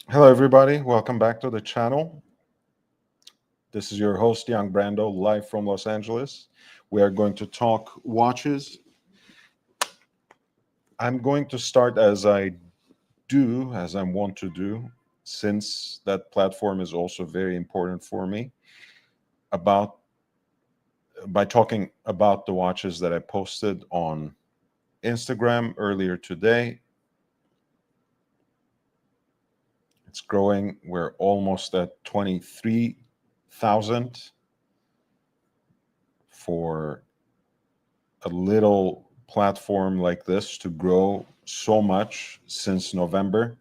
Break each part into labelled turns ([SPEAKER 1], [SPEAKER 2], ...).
[SPEAKER 1] Hello, everybody. Welcome back to the channel. This is your host, Young Brando, live from Los Angeles. We are going to talk watches. I'm going to start as I do, as I want to do, since that platform is also very important for me, about by talking about the watches that I posted on Instagram earlier today. It's growing. We're almost at 23,000 for a little platform like this to grow so much since November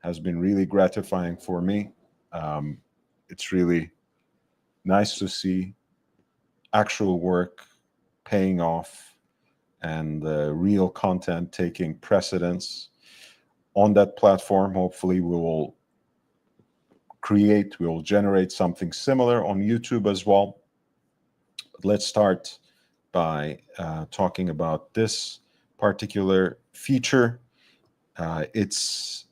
[SPEAKER 1] has been really gratifying for me. It's really nice to see actual work paying off and real content taking precedence on that platform. Hopefully, we will generate something similar on YouTube as well. But let's start by talking about this particular feature. It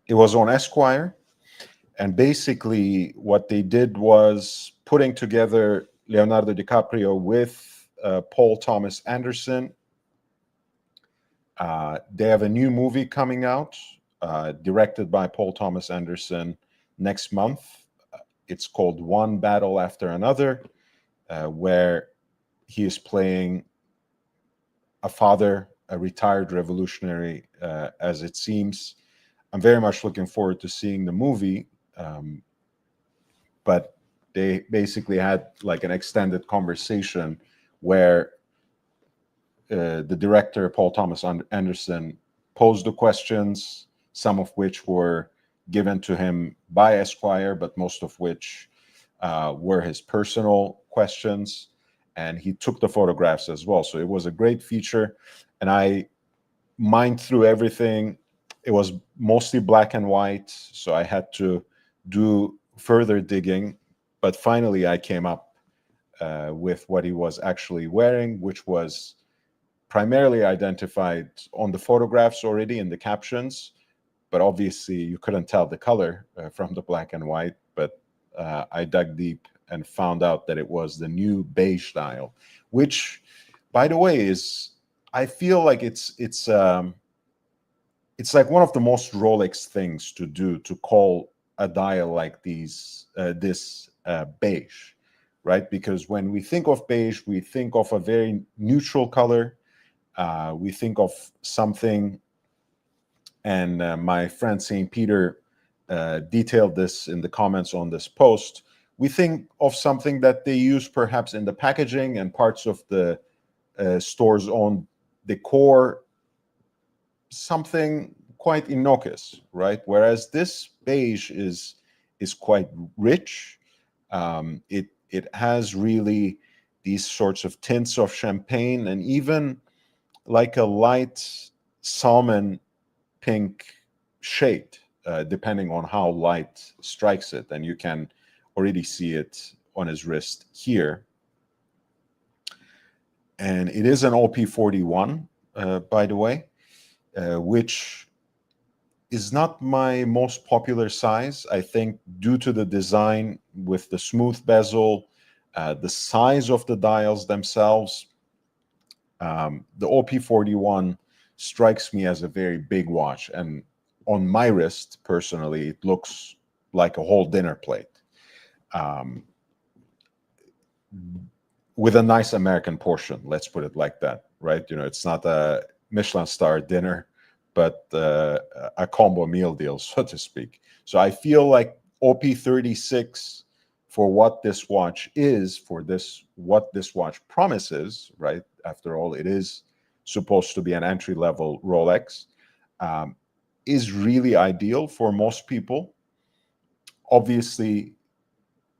[SPEAKER 1] was on Esquire, and basically what they did was putting together Leonardo DiCaprio with Paul Thomas Anderson. They have a new movie coming out, directed by Paul Thomas Anderson next month. It's called One Battle After Another, where he is playing a father, a retired revolutionary, as it seems. I'm very much looking forward to seeing the movie, but they basically had like an extended conversation where the director, Paul Thomas Anderson, posed the questions, some of which were given to him by Esquire, but most of which were his personal questions. And he took the photographs as well. So it was a great feature. And I mined through everything. It was mostly black and white. So I had to do further digging. But finally, I came up with what he was actually wearing, which was primarily identified on the photographs already in the captions, but obviously you couldn't tell the color from the black and white. But I dug deep and found out that it was the new beige dial, which, by the way, is I feel like it's like one of the most Rolex things to do, to call a dial like this beige, right? Because when we think of beige, we think of a very neutral color. We think of something, and my friend St. Peter detailed this in the comments on this post. We think of something that they use perhaps in the packaging and parts of the store's own decor, something quite innocuous, right? Whereas this beige is quite rich. It has really these sorts of tints of champagne and even like a light salmon pink shade, depending on how light strikes it. And you can already see it on his wrist here. And it is an OP41, by the way, which is not my most popular size. I think due to the design with the smooth bezel, the size of the dials themselves, the OP41 strikes me as a very big watch, and on my wrist personally it looks like a whole dinner plate, um, with a nice American portion, let's put it like that, right? It's not a Michelin star dinner, but a combo meal deal, so to speak. So I feel like OP36, for what this watch is, for this what this watch promises, right? After all, it is supposed to be an entry level Rolex, um, is really ideal for most people. Obviously,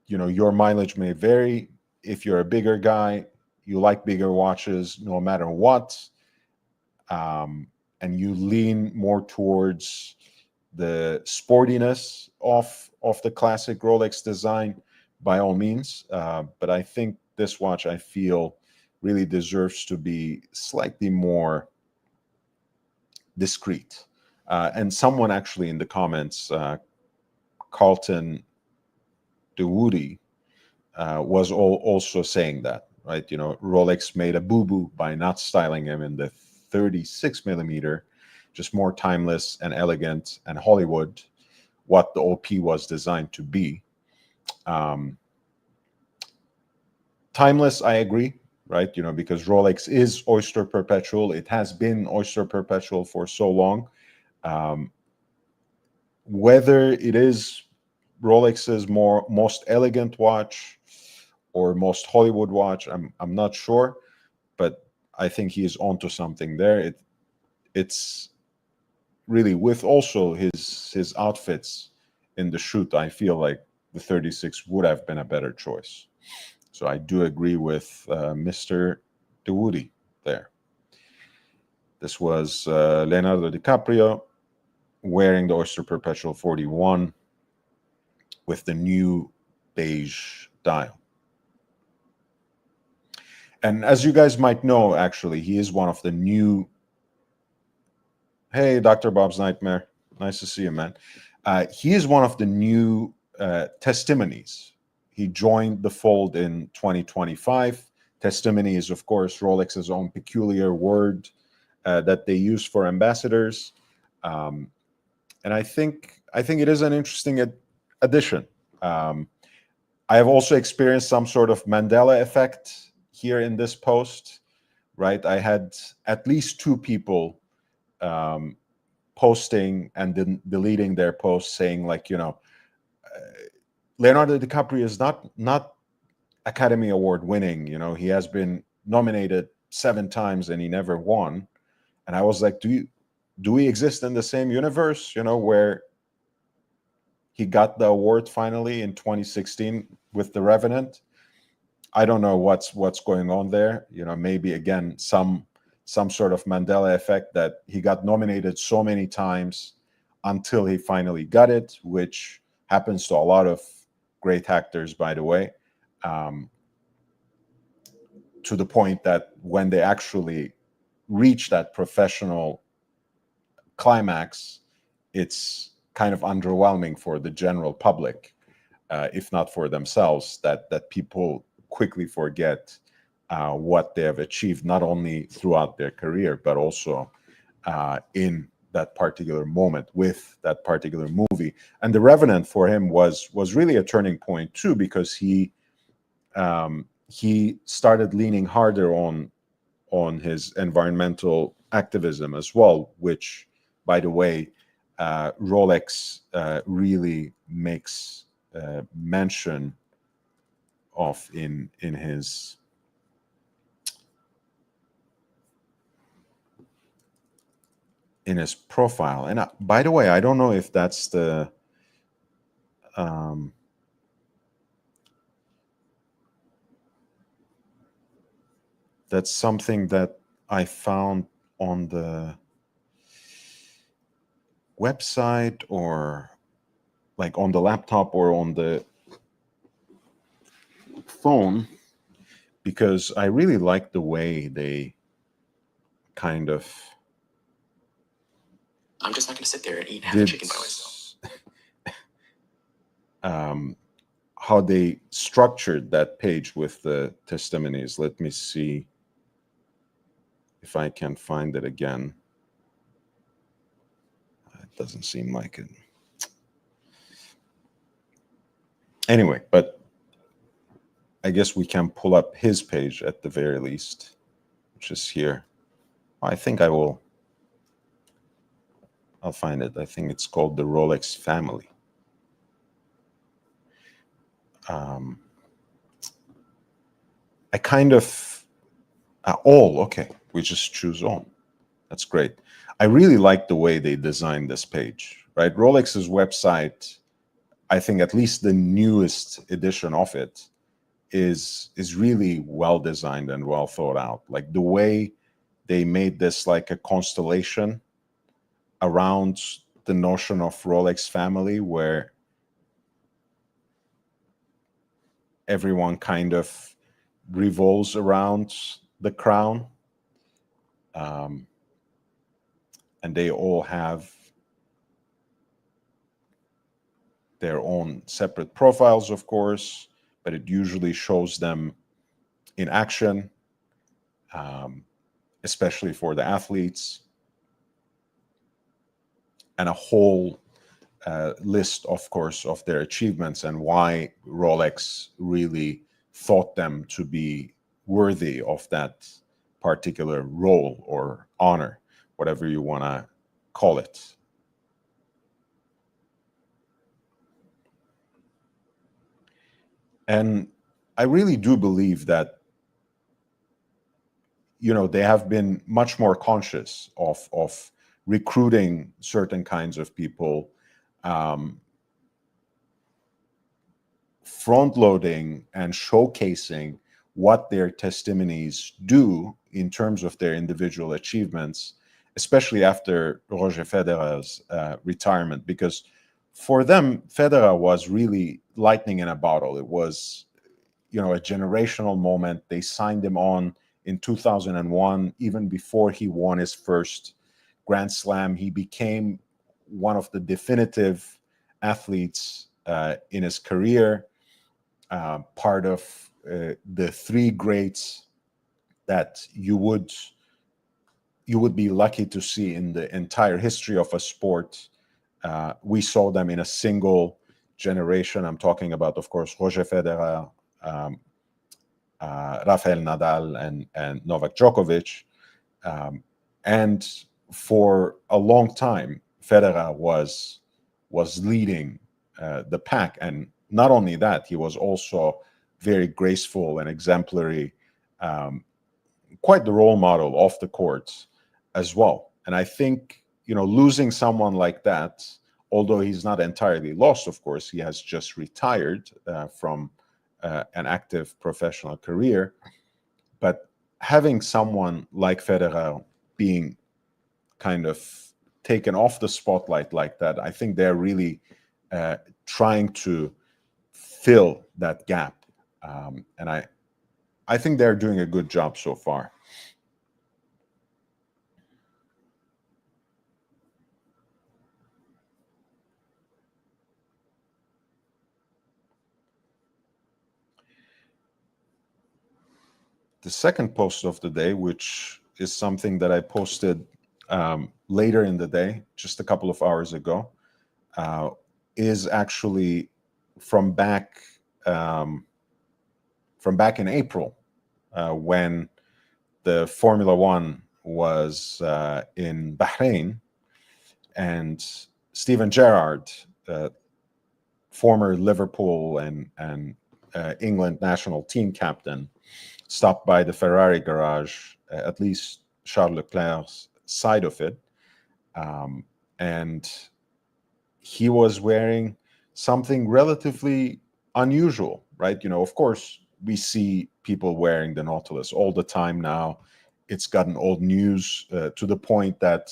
[SPEAKER 1] your mileage may vary. If you're a bigger guy, you like bigger watches no matter what, and you lean more towards the sportiness of the classic Rolex design, by all means. But I think this watch, I feel, really deserves to be slightly more discreet. And someone actually in the comments, Carlton DeWoody, was also saying that, right? You know, Rolex made a boo-boo by not styling him in the 36 millimeter, just more timeless and elegant and Hollywood, what the OP was designed to be. Timeless, I agree, right? You know, because Rolex is Oyster Perpetual. It has been Oyster Perpetual for so long. Whether it is Rolex's most elegant watch or most Hollywood watch, I'm not sure, but I think he is onto something there. It's really, with also his outfits in the shoot, I feel like the 36 would have been a better choice. So I do agree with Mr. DeWoody there. This was Leonardo DiCaprio wearing the Oyster Perpetual 41 with the new beige dial. And as you guys might know, actually, he is one of the new... Hey, Dr. Bob's Nightmare. Nice to see you, man. He is one of the new testimonies. He joined the fold in 2025. Testimony is, of course, Rolex's own peculiar word that they use for ambassadors. And I think it is an interesting addition. I have also experienced some sort of Mandela effect here in this post, right? I had at least two people posting and then deleting their posts saying, like, you know, Leonardo DiCaprio is not Academy Award winning. You know, he has been nominated 7 times and he never won. And I was like, do we exist in the same universe, you know, where he got the award finally in 2016 with The Revenant? I don't know what's going on there. You know, maybe again some sort of Mandela effect, that he got nominated so many times until he finally got it, which happens to a lot of great actors, by the way, to the point that when they actually reach that professional climax, it's kind of underwhelming for the general public, if not for themselves, that people quickly forget what they have achieved, not only throughout their career, but also in that particular moment with that particular movie. And The Revenant for him was really a turning point too, because he started leaning harder on his environmental activism as well, which, by the way, Rolex really makes mention of in his profile. And by the way, I don't know if that's the that's something that I found on the website, or like on the laptop or on the phone, because I really like the way they kind of...
[SPEAKER 2] I'm just not going to sit there and eat half the chicken by myself.
[SPEAKER 1] How they structured that page with the testimonies. Let me see if I can find it again. It doesn't seem like it. Anyway, but I guess we can pull up his page at the very least, which is here. I think I'll find it. I think it's called the Rolex Family. I kind of... all, okay. We just choose all. That's great. I really like the way they designed this page, right? Rolex's website, I think at least the newest edition of it, is really well designed and well thought out. Like the way they made this like a constellation around the notion of Rolex family, where everyone kind of revolves around the crown. And they all have their own separate profiles, of course, but it usually shows them in action, especially for the athletes, and a whole list, of course, of their achievements and why Rolex really thought them to be worthy of that particular role or honor, whatever you want to call it. And I really do believe that, they have been much more conscious of recruiting certain kinds of people, front-loading and showcasing what their testimonies do in terms of their individual achievements, especially after Roger Federer's retirement, because for them, Federer was really lightning in a bottle. It was, a generational moment. They signed him on in 2001, even before he won his first Grand Slam. He became one of the definitive athletes in his career, part of the three greats that you would be lucky to see in the entire history of a sport. We saw them in a single generation. I'm talking about, of course, Roger Federer, Rafael Nadal, and Novak Djokovic. And for a long time, Federer was leading the pack. And not only that, he was also very graceful and exemplary, quite the role model off the court as well. And I think, losing someone like that, although he's not entirely lost, of course, he has just retired from an active professional career. But having someone like Federer being kind of taken off the spotlight like that, I think they're really trying to fill that gap. And I think they're doing a good job so far. The second post of the day, which is something that I posted later in the day, just a couple of hours ago, is actually from back in April, when the Formula One was in Bahrain, and Steven Gerrard, former Liverpool and England national team captain, stopped by the Ferrari garage, at least Charles Leclerc's side of it, and he was wearing something relatively unusual, right? Of course, we see people wearing the Nautilus all the time now. It's gotten old news to the point that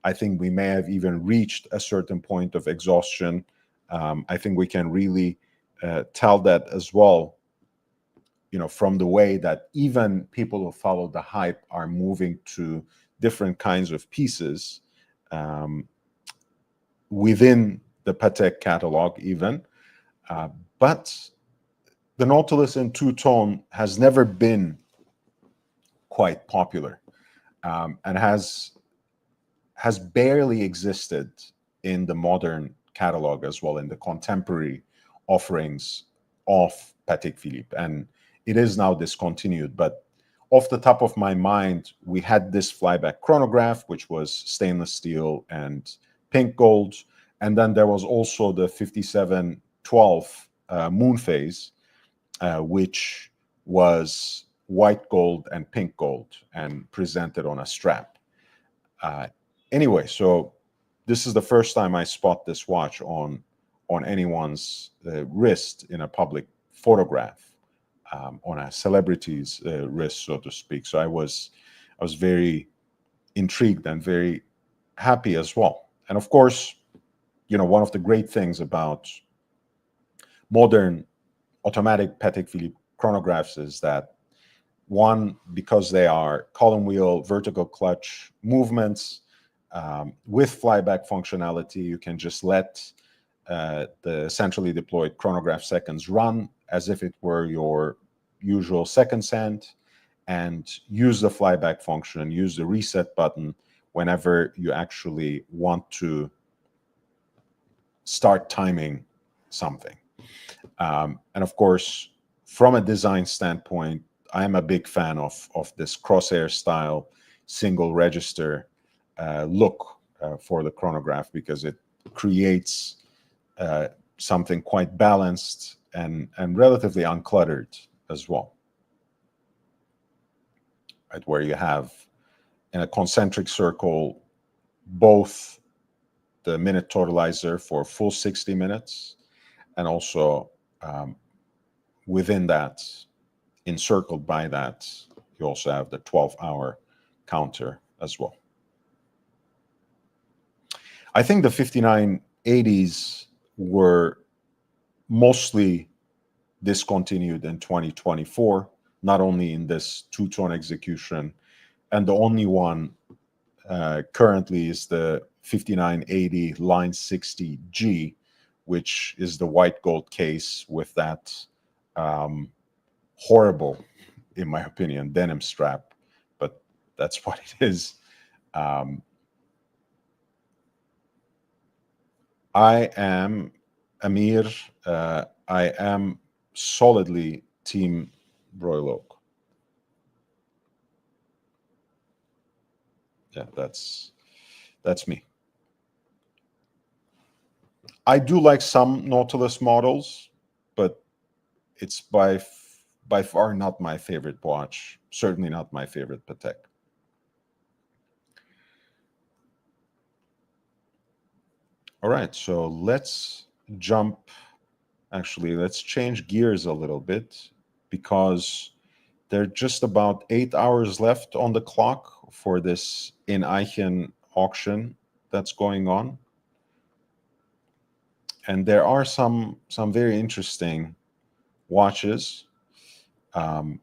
[SPEAKER 1] I think we may have even reached a certain point of exhaustion. I think we can really tell that as well, from the way that even people who follow the hype are moving to different kinds of pieces within the Patek catalog even. But the Nautilus in two-tone has never been quite popular, and has barely existed in the modern catalog as well, in the contemporary offerings of Patek Philippe. And it is now discontinued. But off the top of my mind, we had this flyback chronograph, which was stainless steel and pink gold. And then there was also the 5712 moon phase, which was white gold and pink gold and presented on a strap. Anyway, so this is the first time I spot this watch on anyone's wrist in a public photograph, on a celebrity's wrist, so to speak. So I was very intrigued and very happy as well. And of course, one of the great things about modern automatic Patek Philippe chronographs is that, one, because they are column wheel, vertical clutch movements with flyback functionality, you can just let the centrally deployed chronograph seconds run as if it were your usual seconds hand, and use the flyback function, use the reset button whenever you actually want to start timing something. And of course, from a design standpoint, I am a big fan of this crosshair style single register look for the chronograph, because it creates something quite balanced and relatively uncluttered as well. Right, where you have in a concentric circle both the minute totalizer for full 60 minutes, and also within that, encircled by that, you also have the 12-hour counter as well. I think the 5980s were mostly discontinued in 2024, not only in this two-tone execution, and the only one currently is the 5980 line 60G, which is the white gold case with that horrible, in my opinion, denim strap, but that's what it is. I am Amir. I am solidly Team Royal. Yeah, that's me. I do like some Nautilus models, but it's by far not my favorite watch. Certainly not my favorite Patek. All right, so let's let's change gears a little bit, because there are just about 8 hours left on the clock for this Ineichen auction that's going on. And there are some very interesting watches. You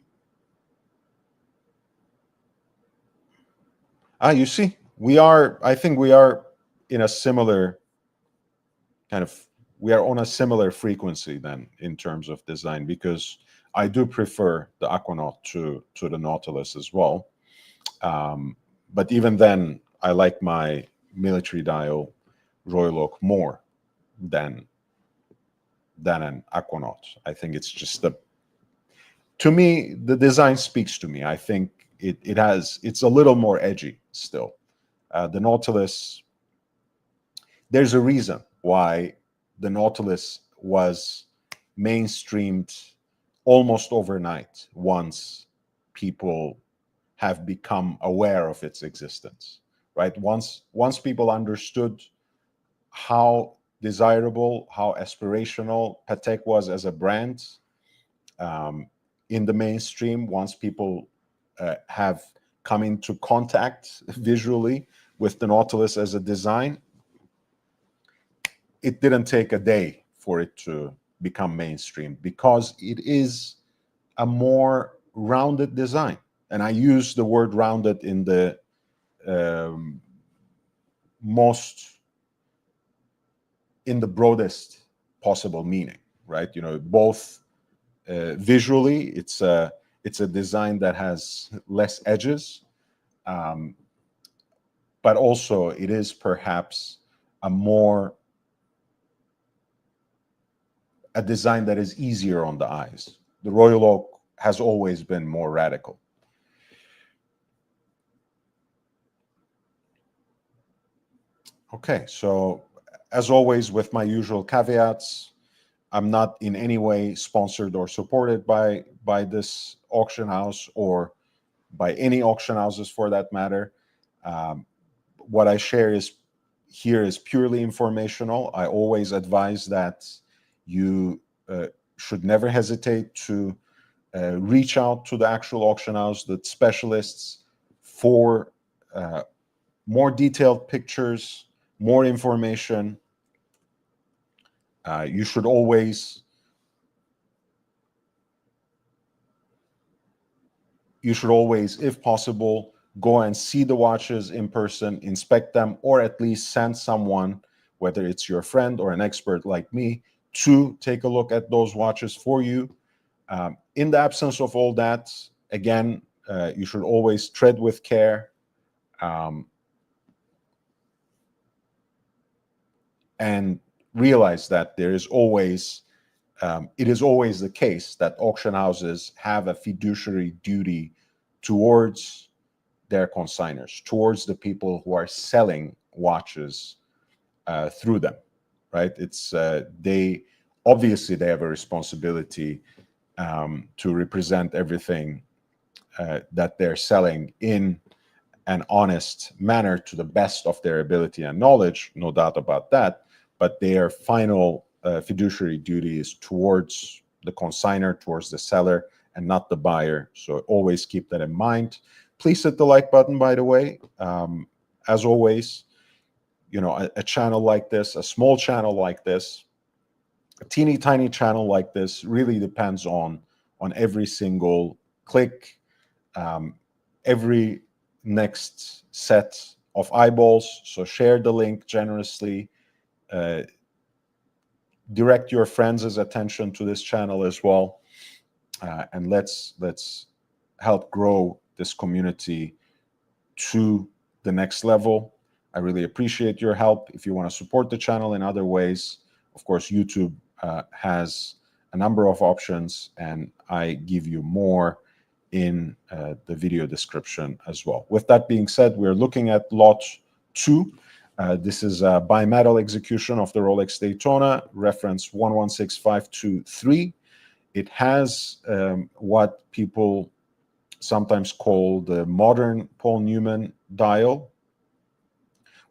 [SPEAKER 1] see, I think we are in a similar we are on a similar frequency then in terms of design, because I do prefer the Aquanaut to the Nautilus as well. But even then, I like my military dial Royal Oak more than an Aquanaut. I think it's just to me, the design speaks to me. I think it's a little more edgy still. The Nautilus, there's a reason why the Nautilus was mainstreamed almost overnight once people have become aware of its existence, right? Once people understood how desirable, how aspirational Patek was as a brand in the mainstream, once people have come into contact visually with the Nautilus as a design, it didn't take a day for it to become mainstream, because it is a more rounded design. And I use the word rounded in the broadest possible meaning, right? Both visually, it's a design that has less edges, but also it is perhaps a design that is easier on the eyes. The Royal Oak has always been more radical. Okay, so as always, with my usual caveats, I'm not in any way sponsored or supported by this auction house, or by any auction houses for that matter. What I share here is purely informational. I always advise that you should never hesitate to reach out to the actual auction house, the specialists, for more detailed pictures, more information. You should always if possible, go and see the watches in person, inspect them, or at least send someone whether it's your friend or an expert like me, to take a look at those watches for you. In the absence of all that, again, you should always tread with care. And realize that there is always, it is always the case that auction houses have a fiduciary duty towards their consigners, towards the people who are selling watches through them, right? It's they obviously they have a responsibility to represent everything that they're selling in an honest manner to the best of their ability and knowledge, no doubt about that. But their final fiduciary duty is towards the consignor, towards the seller, and not the buyer. So always keep that in mind. Please hit the like button, by the way. As always, you know, a channel like this, a small channel like this, a teeny tiny channel like this really depends on every single click, every next set of eyeballs. So share the link generously. Direct your friends' attention to this channel as well, and let's help grow this community to the next level. I really appreciate your help. If you want to support the channel in other ways, of course, YouTube has a number of options, and I give you more in the video description as well. With that being said, we're looking at lot 2. This is a bimetal execution of the Rolex Daytona, reference 116523. It has what people sometimes call the modern Paul Newman dial.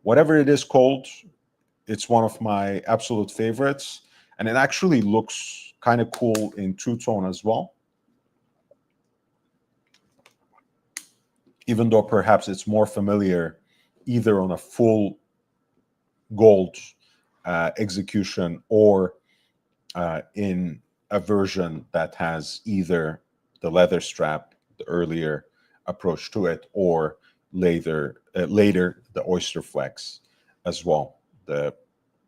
[SPEAKER 1] Whatever it is called, it's one of my absolute favorites, and it actually looks kind of cool in two-tone as well. Even though perhaps it's more familiar either on a full gold execution or in a version that has either the leather strap, the earlier approach to it, or later the oyster flex as well.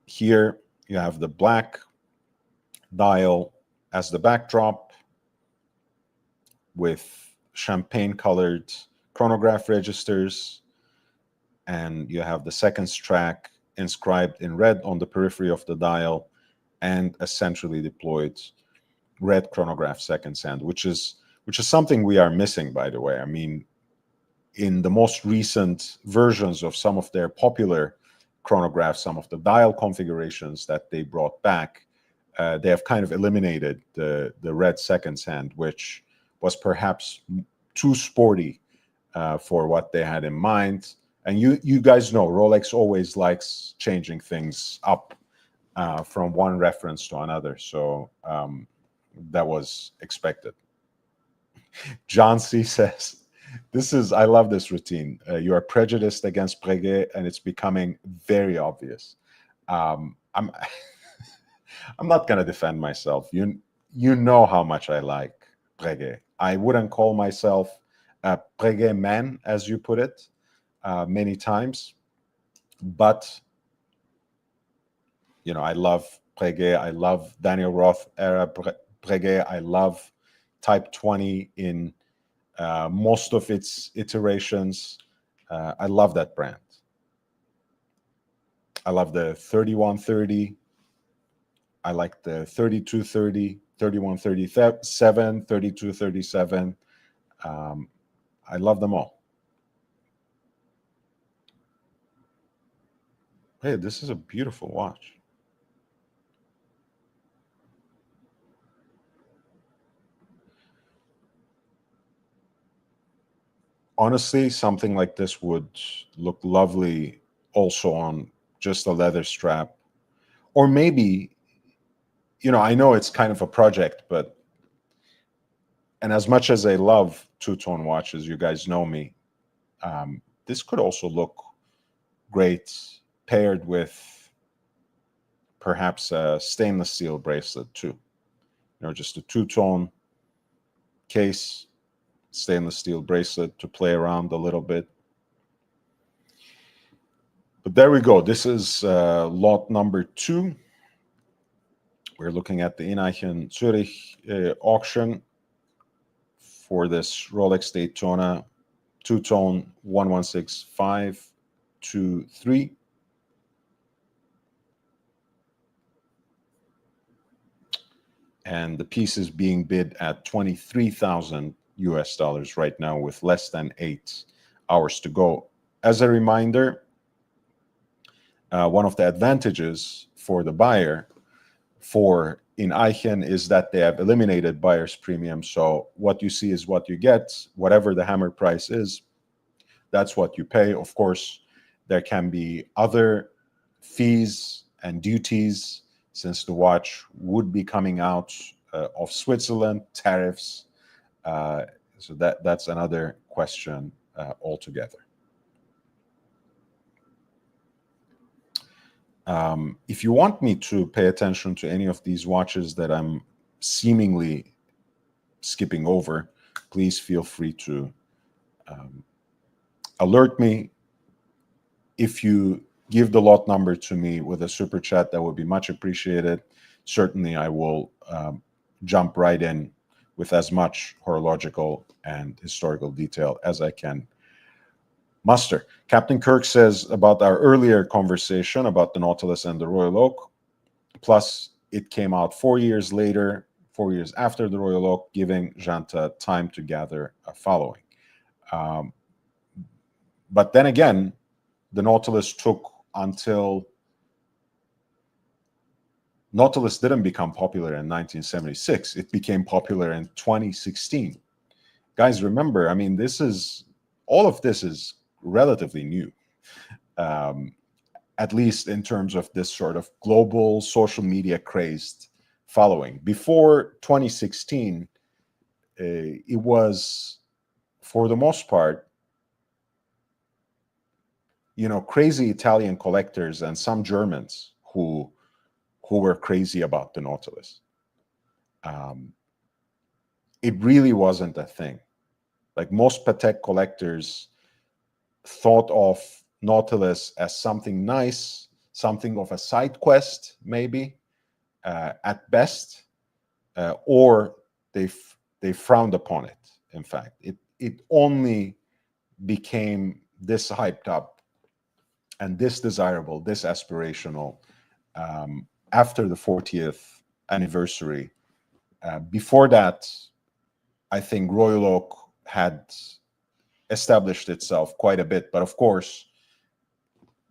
[SPEAKER 1] Here you have the black dial as the backdrop with champagne colored chronograph registers, and you have the seconds track inscribed in red on the periphery of the dial, and a centrally deployed red chronograph seconds hand, which is something we are missing, by the way. I mean, in the most recent versions of some of their popular chronographs, some of the dial configurations that they brought back, they have kind of eliminated the red seconds hand, which was perhaps too sporty for what they had in mind. And you guys know Rolex always likes changing things up from one reference to another. So that was expected. John C. says, I love this routine. You are prejudiced against Breguet, and it's becoming very obvious. I'm I'm not going to defend myself. You know how much I like Breguet. I wouldn't call myself a Breguet man, as you put it, many times. But, you know, I love Breguet. I love Daniel Roth era Breguet. I love Type 20 in most of its iterations. I love that brand. I love the 3130. I like the 3230, 3137, 3237. I love them all. Hey, this is a beautiful watch. Honestly, something like this would look lovely also on just a leather strap. Or maybe, you know, I know it's kind of a project, but, and as much as I love two-tone watches, you guys know me, this could also look great paired with perhaps a stainless steel bracelet too. You know, just a two-tone case, stainless steel bracelet to play around a little bit. But there we go. This is lot number 2. We're looking at the Ineichen Zürich auction for this Rolex Daytona two-tone 116523. And the piece is being bid at 23,000 US dollars right now with less than 8 hours to go. As a reminder, one of the advantages for the buyer for Ineichen is that they have eliminated buyer's premium. So what you see is what you get. Whatever the hammer price is, that's what you pay. Of course, there can be other fees and duties since the watch would be coming out of Switzerland, tariffs. So that's another question altogether. If you want me to pay attention to any of these watches that I'm seemingly skipping over, please feel free to alert me. If you give the lot number to me with a super chat, that would be much appreciated. Certainly, I will jump right in with as much horological and historical detail as I can muster. Captain Kirk says about our earlier conversation about the Nautilus and the Royal Oak, plus it came out 4 years later, 4 years after the Royal Oak, giving Janta time to gather a following. But then again, the Nautilus took until Nautilus didn't become popular in 1976. It became popular in 2016. Guys, remember, I mean, all of this is relatively new, at least in terms of this sort of global social media crazed following. Before 2016, it was, for the most part, crazy Italian collectors and some Germans who were crazy about the Nautilus. It really wasn't a thing. Like most Patek collectors thought of Nautilus as something nice, something of a side quest, maybe, at best, or they frowned upon it. In fact, it only became this hyped up and this desirable, this aspirational after the 40th anniversary. Before that, I think Royal Oak had established itself quite a bit. But of course,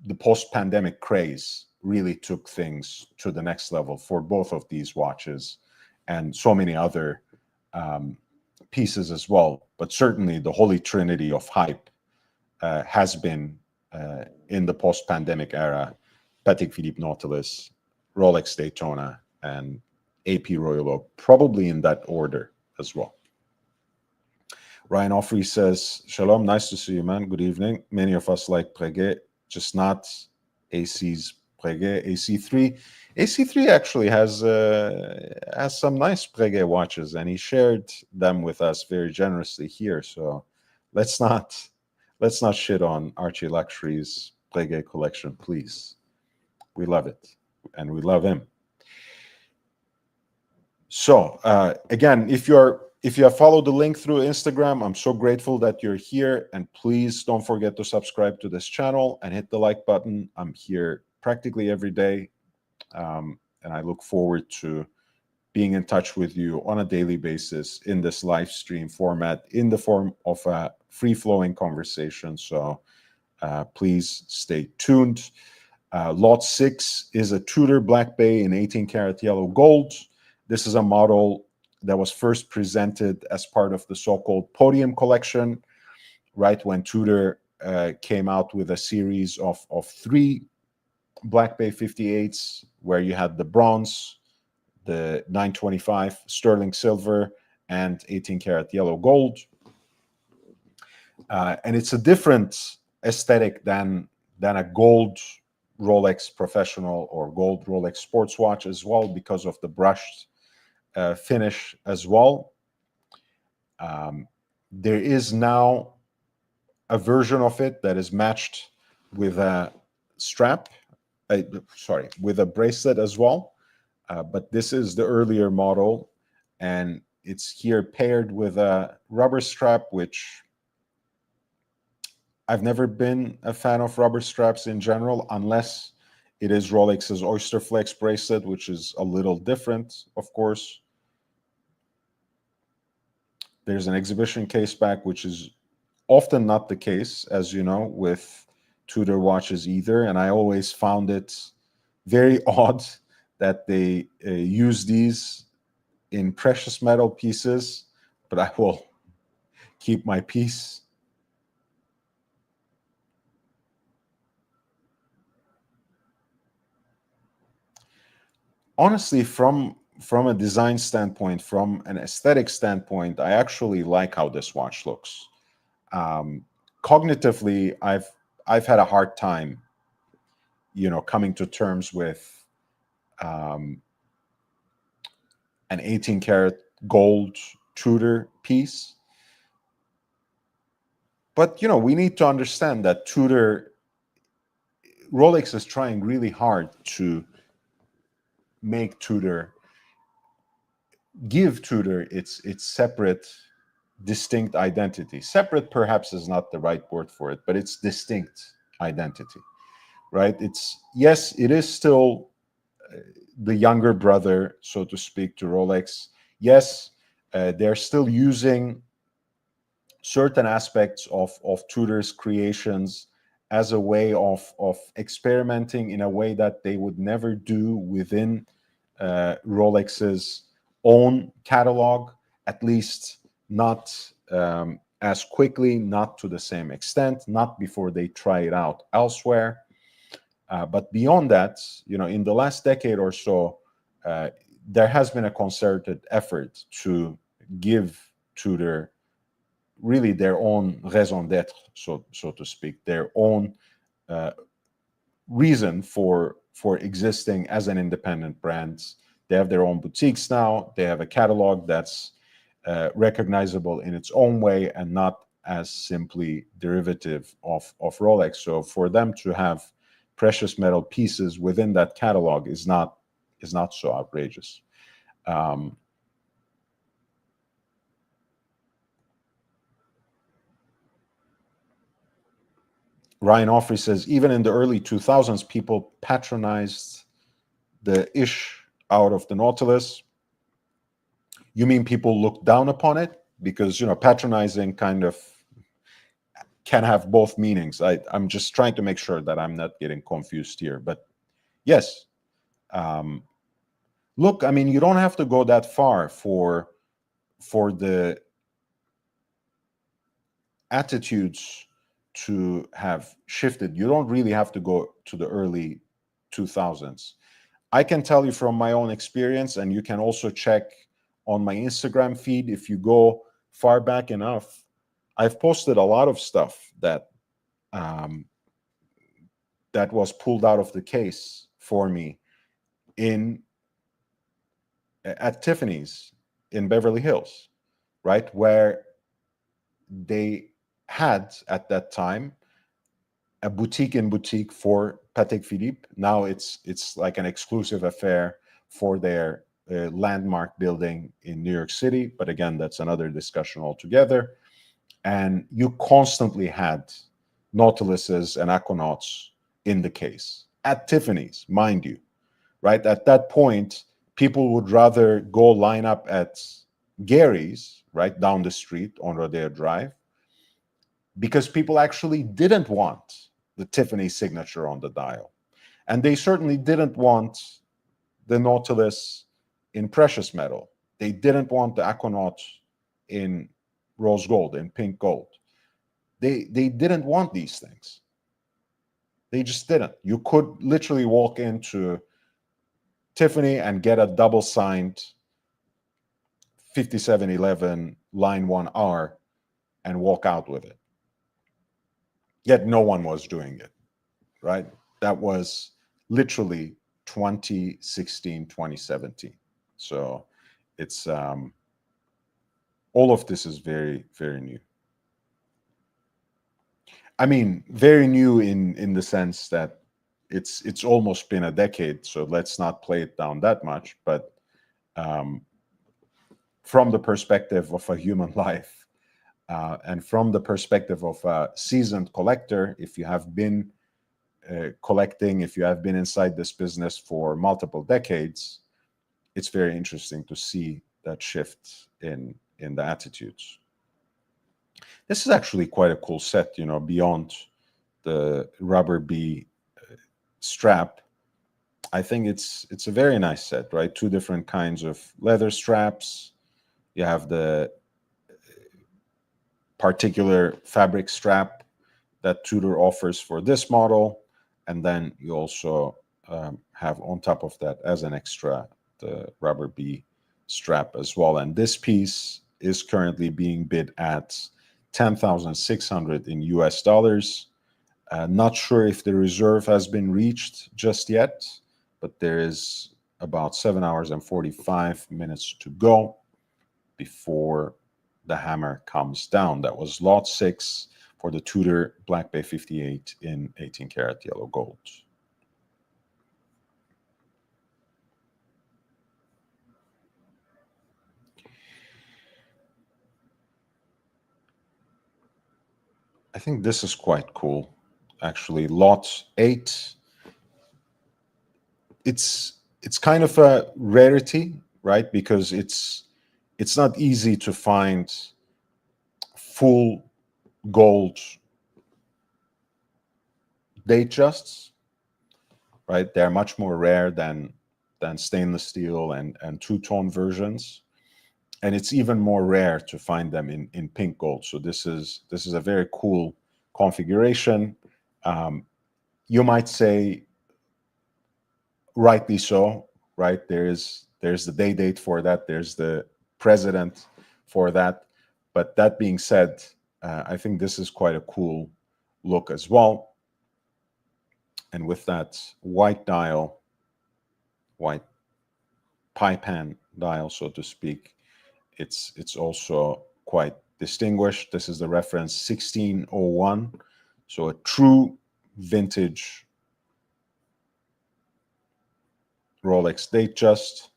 [SPEAKER 1] the post-pandemic craze really took things to the next level for both of these watches and so many other pieces as well. But certainly the holy trinity of hype has been in the post-pandemic era, Patek Philippe Nautilus, Rolex Daytona, and AP Royal Oak, probably in that order as well. Ryan Offrey says, Shalom, nice to see you, man. Good evening. Many of us like Breguet, just not AC's Breguet. AC3. AC3 actually has some nice Breguet watches, and he shared them with us very generously here. So let's not shit on Archie Luxury's Breguet collection, please. We love it, and we love him. So again, if you have followed the link through Instagram, I'm so grateful that you're here. And please don't forget to subscribe to this channel and hit the like button. I'm here practically every day. And I look forward to being in touch with you on a daily basis in this live stream format, in the form of a free-flowing conversation. So please stay tuned. Lot 6 is a Tudor Black Bay in 18-karat yellow gold. This is a model that was first presented as part of the so-called Podium collection, right when Tudor came out with a series of 3 Black Bay 58s, where you had the bronze, the 925 sterling silver, and 18-karat yellow gold. And it's a different aesthetic than a gold Rolex Professional or gold Rolex sports watch as well, because of the brushed finish as well. There is now a version of it that is matched with a strap, sorry, with a bracelet as well. But this is the earlier model, and it's here paired with a rubber strap, which I've never been a fan of rubber straps in general, unless it is Rolex's Oyster Flex bracelet, which is a little different, of course. There's an exhibition case back, which is often not the case, as you know, with Tudor watches either. And I always found it very odd that they use these in precious metal pieces, but I will keep my peace. Honestly, from a design standpoint, from an aesthetic standpoint, I actually like how this watch looks. Cognitively, I've had a hard time, coming to terms with an 18 karat gold Tudor piece. But we need to understand that Rolex is trying really hard to give Tudor its separate, distinct identity. Separate perhaps is not the right word for it, but it's distinct identity, right? Yes, it is still the younger brother, so to speak, to Rolex. Yes, they're still using certain aspects of Tudor's creations as a way of experimenting in a way that they would never do within Rolex's own catalog, at least not as quickly, not to the same extent, not before they try it out elsewhere. But beyond that, in the last decade or so, there has been a concerted effort to give Tudor really their own raison d'être, so to speak, their own reason for existing as an independent brand. They have their own boutiques now. They have a catalog that's recognizable in its own way and not as simply derivative of Rolex. So for them to have precious metal pieces within that catalog is not so outrageous. Ryan Offrey says, even in the early 2000s, people patronized the ish out of the Nautilus. You mean people looked down upon it? Because, patronizing kind of can have both meanings. I'm just trying to make sure that I'm not getting confused here. But yes, look, I mean, you don't have to go that far for the attitudes to have shifted. You don't really have to go to the early 2000s. I can tell you from my own experience, and you can also check on my Instagram feed. If you go far back enough, I've posted a lot of stuff that that was pulled out of the case for me at Tiffany's in Beverly Hills, right, where they had at that time a boutique for Patek Philippe. Now it's like an exclusive affair for their landmark building in New York City. But again, that's another discussion altogether. And you constantly had Nautiluses and Aquanauts in the case at Tiffany's, mind you, right? At that point, people would rather go line up at Gary's, right down the street on Rodeo Drive, because people actually didn't want the Tiffany signature on the dial. And they certainly didn't want the Nautilus in precious metal. They didn't want the Aquanaut in rose gold, in pink gold. They didn't want these things. They just didn't. You could literally walk into Tiffany and get a double signed 5711 line 1R and walk out with it. Yet no one was doing it, right? That was literally 2016, 2017. So it's all of this is very, very new. I mean, very new in the sense that it's almost been a decade, so let's not play it down that much. But from the perspective of a human life, and from the perspective of a seasoned collector, if you have been collecting, if you have been inside this business for multiple decades, it's very interesting to see that shift in the attitudes. This is actually quite a cool set, beyond the rubber bee strap. I think it's a very nice set, right? Two different kinds of leather straps. You have the particular fabric strap that Tudor offers for this model, and then you also have on top of that, as an extra, the rubber bee strap as well. And this piece is currently being bid at 10,600 in US dollars. Not sure if the reserve has been reached just yet, but there is about 7 hours and 45 minutes to go before the hammer comes down. That was lot 6 for the Tudor Black Bay 58 in 18 karat yellow gold. I think this is quite cool, actually. Lot 8. It's kind of a rarity, right? Because it's not easy to find full gold Datejusts, right? They're much more rare than stainless steel and two-tone versions. And it's even more rare to find them in pink gold. So this is a very cool configuration. You might say, rightly so, right? There's the day date for that. There's the president for that. But that being said, I think this is quite a cool look as well. And with that white dial, white pie pan dial, so to speak, it's also quite distinguished. This is the reference 1601, so a true vintage Rolex Datejust.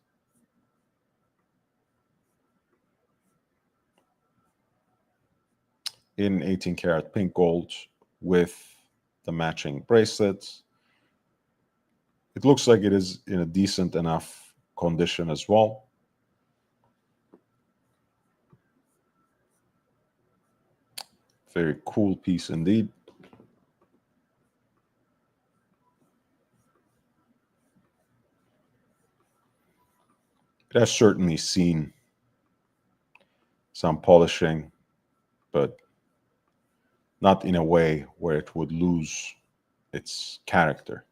[SPEAKER 1] In 18 karat pink gold with the matching bracelets. It looks like it is in a decent enough condition as well. Very cool piece indeed. It has certainly seen some polishing, but not in a way where it would lose its character.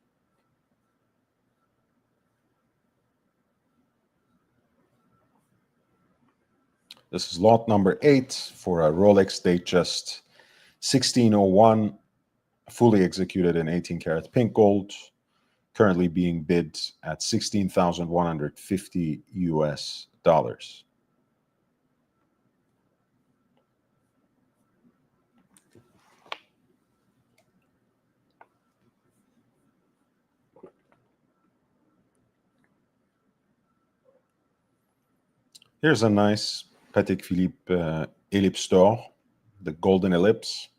[SPEAKER 1] This is lot number 8 for a Rolex Datejust 1601, fully executed in 18 karat pink gold, currently being bid at 16,150 US dollars. Here's a nice Patek Philippe Ellipse d'Or, the golden ellipse.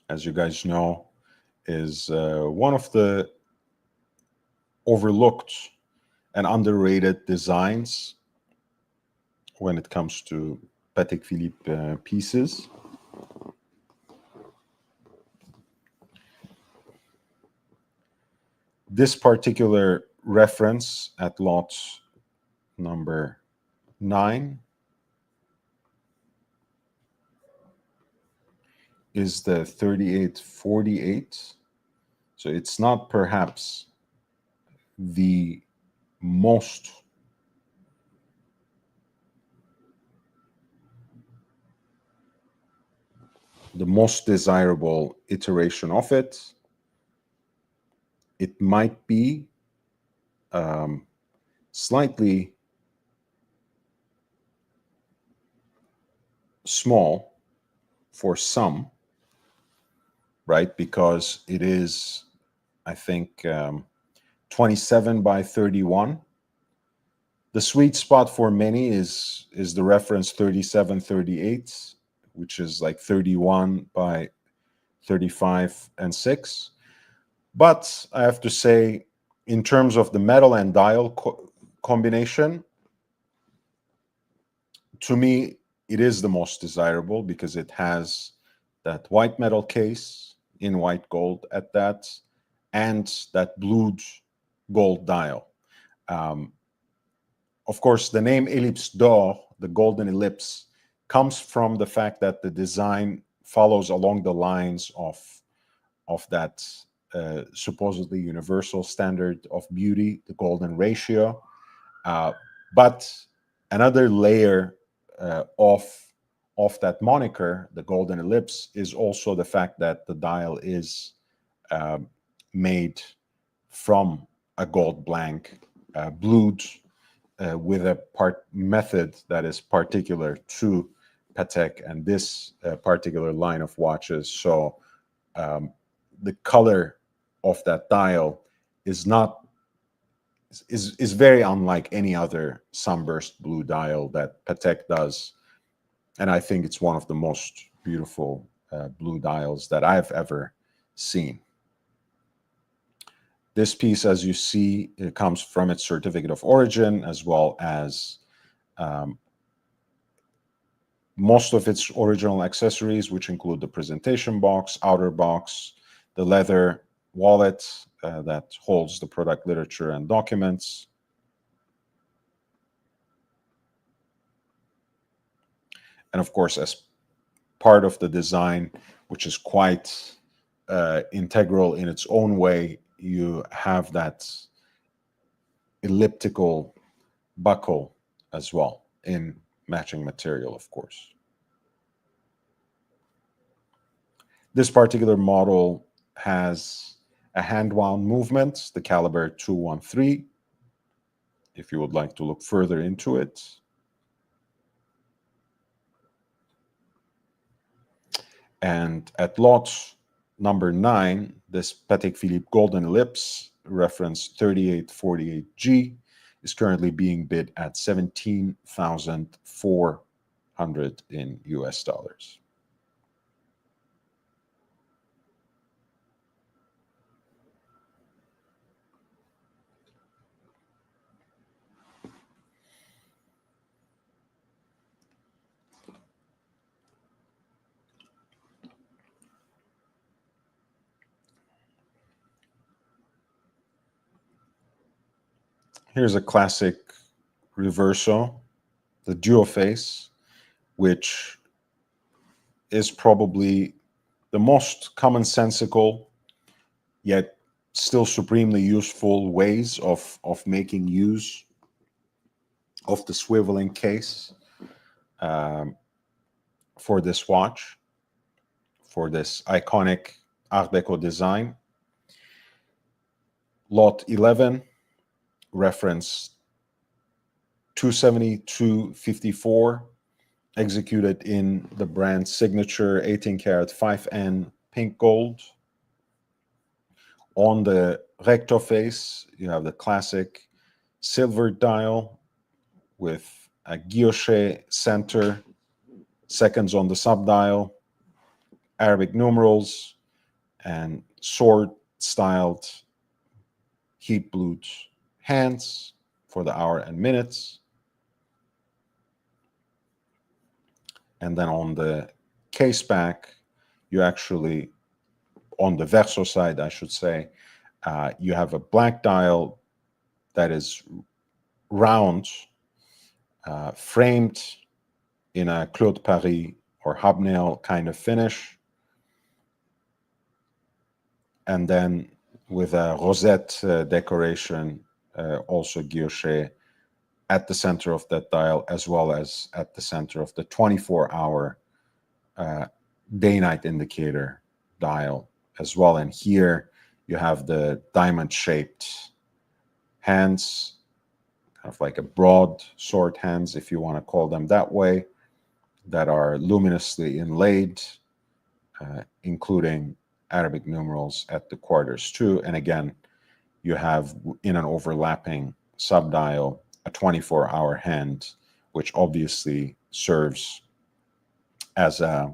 [SPEAKER 1] As you guys know, is one of the overlooked and underrated designs when it comes to Patek Philippe pieces. This particular reference at lot number 9 is the 3848. So it's not perhaps the most desirable iteration of it. It might be slightly small for some, right? Because it is I think 27 by 31. The sweet spot for many is the reference 3738, which is like 31 by 35 and 6. But I have to say, in terms of the metal and dial combination, to me, it is the most desirable because it has that white metal case in white gold at that, and that blued gold dial. Of course, the name Ellipse d'Or, the golden ellipse, comes from the fact that the design follows along the lines of that supposedly universal standard of beauty, the golden ratio. But another layer of that moniker, the golden ellipse, is also the fact that the dial is made from a gold blank, blued with a method that is particular to Patek and this particular line of watches. So the color of that dial is very unlike any other sunburst blue dial that Patek does, and I think it's one of the most beautiful blue dials that I've ever seen. This piece, as you see, it comes from its certificate of origin, as well as most of its original accessories, which include the presentation box, outer box, the leather wallet that holds the product literature and documents. And of course, as part of the design, which is quite integral in its own way, you have that elliptical buckle as well in matching material, of course. This particular model has a hand-wound movement, the caliber 213, if you would like to look further into it. And at lot number 9, this Patek Philippe Golden Ellipse, reference 3848G, is currently being bid at $17,400 in US dollars. Here's a classic reverso, the duoface, which is probably the most commonsensical yet still supremely useful ways of making use of the swiveling case for this watch, for this iconic Art Deco design. Lot 11, reference 27254, executed in the brand signature 18 karat 5N pink gold. On the recto face, you have the classic silver dial with a guilloche center, seconds on the subdial, Arabic numerals, and sword-styled heat-blued hands for the hour and minutes. And then on the case back, you actually, on the verso side, I should say, you have a black dial that is round, framed in a Claude Paris or hobnail kind of finish, and then with a rosette decoration, also guilloche at the center of that dial, as well as at the center of the 24-hour day-night indicator dial as well. And here you have the diamond-shaped hands, kind of like a broad sword hands, if you want to call them that way, that are luminously inlaid, including Arabic numerals at the quarters too. And again, you have in an overlapping subdial a 24-hour hand, which obviously serves as a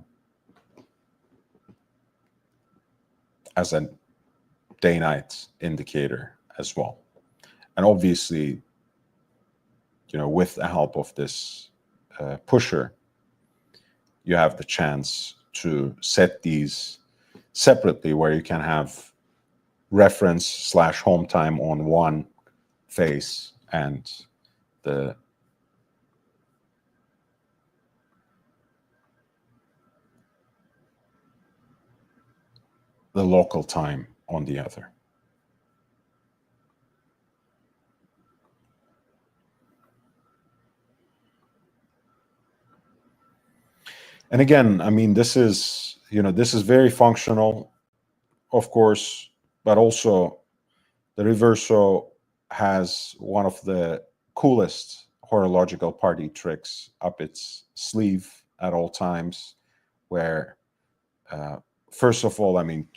[SPEAKER 1] day-night indicator as well. And obviously, with the help of this pusher, you have the chance to set these separately, where you can have reference/home time on one face and the local time on the other. And again, I mean, this is very functional, of course, but also the Reverso has one of the coolest horological party tricks up its sleeve at all times, where first of all, I mean,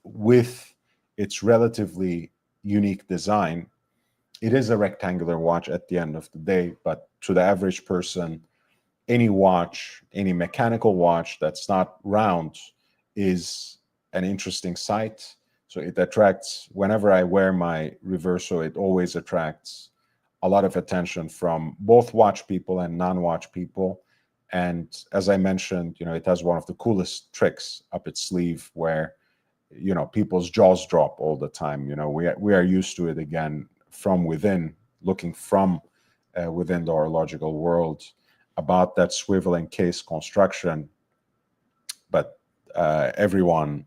[SPEAKER 1] with its relatively unique design, it is a rectangular watch at the end of the day, but to the average person, any watch, any mechanical watch that's not round is an interesting sight. So it attracts, whenever I wear my Reverso, it always attracts a lot of attention from both watch people and non-watch people. And as I mentioned, it has one of the coolest tricks up its sleeve where, people's jaws drop all the time. We are used to it again from within, looking from within the horological world about that swiveling case construction. But everyone,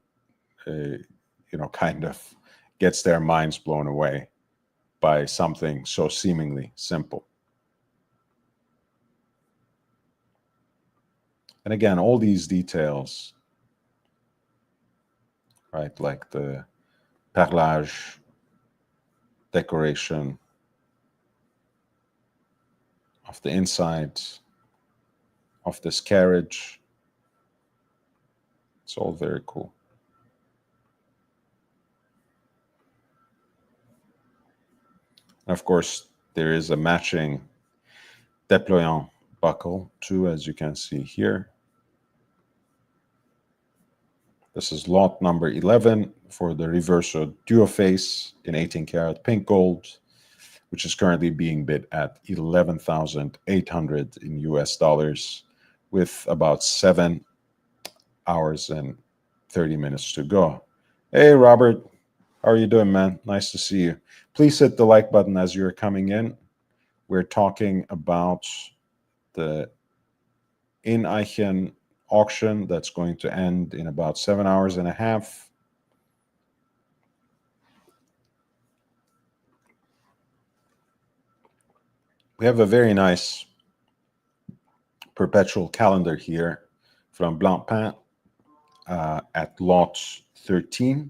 [SPEAKER 1] kind of gets their minds blown away by something so seemingly simple. And again, all these details, right, like the perlage decoration of the inside of this carriage, it's all very cool. And of course, there is a matching déployant buckle too, as you can see here. This is lot number 11 for the Reverso Duo Face in 18 karat pink gold, which is currently being bid at $11,800 in US dollars, with about 7 hours and 30 minutes to go. Hey, Robert, how are you doing, man? Nice to see you. Please hit the like button as you're coming in. We're talking about the Ineichen auction that's going to end in about 7 hours and a half. We have a very nice Perpetual calendar here from Blancpain at lot 13.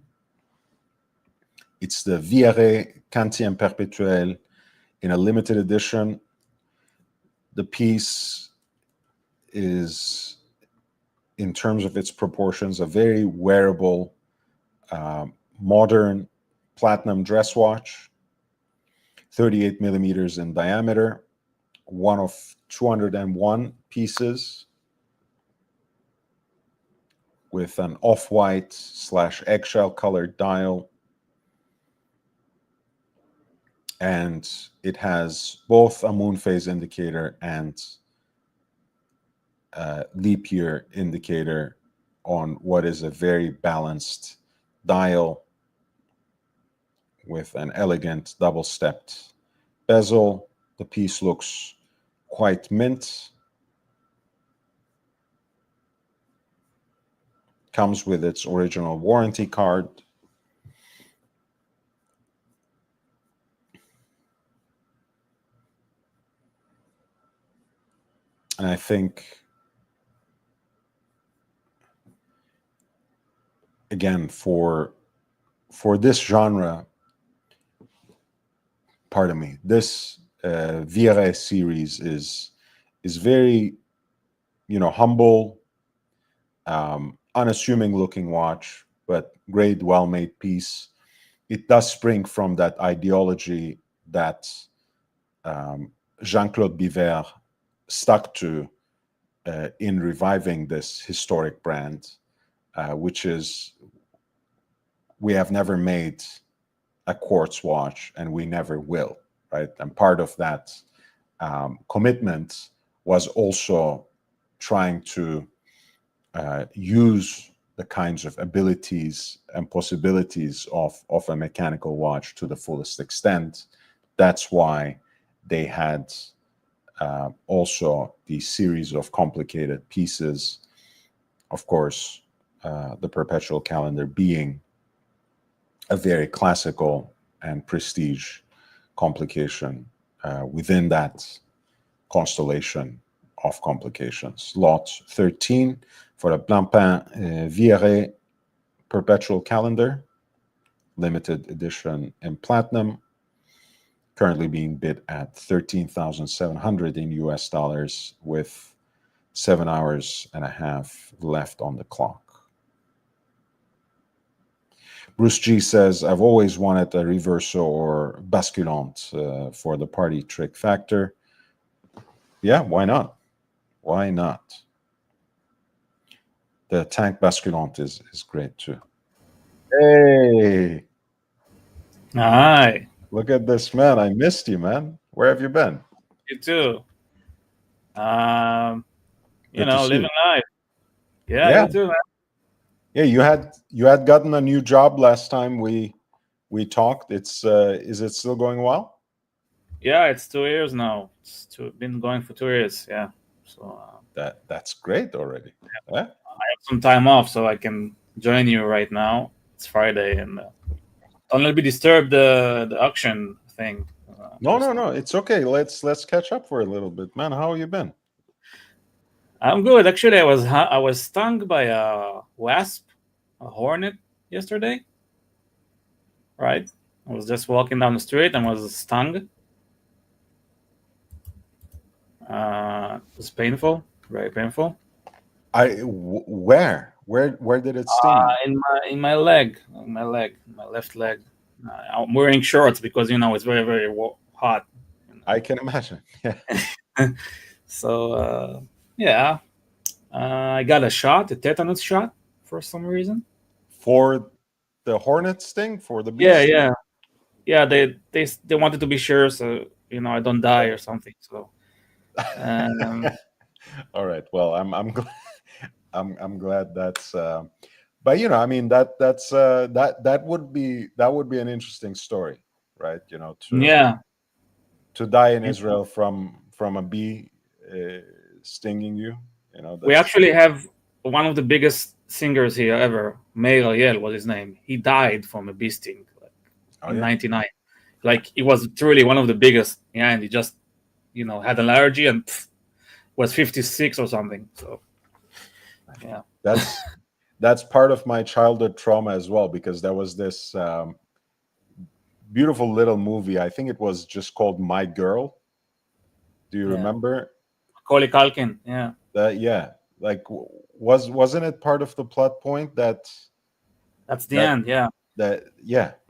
[SPEAKER 1] It's the Viare Quantième Perpetuel in a limited edition. The piece is, in terms of its proportions, a very wearable, modern platinum dress watch, 38 millimeters in diameter, one of 201 pieces with an off-white/eggshell colored dial. And it has both a moon phase indicator and leap year indicator on what is a very balanced dial with an elegant double-stepped bezel. The piece looks quite mint. Comes with its original warranty card. And I think, again, for this genre, pardon me, this Viare series is very, humble, unassuming looking watch, but great, well-made piece. It does spring from that ideology that Jean-Claude Biver stuck to in reviving this historic brand, which is, we have never made a quartz watch and we never will, right? And part of that commitment was also trying to use the kinds of abilities and possibilities of a mechanical watch to the fullest extent. That's why they had also the series of complicated pieces, of course, the Perpetual calendar being a very classical and prestige complication within that constellation of complications. Lot 13 for a Blancpain Vieret Perpetual calendar, limited edition in platinum, currently being bid at $13,700 in US dollars, with 7 hours and a half left on the clock. Bruce G says, I've always wanted a reverso or basculant for the party trick factor. Yeah, why not? Why not? The tank basculant is great too. Hey,
[SPEAKER 3] Hi.
[SPEAKER 1] look at this, man. I missed you, man. Where have you been?
[SPEAKER 3] You too.
[SPEAKER 1] Good to see
[SPEAKER 3] Living
[SPEAKER 1] you.
[SPEAKER 3] life. Yeah,
[SPEAKER 1] Yeah.
[SPEAKER 3] you too, man.
[SPEAKER 1] Yeah, you had gotten a new job last time we talked. It's is it still going well?
[SPEAKER 3] Yeah, it's 2 years now. Been going for 2 years. Yeah. So
[SPEAKER 1] That's great already. Yeah.
[SPEAKER 3] I have some time off, so I can join you right now. It's Friday, and don't let me disturb the auction thing.
[SPEAKER 1] No, it's okay. Let's catch up for a little bit, man. How have you been?
[SPEAKER 3] I'm good. Actually, I was stung by a wasp, a hornet, yesterday. Right. I was just walking down the street and was stung. It was painful, very painful.
[SPEAKER 1] Where did it sting?
[SPEAKER 3] In my leg, my left leg. I'm wearing shorts because it's very very hot.
[SPEAKER 1] I can imagine. Yeah.
[SPEAKER 3] So yeah, I got a shot, a tetanus shot, for some reason.
[SPEAKER 1] For the hornet sting, for the bee
[SPEAKER 3] Yeah,
[SPEAKER 1] sting?
[SPEAKER 3] yeah. They wanted to be sure, so I don't die or something. So.
[SPEAKER 1] All right. Well, I'm glad. I'm glad that's. But I mean that would be an interesting story, right? To die in Israel from a bee stinging you.
[SPEAKER 3] We actually have one of the biggest singers here ever, Meir Ariel was his name. He died from a bee sting in '99. Like, it was truly one of the biggest. Yeah, and he just had an allergy and was 56 or something. So yeah,
[SPEAKER 1] that's part of my childhood trauma as well, because there was this beautiful little movie. I think it was just called My Girl. Do you remember?
[SPEAKER 3] Macaulay Culkin. Yeah.
[SPEAKER 1] Yeah. Like, wasn't it part of the plot point that's
[SPEAKER 3] the end?
[SPEAKER 1] Yeah.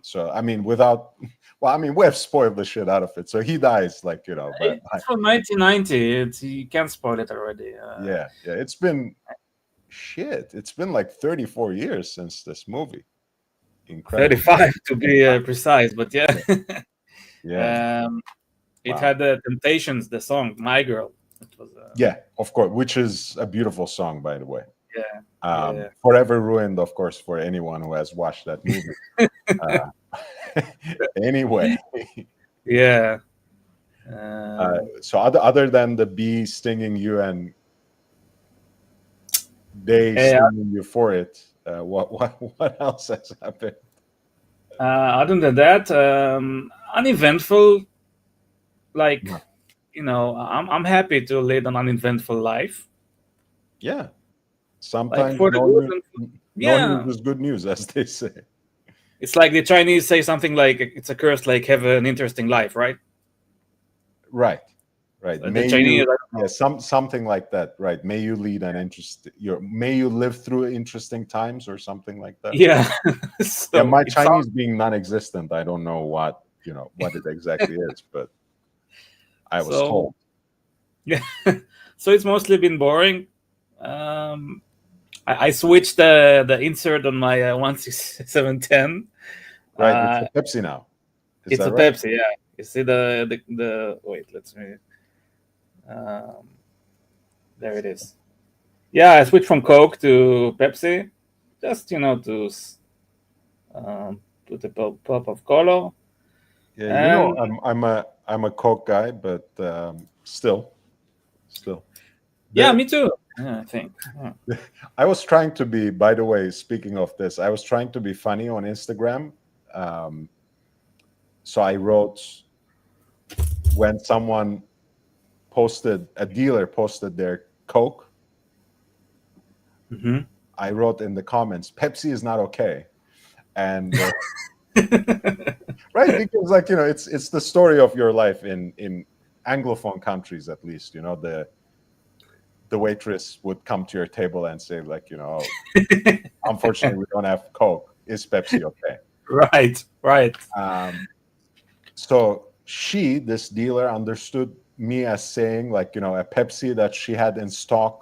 [SPEAKER 1] So I mean, we have spoiled the shit out of it. So he dies, but
[SPEAKER 3] it's from 1990. You can't spoil it already.
[SPEAKER 1] Yeah. It's been like 34 years since this movie. Incredible.
[SPEAKER 3] 35 to be precise, but yeah.
[SPEAKER 1] Yeah.
[SPEAKER 3] It had the Temptations, the song "My Girl." It was,
[SPEAKER 1] yeah, of course, which is a beautiful song, by the way.
[SPEAKER 3] Yeah.
[SPEAKER 1] Forever ruined, of course, for anyone who has watched that movie. Anyway.
[SPEAKER 3] Yeah.
[SPEAKER 1] So other than the bee stinging you and they stinging you for it, what else has happened?
[SPEAKER 3] Other than that, uneventful. Like, I'm happy to lead an uneventful life.
[SPEAKER 1] Yeah. Sometimes
[SPEAKER 3] for
[SPEAKER 1] no news is good news, as they say.
[SPEAKER 3] It's like the Chinese say something like, it's a curse, like, have an interesting life, right?
[SPEAKER 1] Right. right?
[SPEAKER 3] The
[SPEAKER 1] May
[SPEAKER 3] Chinese,
[SPEAKER 1] you, yeah, something like that, right? May you lead an may you live through interesting times or something like that.
[SPEAKER 3] yeah.
[SPEAKER 1] Yeah,
[SPEAKER 3] So
[SPEAKER 1] my
[SPEAKER 3] it
[SPEAKER 1] Chinese being non-existent, I don't know what it exactly is, but I was
[SPEAKER 3] so
[SPEAKER 1] told.
[SPEAKER 3] yeah. So it's mostly been boring. I switched the insert on my 16710.
[SPEAKER 1] Right, it's a Pepsi now. Is
[SPEAKER 3] It's
[SPEAKER 1] that
[SPEAKER 3] a
[SPEAKER 1] right?
[SPEAKER 3] Pepsi, yeah. You see the wait, let's me. Um, there it is. Yeah, I switched from Coke to Pepsi, just to the pop of color.
[SPEAKER 1] Yeah,
[SPEAKER 3] And
[SPEAKER 1] I'm a Coke guy, but still.
[SPEAKER 3] yeah,
[SPEAKER 1] The,
[SPEAKER 3] me too. Yeah, I think. Yeah.
[SPEAKER 1] I was trying to be, by the way, speaking of this, I was trying to be funny on Instagram. Um, so I wrote when a dealer posted their Coke,
[SPEAKER 3] Mm-hmm.
[SPEAKER 1] I wrote in the comments, Pepsi is not okay. And right, because it's the story of your life in Anglophone countries, at least, the waitress would come to your table and say, like, unfortunately, we don't have Coke. Is Pepsi okay?
[SPEAKER 3] Right.
[SPEAKER 1] So this dealer, understood me as saying, like, a Pepsi that she had in stock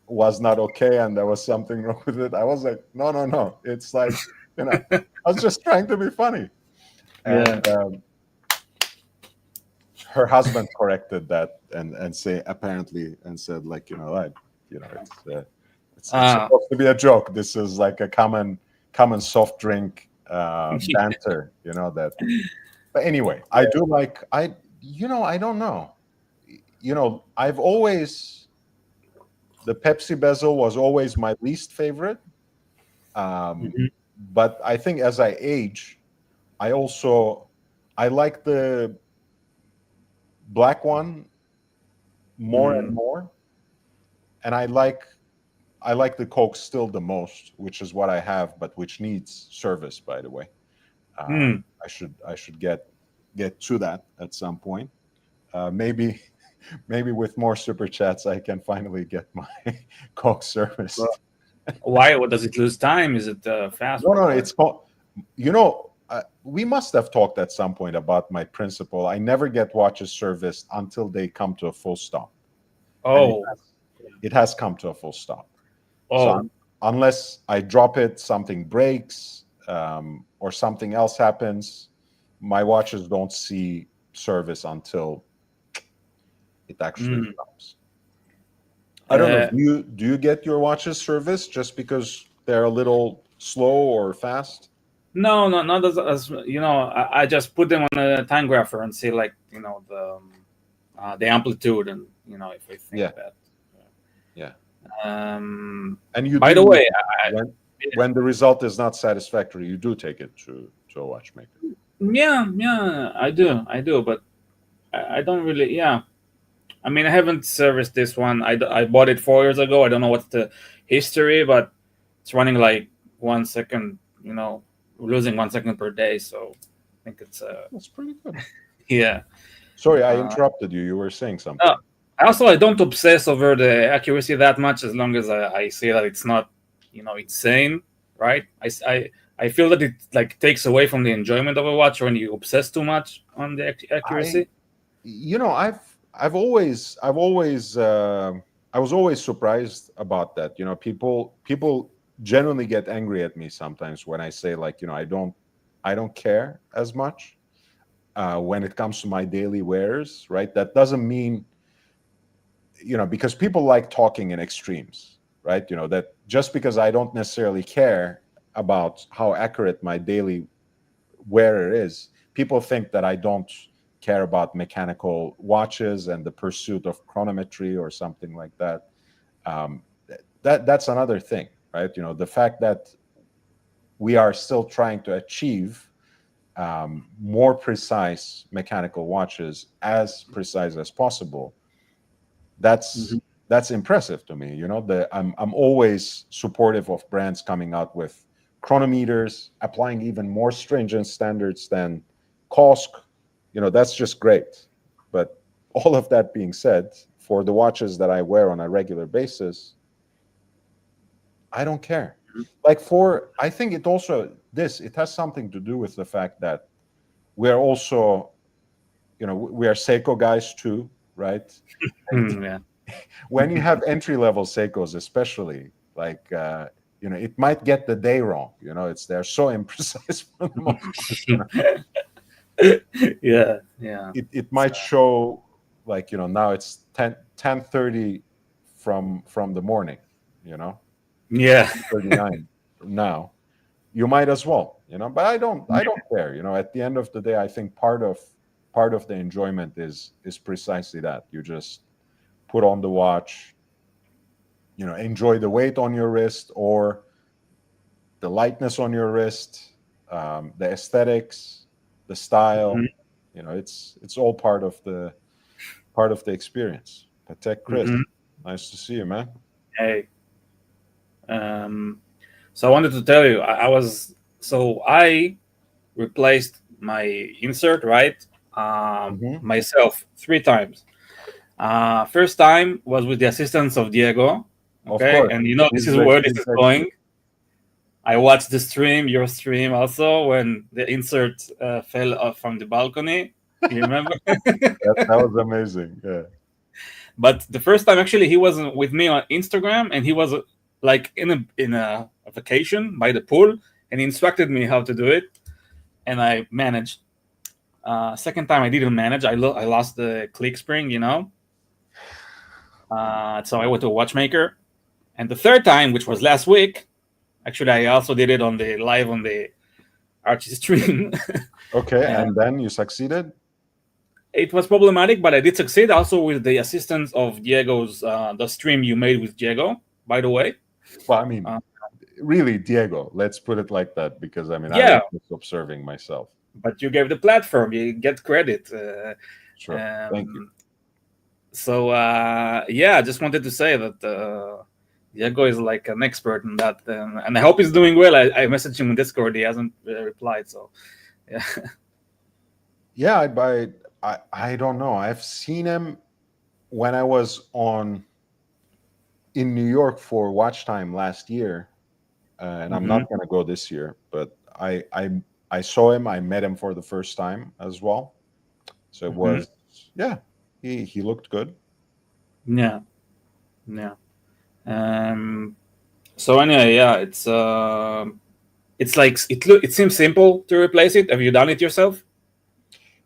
[SPEAKER 1] was not okay and there was something wrong with it. I was like, no. It's like, I was just trying to be funny.
[SPEAKER 3] Yeah.
[SPEAKER 1] And her husband corrected that and said, like, it's
[SPEAKER 3] Ah,
[SPEAKER 1] supposed to be a joke. This is like a common soft drink banter, that. But anyway, I do like I don't know. I've always the Pepsi bezel was always my least favorite. Um,
[SPEAKER 3] mhm.
[SPEAKER 1] but I think as I age, I like the black one more and
[SPEAKER 3] Mm.
[SPEAKER 1] more, and I like the Coke still the most, which is what I have, but which needs service, by the way.
[SPEAKER 3] Mm.
[SPEAKER 1] I should get to that at some point. Maybe with more super chats, I can finally get my Coke
[SPEAKER 3] Well,
[SPEAKER 1] serviced.
[SPEAKER 3] why? What does it lose time? Is it fast
[SPEAKER 1] No,
[SPEAKER 3] or?
[SPEAKER 1] it's called. We must have talked at some point about my principle. I never get watches serviced until they come to a full stop, and it
[SPEAKER 3] Oh,
[SPEAKER 1] has, it has come to a full stop. So
[SPEAKER 3] oh.
[SPEAKER 1] unless I drop it, something breaks, or something else happens, my watches don't see service until it actually
[SPEAKER 3] Mm.
[SPEAKER 1] stops. I don't know.
[SPEAKER 3] Uh,
[SPEAKER 1] Do you get your watches serviced just because they're a little slow or fast?
[SPEAKER 3] no, no, not as I just put them on a time grapher and see, like, the amplitude, and if I think
[SPEAKER 1] Yeah,
[SPEAKER 3] that.
[SPEAKER 1] yeah. And you
[SPEAKER 3] By the
[SPEAKER 1] do
[SPEAKER 3] way,
[SPEAKER 1] when the result is not satisfactory, you do take it to a watchmaker.
[SPEAKER 3] yeah, I do, but I don't really. Yeah, I mean, I haven't serviced this one. I bought it 4 years ago. I don't know what's the history, but it's running like 1 second. Losing 1 second per day. So I think it's
[SPEAKER 1] That's pretty good.
[SPEAKER 3] yeah.
[SPEAKER 1] Sorry, I
[SPEAKER 3] Uh,
[SPEAKER 1] interrupted you. You were saying
[SPEAKER 3] uh,
[SPEAKER 1] something.
[SPEAKER 3] I don't obsess over the accuracy that much, as long as I see that it's not insane, right? I feel that it, like, takes away from the enjoyment of a watch when you obsess too much on the
[SPEAKER 1] I,
[SPEAKER 3] accuracy.
[SPEAKER 1] I was always surprised about that. People genuinely get angry at me sometimes when I say, like, I don't care as much when it comes to my daily wears, right? That doesn't mean, because people like talking in extremes, right? That just because I don't necessarily care about how accurate my daily wearer is, people think that I don't care about mechanical watches and the pursuit of chronometry or something like that. That's another thing, right? The fact that we are still trying to achieve more precise mechanical watches, as precise as possible. That's
[SPEAKER 3] Mhm.
[SPEAKER 1] that's impressive to me. I'm always supportive of brands coming out with chronometers, applying even more stringent standards than COSC. That's just great. But all of that being said, for the watches that I wear on a regular basis, I don't care. Like I think it also it has something to do with the fact that we're also, we are Seiko guys too, right?
[SPEAKER 3] Yeah.
[SPEAKER 1] When you have entry level Seikos, especially, like it might get the day wrong. They're so imprecise for the most part.
[SPEAKER 3] Yeah, yeah.
[SPEAKER 1] It might show like now it's 10:30 from the morning.
[SPEAKER 3] Yeah.
[SPEAKER 1] 39 now. You might as well, but I don't care. At the end of the day, I think part of the enjoyment is precisely that. You just put on the watch, enjoy the weight on your wrist or the lightness on your wrist, the aesthetics, the style. It's all part of the experience. Patek Chris, nice to see you, man.
[SPEAKER 3] Hey. So I wanted to tell you, I replaced my insert, right? Myself 3 times. First time was with the assistance of Diego. Okay,
[SPEAKER 1] Of course.
[SPEAKER 3] and this is where this is going. I watched the stream, your stream also, when the insert fell off from the balcony. You remember?
[SPEAKER 1] that was amazing. Yeah.
[SPEAKER 3] But the first time, actually, he wasn't with me on Instagram, and he was like in a vacation by the pool, and he instructed me how to do it, and I managed. Second time, I didn't manage. I lost the click spring, so I went to a watchmaker. And the third time, which was last week, actually, I also did it live on the Archie stream.
[SPEAKER 1] Okay, and then you succeeded?
[SPEAKER 3] It was problematic, but I did succeed also with the assistance of Diego's, the stream you made with Diego, by the way.
[SPEAKER 1] Well, I mean, really, Diego, let's put it like that, because I mean,
[SPEAKER 3] yeah.
[SPEAKER 1] I was observing myself.
[SPEAKER 3] But you gave the platform, you get credit.
[SPEAKER 1] Sure, thank you.
[SPEAKER 3] So, I just wanted to say that Diego is like an expert in that, and I hope he's doing well. I messaged him in Discord, he hasn't replied, so yeah.
[SPEAKER 1] Yeah, I don't know. I've seen him when I was in New York for Watch Time last year, and I'm not going to go this year. But I saw him. I met him for the first time as well. So it was he looked good.
[SPEAKER 3] Yeah. So anyway, it's like it seems simple to replace it. Have you done it yourself?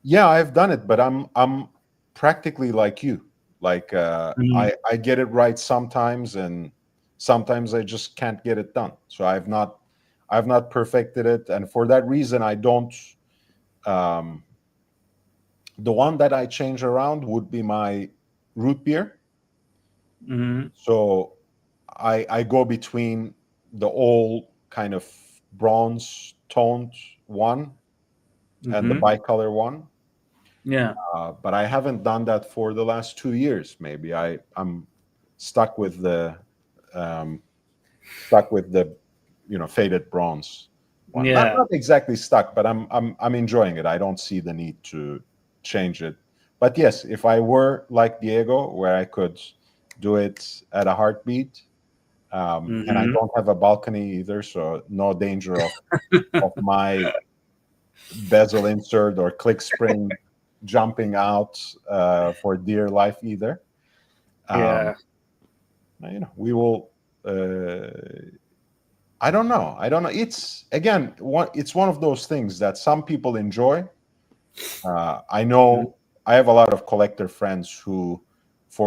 [SPEAKER 1] Yeah, I've done it, but I'm practically like you. Like I get it right sometimes, and sometimes I just can't get it done. So I've not perfected it, and for that reason, I don't. The one that I change around would be my root beer. So I go between the old kind of bronze toned one and the bicolor one.
[SPEAKER 3] Yeah.
[SPEAKER 1] But I haven't done that for the last 2 years. Maybe I'm stuck with the faded bronze one.
[SPEAKER 3] Yeah.
[SPEAKER 1] Not exactly stuck, but I'm enjoying it. I don't see the need to change it. But yes, if I were like Diego, where I could do it at a heartbeat, and I don't have a balcony either, so no danger of my bezel insert or click spring jumping out for dear life either. We will. I don't know. It's one of those things that some people enjoy. I know I have a lot of collector friends for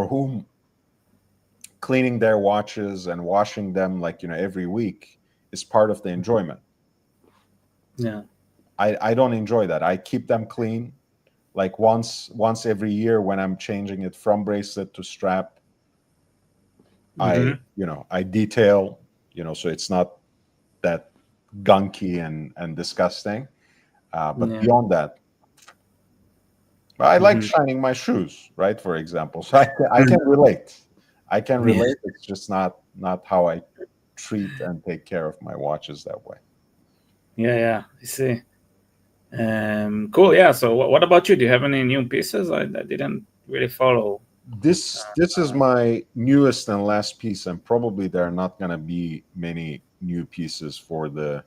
[SPEAKER 1] whom cleaning their watches and washing them every week is part of the enjoyment.
[SPEAKER 3] Yeah.
[SPEAKER 1] I don't enjoy that. I keep them clean, like once every year when I'm changing it from bracelet to strap. I detail, so it's not that gunky and disgusting. But beyond that, I like shining my shoes, right? For example, so I can relate. It's just not how I treat and take care of my watches that way.
[SPEAKER 3] Yeah, I see. Cool. Yeah. So, what about you? Do you have any new pieces? I didn't really follow.
[SPEAKER 1] This is my newest and last piece, and probably there are not going to be many new pieces for the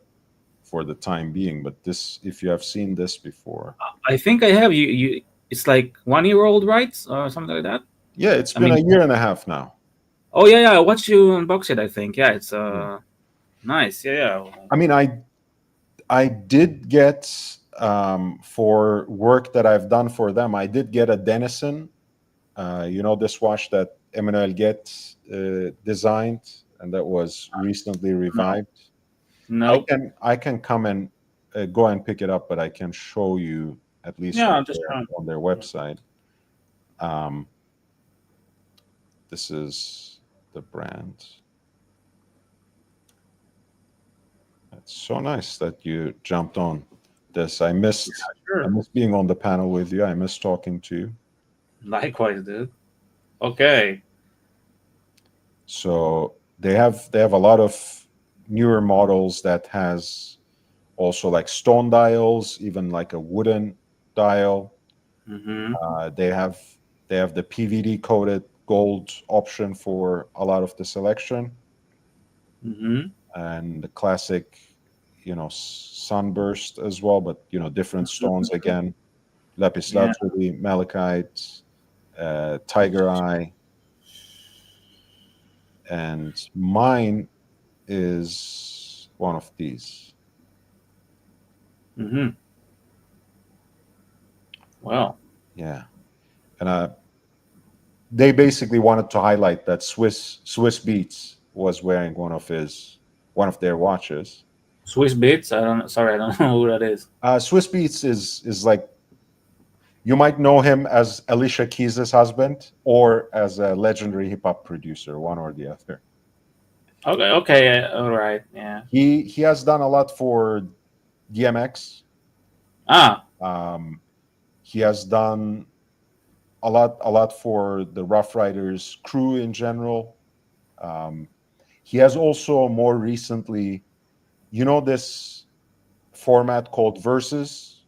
[SPEAKER 1] time being. But this, if you have seen this before,
[SPEAKER 3] I think I have you. It's like 1 year old, right, or something like that.
[SPEAKER 1] yeah, it's
[SPEAKER 3] I
[SPEAKER 1] been
[SPEAKER 3] mean,
[SPEAKER 1] a year and a half now.
[SPEAKER 3] oh yeah, I watched you unbox it. I think it's nice. Yeah.
[SPEAKER 1] I mean, I did get for work that I've done for them, I did get a Denison, this watch that Emmanuel Get designed, and that was recently revived.
[SPEAKER 3] No.
[SPEAKER 1] I can come and go and pick it up, but I can show you at least
[SPEAKER 3] Yeah, I'm just trying.
[SPEAKER 1] on their website. This is the brand. It's so nice that you jumped on this. I missed being on the panel with you. I missed talking to you.
[SPEAKER 3] Likewise, dude. Okay.
[SPEAKER 1] So they have a lot of newer models that has also like stone dials, even like a wooden dial. They have the PVD coated gold option for a lot of the selection, and the classic, sunburst as well, but different stones again, lapis lazuli, malachite, tiger eye, and mine is one of these.
[SPEAKER 3] Wow.
[SPEAKER 1] Yeah, and they basically wanted to highlight that Swiss Beats was wearing one of their watches.
[SPEAKER 3] Swiss Beats. I don't know who that is.
[SPEAKER 1] Swiss Beats is like, you might know him as Alicia Keys' husband or as a legendary hip hop producer, one or the other.
[SPEAKER 3] Okay, all right, yeah.
[SPEAKER 1] He has done a lot for DMX. He has done a lot for the Rough Riders crew in general. He has also more recently, this format called Versus,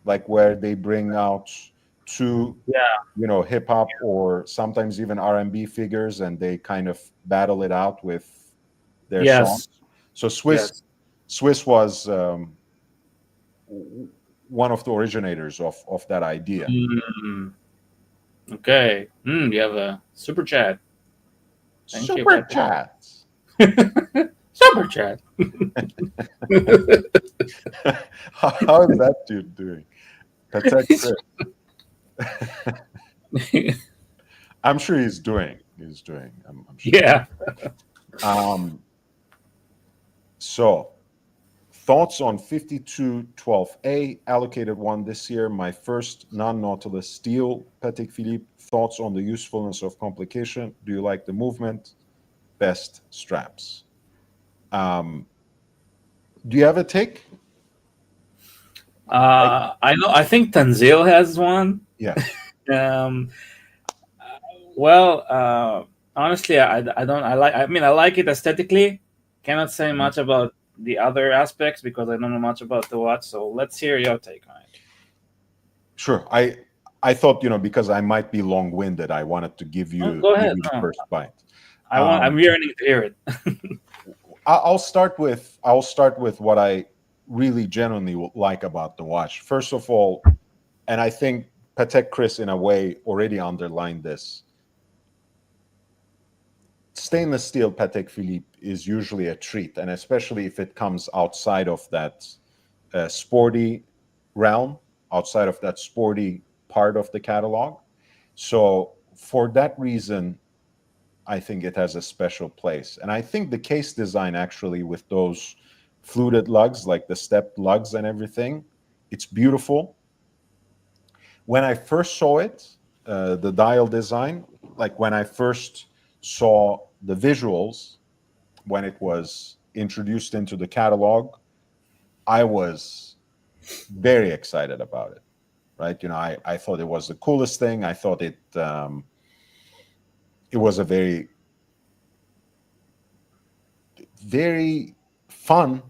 [SPEAKER 1] like where they bring out two, hip hop or sometimes even R&B figures, and they kind of battle it out with their songs. So Swiss was one of the originators of that idea.
[SPEAKER 3] Okay. You have a super chat. Thank you,
[SPEAKER 1] super chat.
[SPEAKER 3] Super chat.
[SPEAKER 1] How is that dude doing? I'm sure he's doing. I'm sure.
[SPEAKER 3] Yeah.
[SPEAKER 1] So, thoughts on 5212A, allocated one this year, my first non-Nautilus steel Patek Philippe. Thoughts on the usefulness of complication? Do you like the movement? Best straps. Do you have a take?
[SPEAKER 3] I know. I think Tanzil has one.
[SPEAKER 1] Yeah.
[SPEAKER 3] Well, honestly, I don't. I mean, I like it aesthetically. Cannot say much about the other aspects because I don't know much about the watch. So let's hear your take on it.
[SPEAKER 1] Sure. I thought, because I might be long-winded, I wanted to give you,
[SPEAKER 3] go ahead.
[SPEAKER 1] the first bite.
[SPEAKER 3] I'm yearning to hear it.
[SPEAKER 1] I'll start with what I really genuinely like about the watch. First of all, and I think Patek Chris in a way already underlined this, stainless steel Patek Philippe is usually a treat, and especially if it comes outside of that sporty realm, outside of that sporty part of the catalog. So for that reason, I think it has a special place. And I think the case design, actually, with those fluted lugs, like the stepped lugs and everything, it's beautiful. When I first saw it, the dial design, like when I first saw the visuals, when it was introduced into the catalog, I was very excited about it, right? I thought it was the coolest thing. I thought it was a very, very fun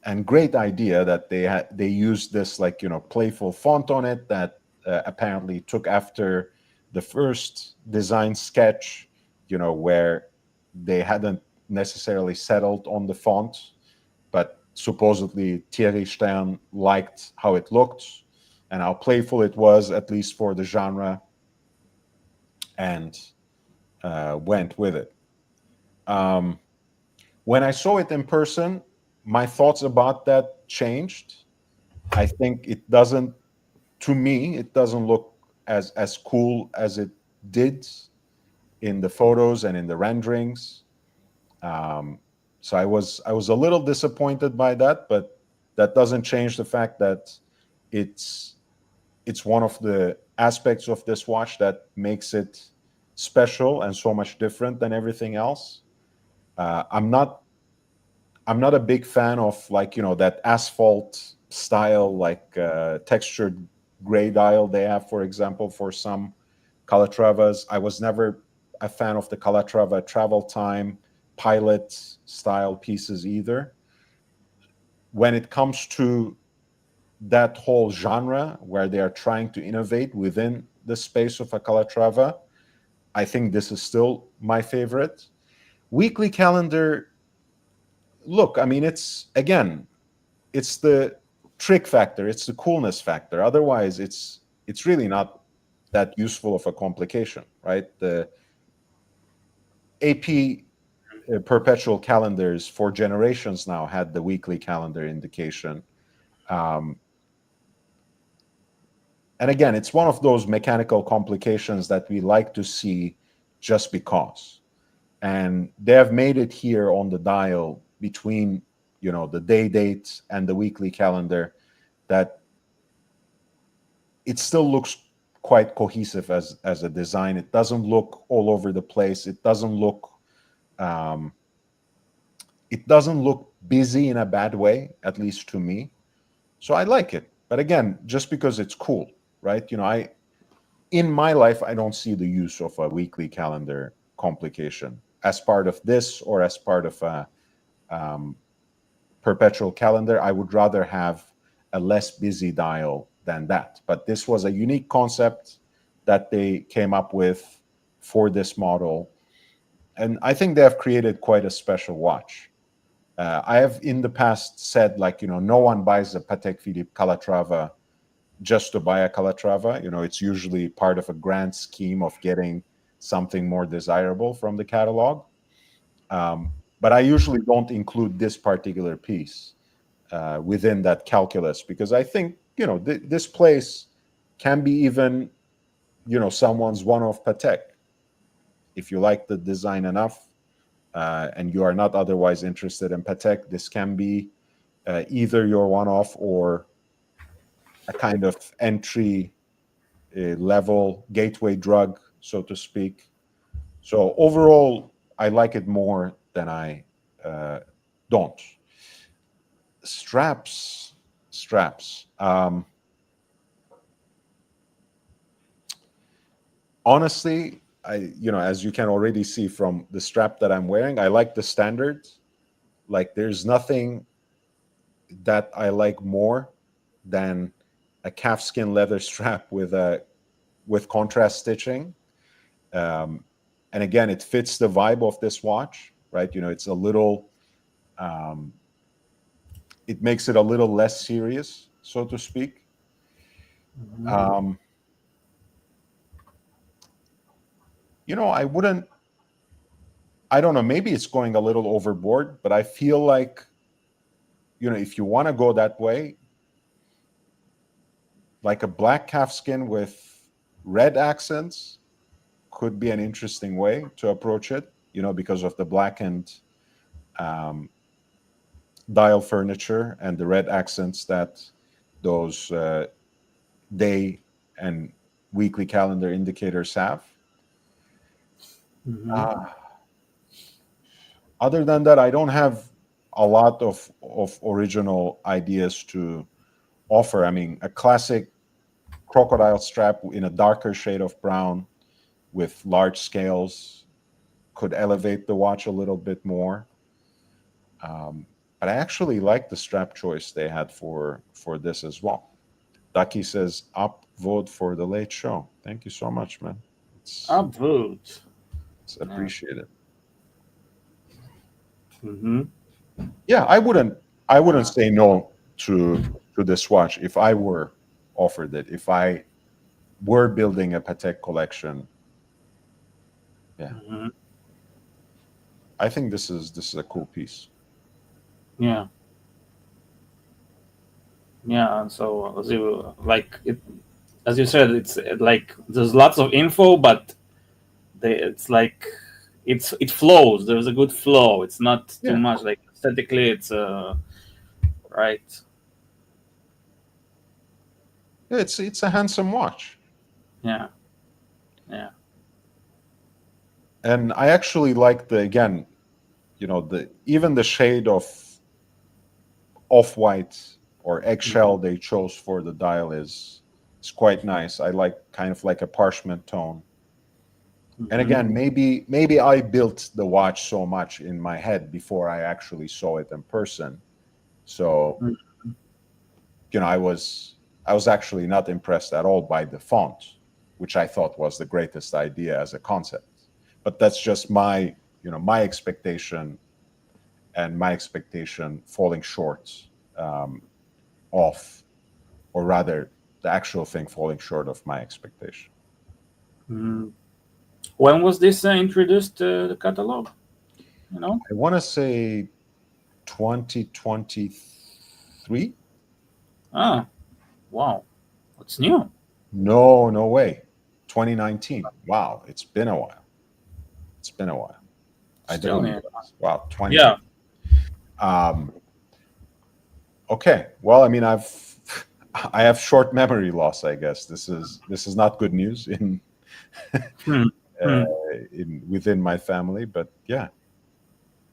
[SPEAKER 1] and great idea that they used this, like, playful font on it that apparently took after the first design sketch, where they hadn't necessarily settled on the font, but supposedly Thierry Stern liked how it looked and how playful it was, at least for the genre, and went with it. When I saw it in person, my thoughts about that changed. I think to me, it doesn't look as cool as it did in the photos and in the renderings. So I was a little disappointed by that, but that doesn't change the fact that it's one of the aspects of this watch that makes it special and so much different than everything else. I'm not a big fan of that asphalt style, textured gray dial they have, for example, for some Calatravas. I was never a fan of the Calatrava travel time pilot style pieces either. When it comes to that whole genre where they are trying to innovate within the space of a Calatrava, I think this is still my favorite. Weekly calendar, look, I mean, it's the trick factor, it's the coolness factor. Otherwise, it's really not that useful of a complication, right? The AP perpetual calendars for generations now had the weekly calendar indication. And again, it's one of those mechanical complications that we like to see just because. And they have made it here on the dial between, the day date and the weekly calendar, that it still looks quite cohesive as a design. It doesn't look all over the place. It doesn't look busy in a bad way, at least to me. So I like it. But again, just because it's cool, right? In my life, I don't see the use of a weekly calendar complication as part of this or as part of a perpetual calendar. I would rather have a less busy dial than that. But this was a unique concept that they came up with for this model. And I think they have created quite a special watch. I have in the past said, no one buys a Patek Philippe Calatrava just to buy a Calatrava. It's usually part of a grand scheme of getting something more desirable from the catalog. But I usually don't include this particular piece within that calculus, because I think, this place can be even, someone's one-off Patek. If you like the design enough and you are not otherwise interested in Patek, this can be either your one-off or a kind of entry level gateway drug, so to speak. So overall, I like it more than I don't. Straps. Honestly, as you can already see from the strap that I'm wearing, I like the standard. There's nothing that I like more than a calfskin leather strap with contrast stitching. And again, it fits the vibe of this watch, right? It's a little, it makes it a little less serious, so to speak. Mm-hmm. I don't know, maybe it's going a little overboard, but I feel like, if you want to go that way, like a black calfskin with red accents could be an interesting way to approach it, because of the blackened dial furniture and the red accents that those day and weekly calendar indicators have. Mm-hmm. Other than that, I don't have a lot of original ideas to offer. I mean, a classic crocodile strap in a darker shade of brown with large scales could elevate the watch a little bit more. But I actually like the strap choice they had for this as well. Ducky says, up vote for the late show. Thank you so much, man.
[SPEAKER 3] Absolute.
[SPEAKER 1] It's appreciated.
[SPEAKER 3] Mm-hmm.
[SPEAKER 1] Yeah, I wouldn't say no to this watch if I were offered it. If I were building a Patek collection, yeah,
[SPEAKER 3] Mm-hmm.
[SPEAKER 1] I think this is a cool piece.
[SPEAKER 3] Yeah. Yeah, and so as you like it, as you said, it's like there's lots of info, but it's like it flows. There's a good flow. It's not too
[SPEAKER 1] Yeah.
[SPEAKER 3] much. Like aesthetically, it's right.
[SPEAKER 1] Yeah, it's a handsome watch.
[SPEAKER 3] Yeah, yeah.
[SPEAKER 1] And I actually like again, the even the shade of off-white or eggshell they chose for the dial is quite nice. I like kind of like a parchment tone. And
[SPEAKER 3] Mm-hmm.
[SPEAKER 1] again, maybe I built the watch so much in my head before I actually saw it in person. So, I was actually not impressed at all by the font, which I thought was the greatest idea as a concept. But that's just my expectation, and my expectation falling short of, or rather, the actual thing falling short of my expectation.
[SPEAKER 3] Mm-hmm. When was this introduced to the catalog? You know?
[SPEAKER 1] I want to say 2023.
[SPEAKER 3] Ah, wow, what's new?
[SPEAKER 1] No way. 2019. Wow, it's been a while. It's been a while. I
[SPEAKER 3] Still
[SPEAKER 1] didn't
[SPEAKER 3] new.
[SPEAKER 1] realize. Wow, 20.
[SPEAKER 3] Yeah.
[SPEAKER 1] Um, okay. Well, I mean, I have short memory loss. I guess this is not good news
[SPEAKER 3] Hmm.
[SPEAKER 1] uh,
[SPEAKER 3] Hmm.
[SPEAKER 1] within my family. But yeah,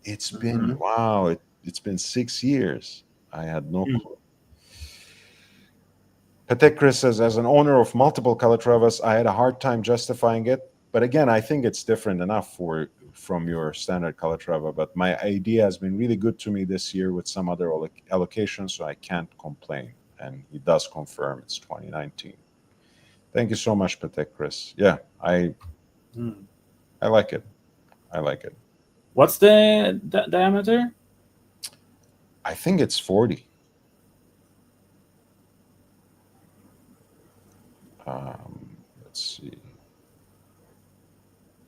[SPEAKER 1] it's been
[SPEAKER 3] Mm-hmm.
[SPEAKER 1] wow. It's been 6 years. I had no
[SPEAKER 3] Hmm.
[SPEAKER 1] clue. Patek Chris says, as an owner of multiple Calatravas, I had a hard time justifying it. But again, I think it's different enough from your standard Calatrava. But my idea has been really good to me this year with some other allocations, so I can't complain. And he does confirm it's 2019. Thank you so much, Patek Chris. Yeah,
[SPEAKER 3] Hmm.
[SPEAKER 1] I like it. I like it.
[SPEAKER 3] What's the diameter?
[SPEAKER 1] I think it's 40. Let's see.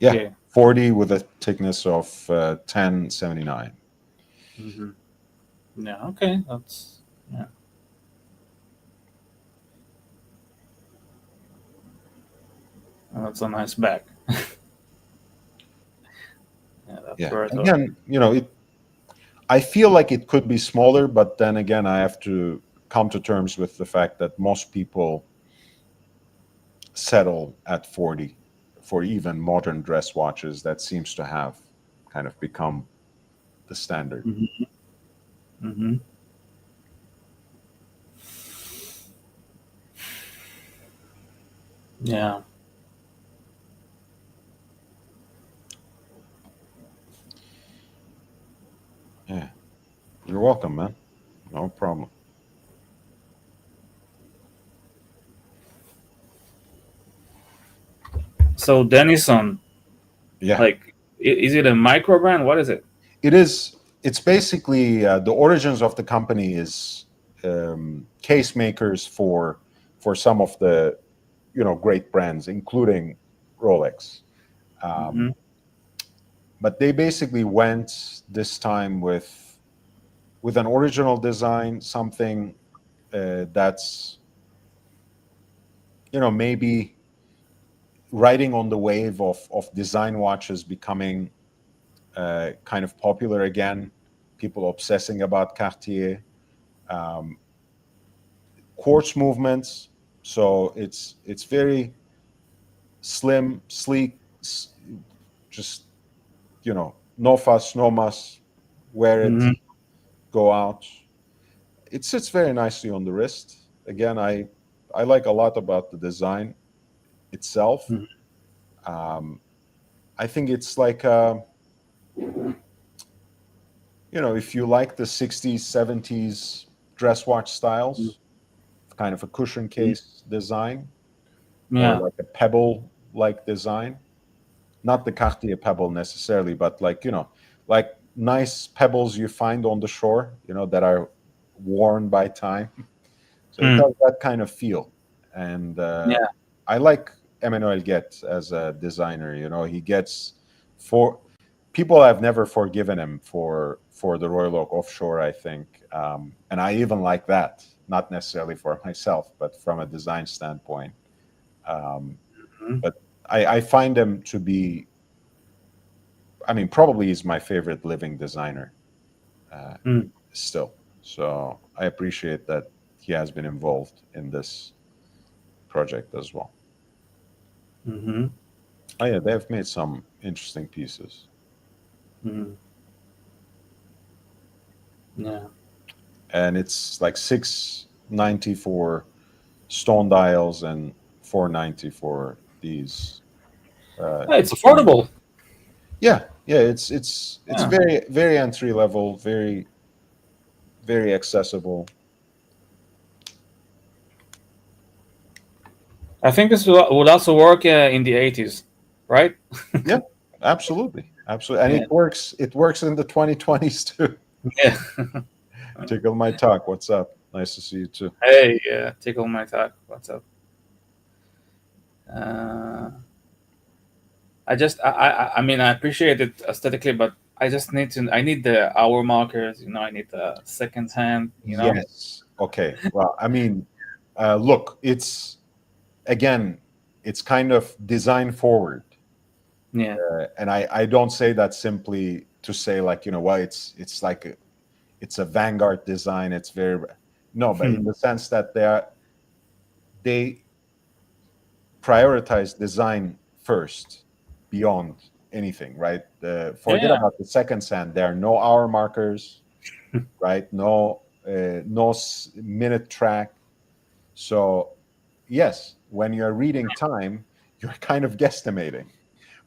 [SPEAKER 1] Yeah,
[SPEAKER 3] Okay.
[SPEAKER 1] 40 with a thickness of 1079.
[SPEAKER 3] Mm-hmm. Yeah. Okay. Yeah. That's a nice bag. Yeah, that's
[SPEAKER 1] Yeah.
[SPEAKER 3] worth it.
[SPEAKER 1] Again, I feel like it could be smaller, but then again, I have to come to terms with the fact that most people settle at 40 for even modern dress watches. That seems to have kind of become the standard.
[SPEAKER 3] Mm-hmm. Mm-hmm. Yeah.
[SPEAKER 1] Yeah. You're welcome, man. No problem.
[SPEAKER 3] So Denison,
[SPEAKER 1] Yeah.
[SPEAKER 3] like, is it a micro brand? What is it?
[SPEAKER 1] It is. It's basically the origins of the company is case makers for some of the great brands, including Rolex.
[SPEAKER 3] Mm-hmm.
[SPEAKER 1] Um, but they basically went this time with an original design, something that's maybe riding on the wave of design watches becoming kind of popular again. People obsessing about Cartier. Um, Quartz movements, so it's very slim, sleek, just no fuss, no muss. Wear it,
[SPEAKER 3] Mm-hmm.
[SPEAKER 1] go out. It sits very nicely on the wrist. Again, I like a lot about the design itself. Um, I think it's like if you like the 60s, 70s dress watch styles, kind of a cushion case design, or
[SPEAKER 3] Yeah.
[SPEAKER 1] like a pebble like design, not the Cartier pebble necessarily, but like like nice pebbles you find on the shore, that are worn by time. So it
[SPEAKER 3] Mm.
[SPEAKER 1] does that kind of feel, and
[SPEAKER 3] Yeah.
[SPEAKER 1] I like Emmanuel Get as a designer. He gets for people have never forgiven him for the Royal Oak offshore. I think, and I even like that, not necessarily for myself, but from a design standpoint. Um,
[SPEAKER 3] Mhm.
[SPEAKER 1] but I find him to be, I mean, probably he's my favorite living designer
[SPEAKER 3] Mm.
[SPEAKER 1] still. So I appreciate that he has been involved in this project as well.
[SPEAKER 3] Mhm.
[SPEAKER 1] Oh yeah, they've made some interesting pieces,
[SPEAKER 3] Mhm. Yeah.
[SPEAKER 1] and it's like 690 for stone dials and 490 for these.
[SPEAKER 3] It's
[SPEAKER 1] Things.
[SPEAKER 3] affordable.
[SPEAKER 1] Yeah, yeah, it's
[SPEAKER 3] Yeah.
[SPEAKER 1] very very entry level, very very accessible.
[SPEAKER 3] I think this would also work in the 80s, right?
[SPEAKER 1] Yeah, absolutely, absolutely, and
[SPEAKER 3] Yeah.
[SPEAKER 1] it works. It works in the 2020s too.
[SPEAKER 3] Yeah.
[SPEAKER 1] Tickle my talk. What's up? Nice to see you too.
[SPEAKER 3] Hey, yeah. Tickle my talk. What's up? Uh, I mean, I appreciate it aesthetically, but I need the hour markers. I need the second hand.
[SPEAKER 1] Yes. Okay. Well, I mean, look, it's again, it's kind of design forward,
[SPEAKER 3] Yeah.
[SPEAKER 1] and I don't say that simply to say like well, it's like it's a vanguard design. It's very no, but
[SPEAKER 3] Hmm.
[SPEAKER 1] in the sense that they prioritize design first beyond anything, right? Forget
[SPEAKER 3] Yeah.
[SPEAKER 1] about the second hand. There are no hour markers, right? No minute track. So yes, when you're reading time, you're kind of guesstimating.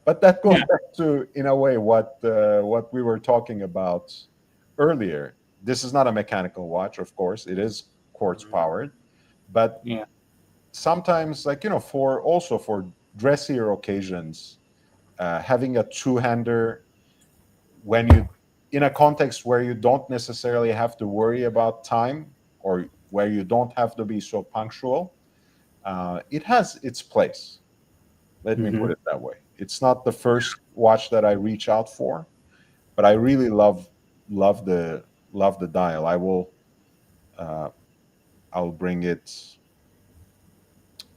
[SPEAKER 1] But that goes
[SPEAKER 3] Yeah.
[SPEAKER 1] back to, in a way, what we were talking about earlier. This is not a mechanical watch, of course. It is quartz powered, but
[SPEAKER 3] Yeah.
[SPEAKER 1] sometimes, like for dressier occasions, having a two-hander when you in a context where you don't necessarily have to worry about time or where you don't have to be so punctual, it has its place. Let me
[SPEAKER 3] Hmm.
[SPEAKER 1] put it that way. It's not the first watch that I reach out for, but I really love the love the dial. Uh, I'll bring it.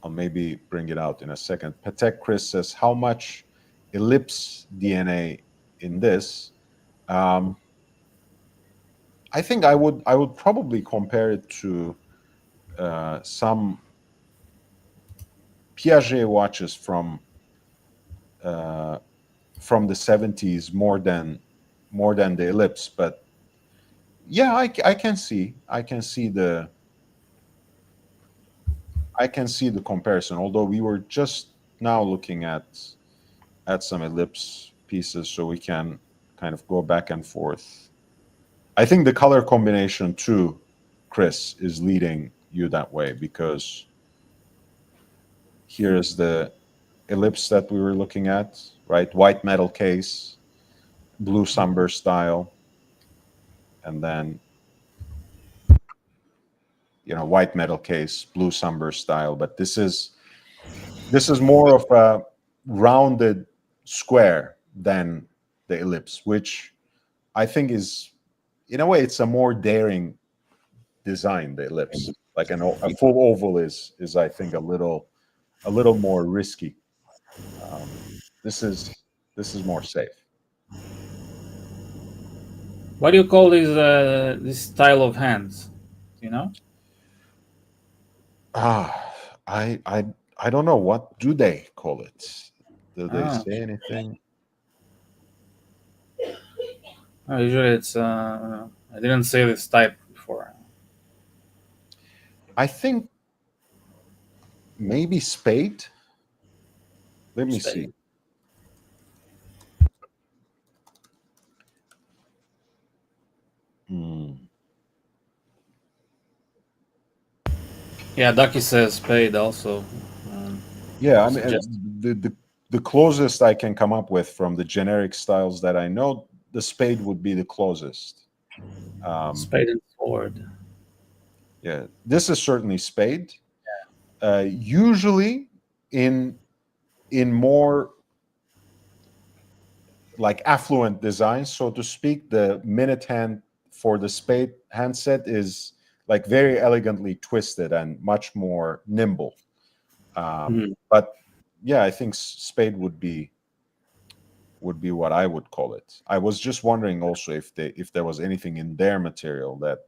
[SPEAKER 1] I'll maybe bring it out in a second. Patek Chris says, how much ellipse DNA in this? Um, I think I would probably compare it to some Piaget watches uh, from the 70s more than the ellipse. But yeah, I can see the comparison. Although we were just now looking at some ellipse pieces, so we can kind of go back and forth. I think the color combination too, Chris, is leading you that way, because here's the ellipse that we were looking at, right? White metal case, blue sunburst style, and then white metal case, blue sunburst style. But this is more of a rounded square than the ellipse, which I think is, in a way, it's a more daring design. The ellipse, like a full oval, is I think a little more risky. Um, this is more safe.
[SPEAKER 3] What do you call this style of hands? You know?
[SPEAKER 1] Ah, I don't know, what do they call it? Do they
[SPEAKER 3] Ah,
[SPEAKER 1] say anything?
[SPEAKER 3] usually it's I didn't say this type before.
[SPEAKER 1] I think maybe spade. Let me
[SPEAKER 3] Spade.
[SPEAKER 1] see. Hmm.
[SPEAKER 3] Yeah, Ducky says spade also. Um,
[SPEAKER 1] Yeah, I mean,
[SPEAKER 3] suggest.
[SPEAKER 1] the closest I can come up with from the generic styles that I know, the spade would be the closest.
[SPEAKER 3] Spade and sword.
[SPEAKER 1] Yeah, this is certainly spade. Usually in more like affluent designs, so to speak, the minute hand for the spade handset is like very elegantly twisted and much more nimble. But yeah, I think spade would be what I would call it. I was just wondering also if there was anything in their material that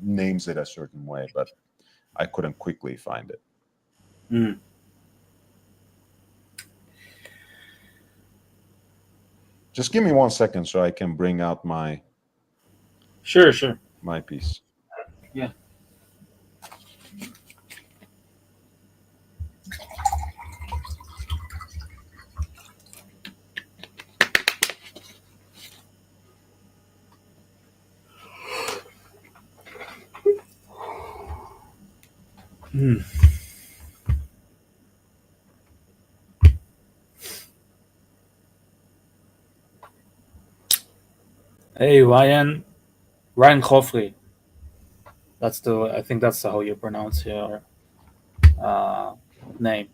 [SPEAKER 1] names it a certain way, but I couldn't quickly find it. Just give me 1 second so I can bring out my
[SPEAKER 3] Sure.
[SPEAKER 1] my piece.
[SPEAKER 3] Yeah. Hey, Ryan Khofri. I think that's how you pronounce your name.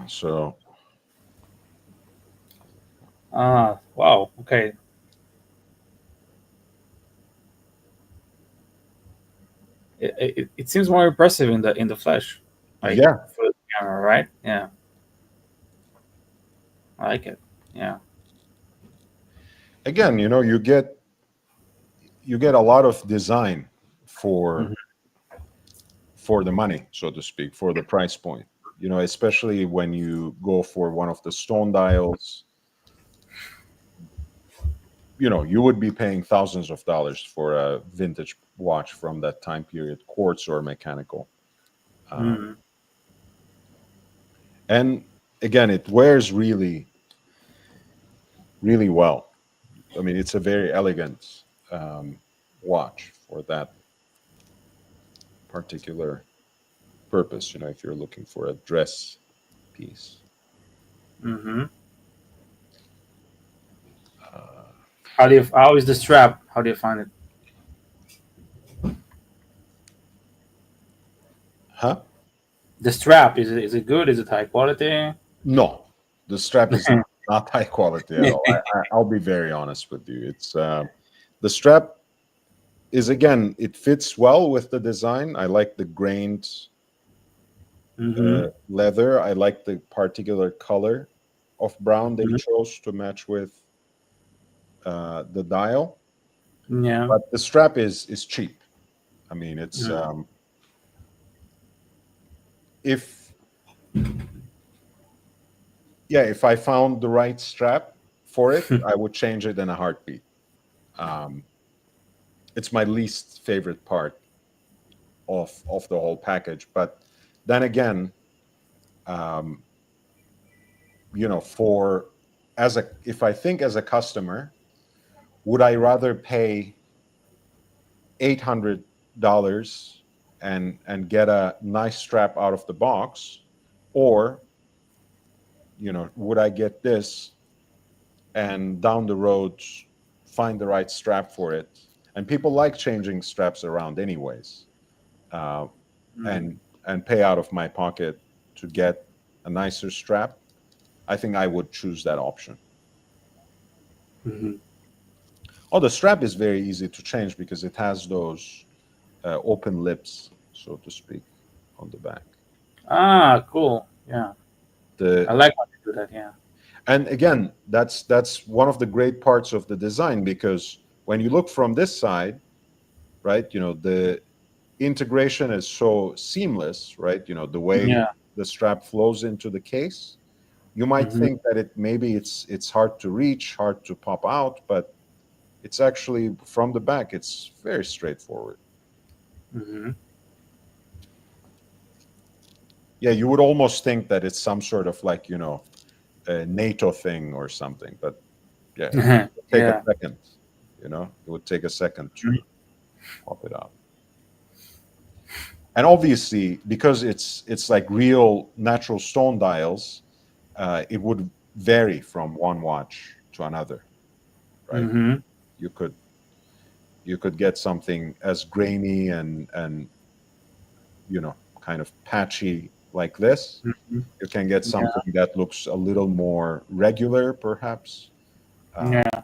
[SPEAKER 1] So
[SPEAKER 3] Wow. Okay. It seems more impressive in the flesh. Like
[SPEAKER 1] yeah,
[SPEAKER 3] for the camera, right? Yeah. I like it. Yeah.
[SPEAKER 1] again, you get a lot of design for the money, so to speak, for the price point. Especially when you go for one of the stone dials. You would be paying thousands of dollars for a vintage watch from that time period, quartz or mechanical. And again, it wears really, really well. I mean, it's a very elegant watch for that particular purpose. If you're looking for a dress piece.
[SPEAKER 3] How is the strap? How do you find it?
[SPEAKER 1] Huh?
[SPEAKER 3] The strap is it good? Is it high quality?
[SPEAKER 1] No, the strap is not high quality at all. I'll be very honest with you. It's the strap is, again, it fits well with the design. I like the grained leather. I like the particular color of brown they chose to match with the dial.
[SPEAKER 3] Yeah.
[SPEAKER 1] But the strap is cheap. I mean, it's if I found the right strap for it, I would change it in a heartbeat. It's my least favorite part of the whole package. But then again, if I think as a customer, would I rather pay $800 and get a nice strap out of the box, or would I get this and down the road find the right strap for it? And people like changing straps around anyways, and pay out of my pocket to get a nicer strap. I think I would choose that option. Oh, the strap is very easy to change because it has those open lips, so to speak, on the back.
[SPEAKER 3] Cool. Yeah. I like when you do that. Yeah.
[SPEAKER 1] And again, that's one of the great parts of the design, because when you look from this side, right, the integration is so seamless, right? The way the strap flows into the case. You might think that it's hard to reach, hard to pop out, but it's actually, from the back, it's very straightforward. Yeah, you would almost think that it's some sort of like, a NATO thing or something, but yeah, it would take a second, it would take a second to pop it out. And obviously, because it's like real natural stone dials, it would vary from one watch to another, right?
[SPEAKER 3] Mm-hmm.
[SPEAKER 1] You could get something as grainy and kind of patchy like this.
[SPEAKER 3] Mm-hmm.
[SPEAKER 1] You can get
[SPEAKER 3] Yeah.
[SPEAKER 1] something that looks a little more regular, perhaps. Uh,
[SPEAKER 3] Yeah.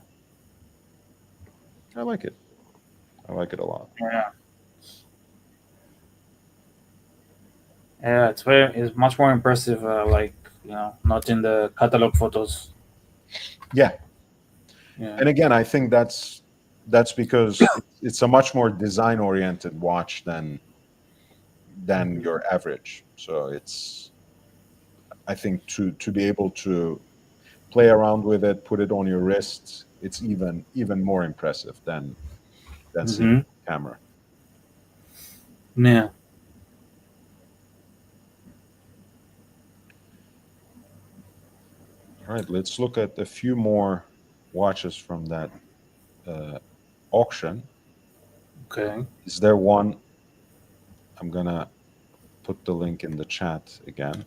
[SPEAKER 1] I like it. I like it a lot.
[SPEAKER 3] Yeah. Yeah. It's much more impressive. Like not in the catalog photos.
[SPEAKER 1] Yeah,
[SPEAKER 3] Yeah.
[SPEAKER 1] and again, I think that's because it's a much more design oriented watch than your average. So it's, I think, to be able to play around with it, put it on your wrist, it's even more impressive than seeing
[SPEAKER 3] Mm-hmm.
[SPEAKER 1] it on camera.
[SPEAKER 3] Yeah.
[SPEAKER 1] All right, let's look at a few more watches from that auction.
[SPEAKER 3] Okay.
[SPEAKER 1] Is there one? I'm gonna put the link in the chat again.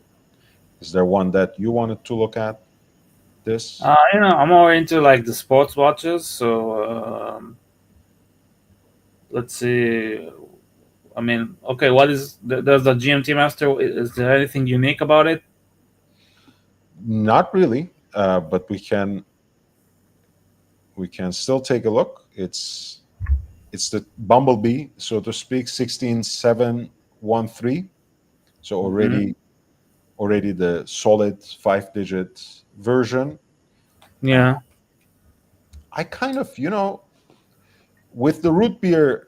[SPEAKER 1] Is there one that you wanted to look at? This?
[SPEAKER 3] I'm more into like the sports watches. So let's see. I mean, okay, what is does the GMT Master? Is there anything unique about it?
[SPEAKER 1] Not really, but we can still take a look. It's the Bumblebee, so to speak, 16713. So
[SPEAKER 3] Mm-hmm.
[SPEAKER 1] already the solid 5-digit version.
[SPEAKER 3] Yeah.
[SPEAKER 1] I kind of, with the root beer,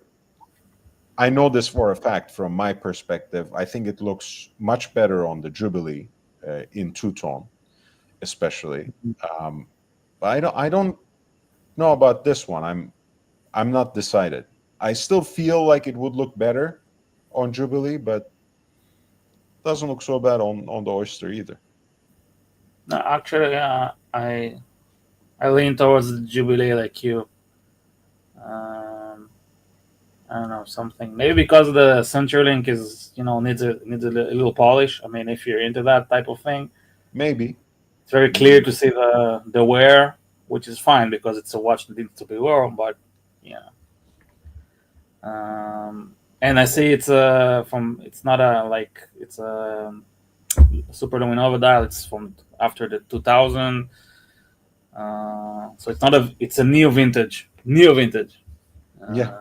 [SPEAKER 1] I know this for a fact from my perspective. I think it looks much better on the Jubilee in two-tone, especially. Um, but I don't know about this one. I'm not decided. I still feel like it would look better on Jubilee, but doesn't look so bad on the Oyster either.
[SPEAKER 3] No, actually, I lean towards the Jubilee like you. Um, I don't know, something maybe because the CenturyLink is needs a little polish. I mean, if you're into that type of thing,
[SPEAKER 1] Maybe.
[SPEAKER 3] it's very clear to see the wear, which is fine because it's a watch that needs to be worn. But yeah, and I see it's not a like it's a Super Luminova dial. It's from after the 2000. So it's a neo vintage.
[SPEAKER 1] Yeah,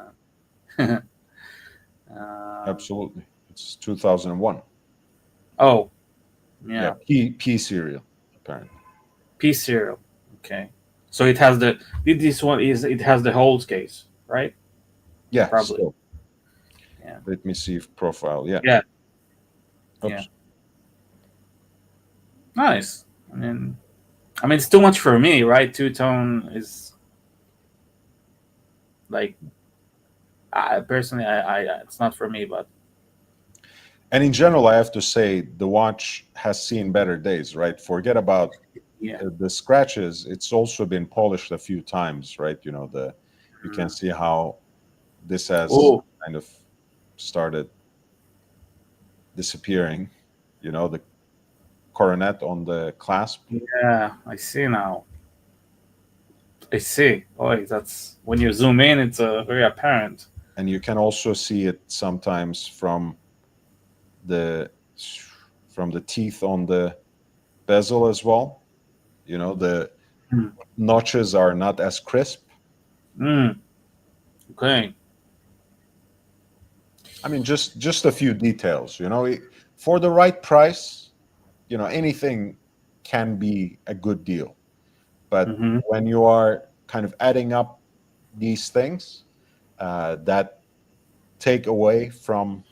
[SPEAKER 3] Uh,
[SPEAKER 1] absolutely. It's 2001.
[SPEAKER 3] oh,
[SPEAKER 1] Yeah,
[SPEAKER 3] yeah,
[SPEAKER 1] P serial apparently.
[SPEAKER 3] P serial. Okay, so it has this one is it has the holds case, right?
[SPEAKER 1] Yeah,
[SPEAKER 3] Probably.
[SPEAKER 1] still.
[SPEAKER 3] Yeah,
[SPEAKER 1] Let me see if profile. Yeah.
[SPEAKER 3] yeah, yeah.
[SPEAKER 1] Oops.
[SPEAKER 3] Nice. I mean, it's too much for me, right? Two tone is like, I personally, it's not for me, but
[SPEAKER 1] And in general, I have to say the watch has seen better days, right? Forget about
[SPEAKER 3] yeah.
[SPEAKER 1] the scratches. It's also been polished a few times, right? You can see how this has
[SPEAKER 3] Oh,
[SPEAKER 1] kind of started disappearing. The coronet on the clasp.
[SPEAKER 3] yeah. I see now. I see. Oh, that's when you zoom in, it's very apparent.
[SPEAKER 1] And you can also see it sometimes the from the teeth on the bezel as well. The
[SPEAKER 3] Hmm.
[SPEAKER 1] notches are not as crisp.
[SPEAKER 3] Mm, okay.
[SPEAKER 1] I mean, just a few details. For the right price, anything can be a good deal. But
[SPEAKER 3] Mm-hmm.
[SPEAKER 1] when you are kind of adding up these things that take away from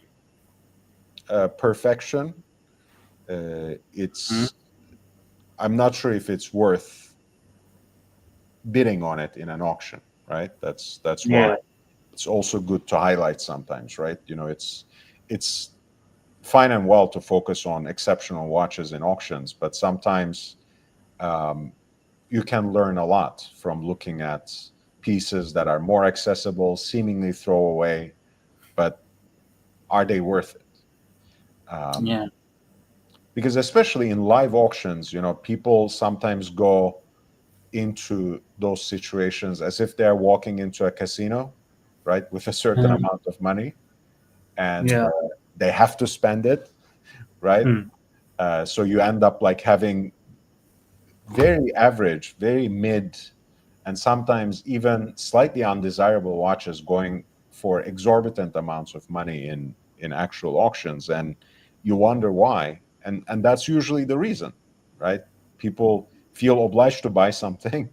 [SPEAKER 1] perfection,
[SPEAKER 3] Mm-hmm.
[SPEAKER 1] it's I'm not sure if it's worth bidding on it in an auction, right? That's why
[SPEAKER 3] Yeah.
[SPEAKER 1] it's also good to highlight sometimes, right? It's fine and well to focus on exceptional watches in auctions, but sometimes um, you can learn a lot from looking at pieces that are more accessible, seemingly throwaway, but are they worth it,
[SPEAKER 3] Yeah.
[SPEAKER 1] Because especially in live auctions, people sometimes go into those situations as if they're walking into a casino, right, with a certain
[SPEAKER 3] Mm.
[SPEAKER 1] amount of money, and
[SPEAKER 3] Yeah.
[SPEAKER 1] they have to spend it, right?
[SPEAKER 3] Mm.
[SPEAKER 1] So you end up like having very average, very mid, and sometimes even slightly undesirable watches going for exorbitant amounts of money in actual auctions, and you wonder why, and that's usually the reason, right? People feel obliged to buy something,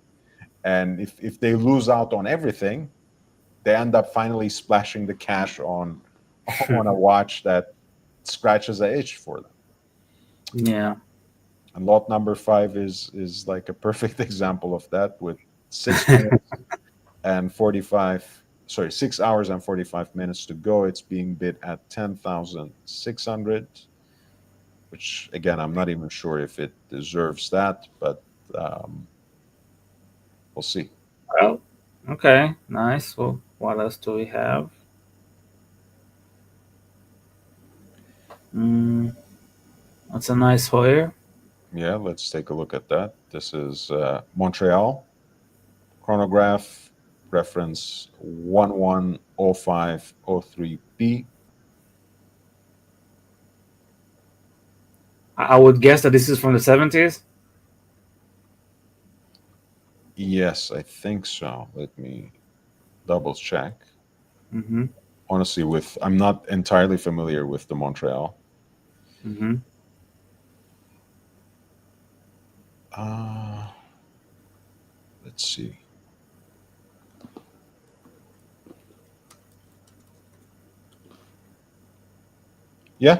[SPEAKER 1] and if they lose out on everything, they end up finally splashing the cash on a watch that scratches an itch for them.
[SPEAKER 3] Yeah.
[SPEAKER 1] And lot number 5 is like a perfect example of that, with 6 minutes and 45 sorry 6 hours and 45 minutes to go. It's being bid at 10,600, which again, I'm not even sure if it deserves that, but um, we'll see.
[SPEAKER 3] Well, okay, nice. Well, what else do we have? Mm, that's a nice Hoyer.
[SPEAKER 1] Yeah, let's take a look at that. This is Montreal chronograph, reference 110503B.
[SPEAKER 3] I would guess that this is from the 70s.
[SPEAKER 1] Yes, I think so. Let me double check.
[SPEAKER 3] Mm-hmm.
[SPEAKER 1] Honestly, with I'm not entirely familiar with the Montreal.
[SPEAKER 3] Mm-hmm.
[SPEAKER 1] Uh, let's see. Yeah,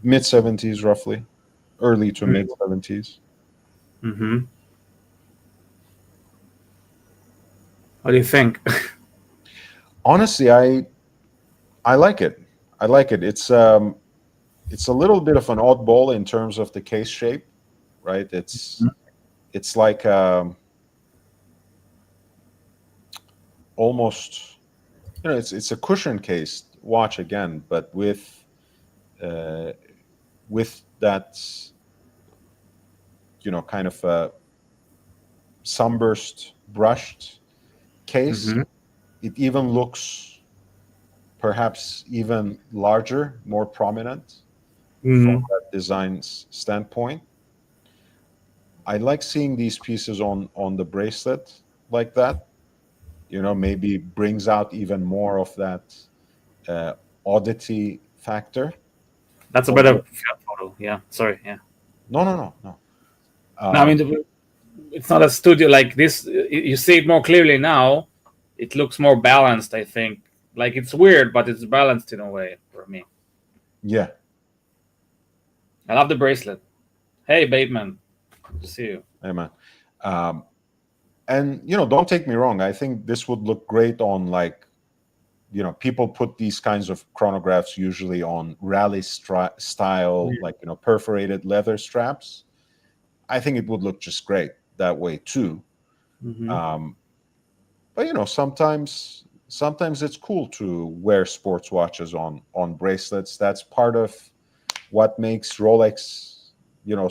[SPEAKER 1] mid 70s roughly, early to mid 70s.
[SPEAKER 3] Mm-hmm. What do you think?
[SPEAKER 1] Honestly, I like it. I like it. It's a little bit of an oddball in terms of the case shape, right? It's like almost, it's a cushion cased watch again, but uh, with that, kind of a sunburst brushed case.
[SPEAKER 3] Mm-hmm.
[SPEAKER 1] It even looks perhaps even larger, more prominent from
[SPEAKER 3] Mm-hmm.
[SPEAKER 1] that design standpoint. I like seeing these pieces on the bracelet like that. Maybe brings out even more of that uh, oddity factor.
[SPEAKER 3] That's a better
[SPEAKER 1] Although,
[SPEAKER 3] photo. Yeah. Sorry. Yeah.
[SPEAKER 1] no, no, no, no.
[SPEAKER 3] No, I mean,
[SPEAKER 1] Um,
[SPEAKER 3] it's not a studio like this. You see it more clearly now. It looks more balanced, I think. Like it's weird, but it's balanced in a way for me.
[SPEAKER 1] yeah,
[SPEAKER 3] I love the bracelet. Hey, Bateman. Good to see you.
[SPEAKER 1] hey man. Um, and don't take me wrong. I think this would look great on, like, people put these kinds of chronographs usually on rally style, like, perforated leather straps. I think it would look just great that way too.
[SPEAKER 3] Mm-hmm.
[SPEAKER 1] Um, but sometimes it's cool to wear sports watches on bracelets. That's part of what makes Rolex,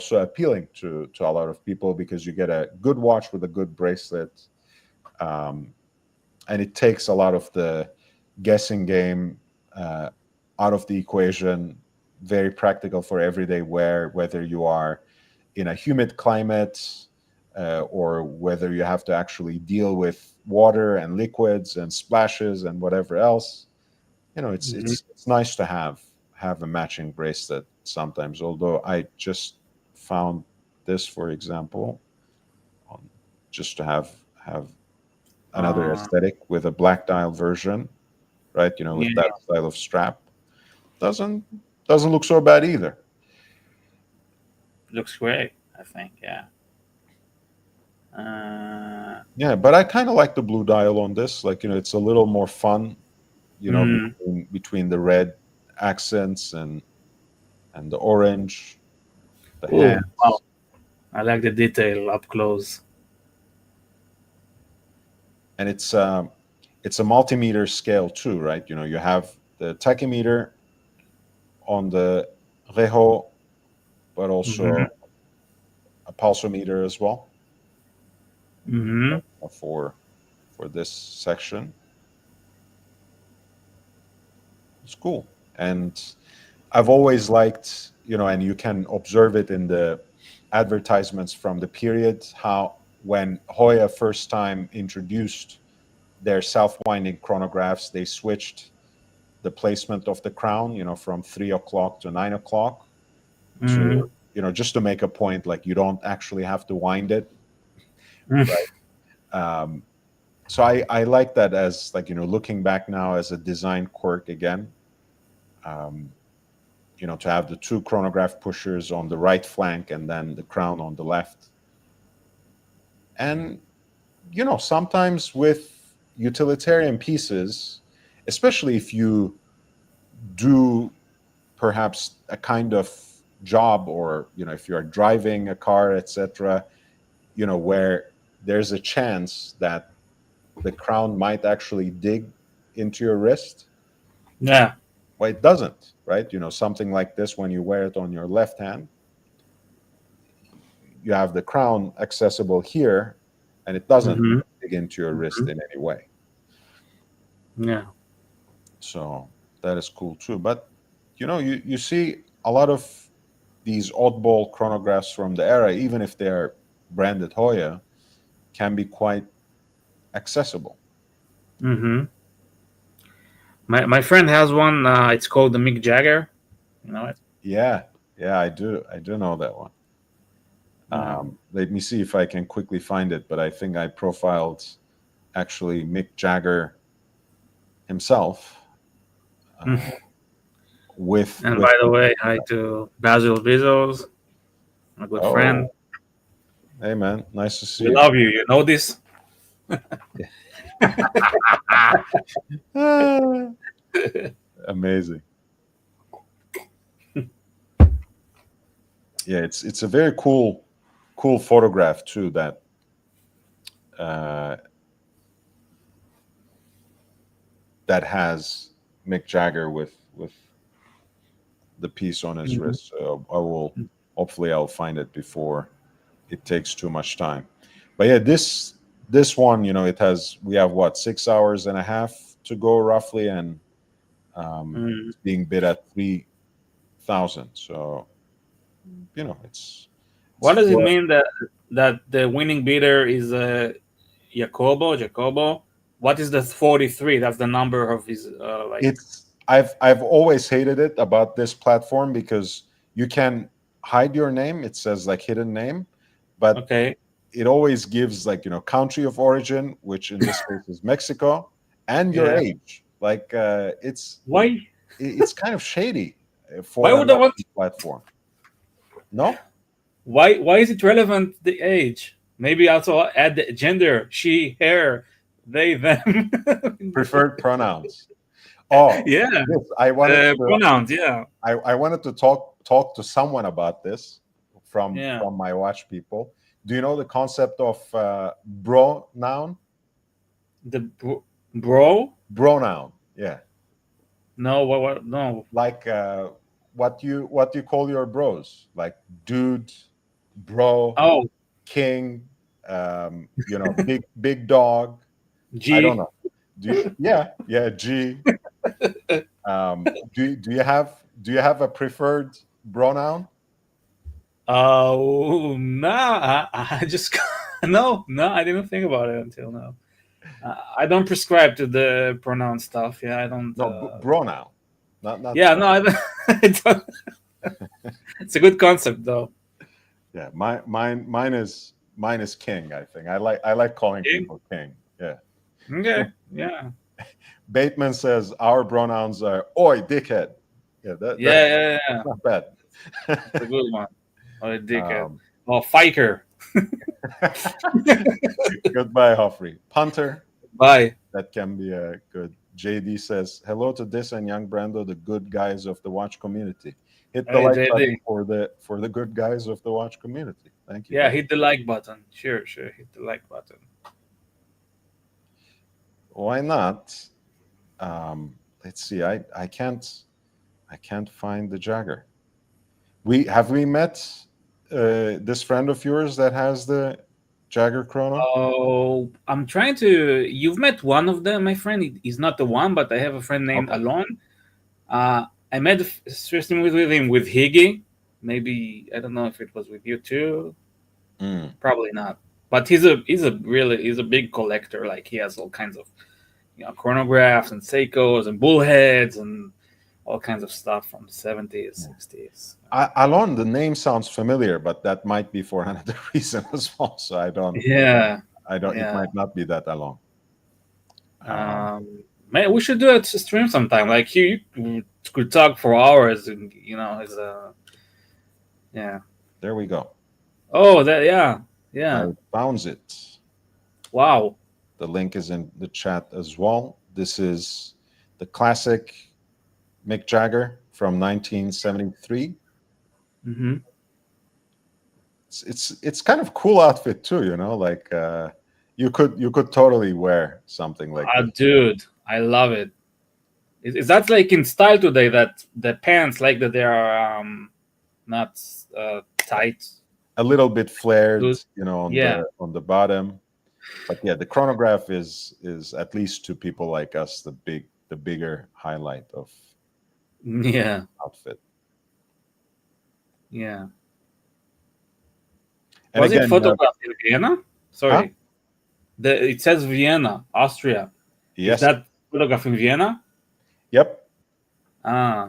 [SPEAKER 1] so appealing to a lot of people, because you get a good watch with a good bracelet, um, and it takes a lot of the guessing game uh, out of the equation. Very practical for everyday wear, whether you are in a humid climate, or whether you have to actually deal with water and liquids and splashes and whatever else. It's
[SPEAKER 3] Mm-hmm.
[SPEAKER 1] it's nice to have a matching bracelet sometimes. Although I just found this, for example, on, just to have another
[SPEAKER 3] Uh,
[SPEAKER 1] aesthetic with a black dial version, right?
[SPEAKER 3] yeah,
[SPEAKER 1] With that style of strap, doesn't doesn't look so bad either.
[SPEAKER 3] looks great. I think. Yeah. Uh,
[SPEAKER 1] Yeah, but I kind of like the blue dial on this. Like, it's a little more fun,
[SPEAKER 3] mm,
[SPEAKER 1] between the red accents and the orange, the
[SPEAKER 3] oh, wow.
[SPEAKER 1] hands.
[SPEAKER 3] I like the detail up close.
[SPEAKER 1] And it's a multimeter scale too, right? You have the tachymeter on the Reho, but also
[SPEAKER 3] Mm-hmm.
[SPEAKER 1] a pulsometer as well
[SPEAKER 3] Mm-hmm.
[SPEAKER 1] for this section. It's cool. And I've always liked, and you can observe it in the advertisements from the period, how when Hoya first time introduced their self-winding chronographs, they switched the placement of the crown, from 3 o'clock to 9 o'clock
[SPEAKER 3] Mm-hmm.
[SPEAKER 1] to, just to make a point, like you don't actually have to wind it, right? Um, so I like that as like, looking back now as a design quirk again. Um, to have the two chronograph pushers on the right flank and then the crown on the left. And, sometimes with utilitarian pieces, especially if you do perhaps a kind of job or, if you're driving a car, etc., where there's a chance that the crown might actually dig into your wrist.
[SPEAKER 3] Yeah.
[SPEAKER 1] Well, it doesn't, right? Something like this, when you wear it on your left hand, you have the crown accessible here, and it doesn't
[SPEAKER 3] Mm-hmm.
[SPEAKER 1] dig into your wrist in any way.
[SPEAKER 3] Yeah.
[SPEAKER 1] So that is cool too. But you see a lot of these oddball chronographs from the era, even if they are branded Hoya, can be quite accessible.
[SPEAKER 3] Mm-hmm. My friend has one. It's called the Mick Jagger. You know it?
[SPEAKER 1] Yeah, yeah, I do know that one.
[SPEAKER 3] Yeah.
[SPEAKER 1] Let me see if I can quickly find it, but I think I profiled actually Mick Jagger himself uh,
[SPEAKER 3] And
[SPEAKER 1] with
[SPEAKER 3] by the way, hi to Basil Bezos, a good friend.
[SPEAKER 1] oh, hey man, nice to see
[SPEAKER 3] We
[SPEAKER 1] you.
[SPEAKER 3] love you. You know this?
[SPEAKER 1] Ah, amazing. Yeah, it's a very cool photograph too, that uh, that has Mick Jagger with the piece on his
[SPEAKER 3] Mhm.
[SPEAKER 1] wrist. So hopefully I'll find it before it takes too much time. But yeah, this one, we have what, 6 hours and a half to go roughly, and
[SPEAKER 3] Mm.
[SPEAKER 1] it's being bid at 3,000. So it's
[SPEAKER 3] What does it
[SPEAKER 1] for
[SPEAKER 3] mean that the winning bidder is Jacobo? Jacobo. What is the 43? That's the number of his like.
[SPEAKER 1] it's I've always hated it about this platform, because you can hide your name. It says like hidden name, but
[SPEAKER 3] Okay.
[SPEAKER 1] it always gives like, country of origin, which in this case is Mexico, and your
[SPEAKER 3] Yeah.
[SPEAKER 1] age. Like
[SPEAKER 3] Why?
[SPEAKER 1] it's kind of shady
[SPEAKER 3] Why
[SPEAKER 1] for a
[SPEAKER 3] would I want?
[SPEAKER 1] Latin platform. No,
[SPEAKER 3] Why is it relevant? The age? Maybe also add the gender. She, her, they, them.
[SPEAKER 1] preferred pronouns. Oh,
[SPEAKER 3] Yeah.
[SPEAKER 1] yes, I wanted to
[SPEAKER 3] Pronouns. Yeah.
[SPEAKER 1] I wanted to talk to someone about this from
[SPEAKER 3] Yeah.
[SPEAKER 1] my watch people. Do you know the concept of bro noun?
[SPEAKER 3] The bro.
[SPEAKER 1] Bronoun, yeah.
[SPEAKER 3] No. What? No.
[SPEAKER 1] Like what you call your bros, like dude, bro,
[SPEAKER 3] Oh.
[SPEAKER 1] king, big dog. I don't
[SPEAKER 3] G.
[SPEAKER 1] know. Yeah, G. Do you have a preferred pronoun?
[SPEAKER 3] Oh, nah. I just no. I didn't think about it until now. I don't prescribe to the pronoun stuff. Yeah, I don't.
[SPEAKER 1] No, pronoun, not
[SPEAKER 3] Yeah, no,
[SPEAKER 1] pronoun.
[SPEAKER 3] I don't, I don't. It's a good concept, though.
[SPEAKER 1] Yeah, mine is king. I think I like calling
[SPEAKER 3] King?
[SPEAKER 1] people king. Yeah.
[SPEAKER 3] Okay, yeah,
[SPEAKER 1] Bateman says our pronouns are "oi, dickhead." Yeah, that's
[SPEAKER 3] yeah.
[SPEAKER 1] not bad.
[SPEAKER 3] It's a good one. Oh, a dickhead.
[SPEAKER 1] um,
[SPEAKER 3] Oh, Fiker.
[SPEAKER 1] Goodbye, Hoffrey. Punter.
[SPEAKER 3] Bye.
[SPEAKER 1] That can be a good. JD says hello to this and young Brando, the good guys of the watch community. Hit the
[SPEAKER 3] Hey,
[SPEAKER 1] like
[SPEAKER 3] JD.
[SPEAKER 1] button for the good guys of the watch community. Thank you,
[SPEAKER 3] Yeah,
[SPEAKER 1] guys.
[SPEAKER 3] hit the like button. Sure. Hit the like button.
[SPEAKER 1] Why not? Let's see. I can't find the Jagger. we met this friend of yours that has the Jagger chrono?
[SPEAKER 3] Oh, I'm trying to. You've met one of them, my friend. He's not the one, but I have a friend named
[SPEAKER 1] Okay.
[SPEAKER 3] Alon. I met seriously with him with Higgy. Maybe I don't know if it was with you too. Probably not. But he's a big collector. Like he has all kinds of chronographs and Seikos and bullheads and all kinds of stuff from the 70s, 60s.
[SPEAKER 1] Alon, the name sounds familiar, but that might be for another reason as well. So I don't.
[SPEAKER 3] Yeah.
[SPEAKER 1] It might not be that Alon.
[SPEAKER 3] Man, we should do a stream sometime. Like you could talk for hours, and yeah.
[SPEAKER 1] There we go.
[SPEAKER 3] Oh, yeah.
[SPEAKER 1] I found it.
[SPEAKER 3] Wow.
[SPEAKER 1] The link is in the chat as well. This is the classic Mick Jagger from 1973.
[SPEAKER 3] Mm-hmm.
[SPEAKER 1] It's kind of cool outfit too, like you could totally wear something like that.
[SPEAKER 3] Dude, I love it. Is that like in style today that the pants like that they are not tight?
[SPEAKER 1] A little bit flared,
[SPEAKER 3] Loose.
[SPEAKER 1] on the bottom. But yeah, the chronograph is at least to people like us the bigger highlight of outfit.
[SPEAKER 3] Yeah.
[SPEAKER 1] And
[SPEAKER 3] was
[SPEAKER 1] again,
[SPEAKER 3] it photographed in Vienna? Sorry.
[SPEAKER 1] Huh?
[SPEAKER 3] It says Vienna, Austria.
[SPEAKER 1] Yes.
[SPEAKER 3] Is that photographed in Vienna?
[SPEAKER 1] Yep.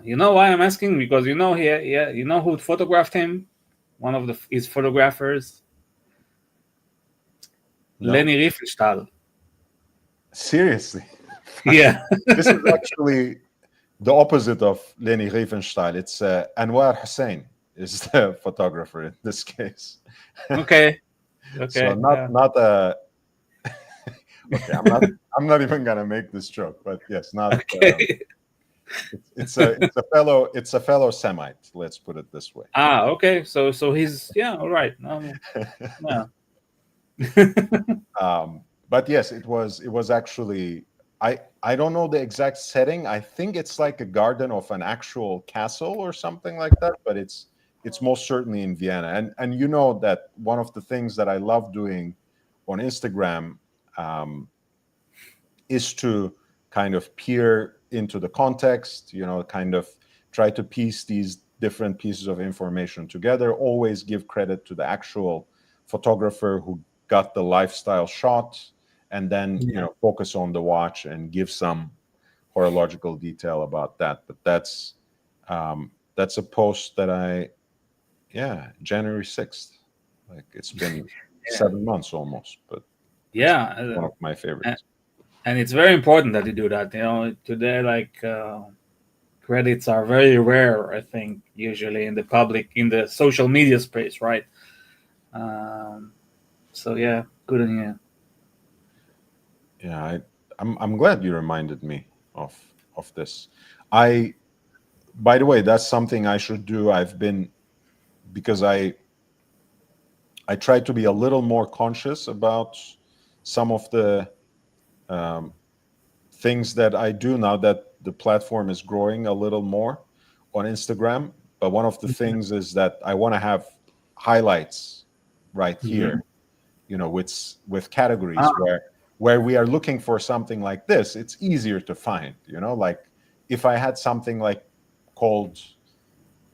[SPEAKER 3] You know why I'm asking? Because you know who photographed him? One of his photographers?
[SPEAKER 1] No.
[SPEAKER 3] Leni Riefenstahl.
[SPEAKER 1] Seriously?
[SPEAKER 3] Yeah.
[SPEAKER 1] This is actually the opposite of Leni Riefenstahl. It's Anwar Hussein is the photographer in this case.
[SPEAKER 3] Okay.
[SPEAKER 1] So not a. Okay, I'm not even gonna make this joke, but yes, not.
[SPEAKER 3] Okay.
[SPEAKER 1] It's a fellow Semite. Let's put it this way.
[SPEAKER 3] Okay. So he's all right. Yeah.
[SPEAKER 1] But yes, it was actually. I don't know the exact setting. I think it's like a garden of an actual castle or something like that. But it's most certainly in Vienna. And you know that one of the things that I love doing on Instagram is to kind of peer into the context, kind of try to piece these different pieces of information together, always give credit to the actual photographer who got the lifestyle shot, and then focus on the watch and give some horological detail about that. But that's a post that January 6th. Like it's been 7 months almost, but one of my favorites.
[SPEAKER 3] And it's very important that you do that. Today, like credits are very rare, I think, usually in the social media space, right? So yeah, good on you.
[SPEAKER 1] Yeah, I'm glad you reminded me of this. By the way, that's something I should do. Because I try to be a little more conscious about some of the things that I do now that the platform is growing a little more on Instagram. But one of the things is that I want to have highlights right here, with categories where we are looking for something like this. It's easier to find, like if I had something like called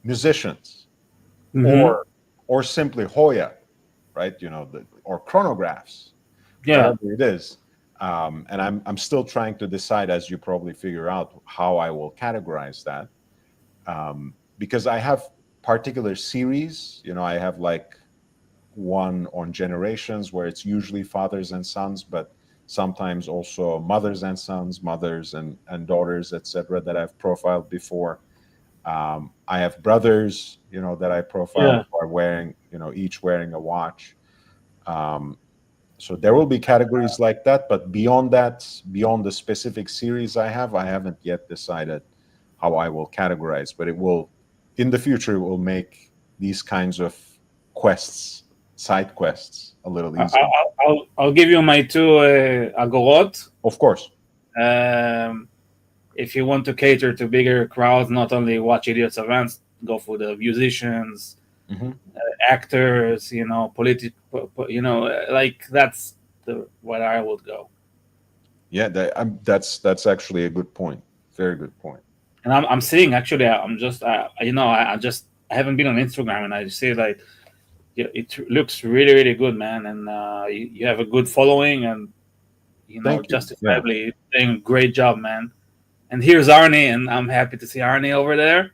[SPEAKER 1] musicians or simply Hoya, right? Or chronographs, whatever it is. And I'm still trying to decide, as you probably figure out, how I will categorize that. Because I have particular series, I have like one on generations where it's usually fathers and sons, but sometimes also mothers and sons, mothers and daughters, etc., that I've profiled before. I have brothers, that I profile who are wearing, each wearing a watch. So there will be categories like that, but beyond the specific series I haven't yet decided how I will categorize. But in the future, it will make these kinds of side quests, a little easier.
[SPEAKER 3] I'll give you my 2 agorot.
[SPEAKER 1] Of course.
[SPEAKER 3] If you want to cater to bigger crowds, not only Watch Idiots events, go for the musicians,
[SPEAKER 1] Mhm.
[SPEAKER 3] actors, like that's the what I would go.
[SPEAKER 1] Yeah, that's actually a good point. Very good point.
[SPEAKER 3] And I'm seeing actually, I'm just, I haven't been on Instagram, and I see like it looks really, really good, man. And you have a good following, and
[SPEAKER 1] Thank you. Yeah.
[SPEAKER 3] justifiably doing a great job, man. And here's Arnie, and I'm happy to see Arnie over there.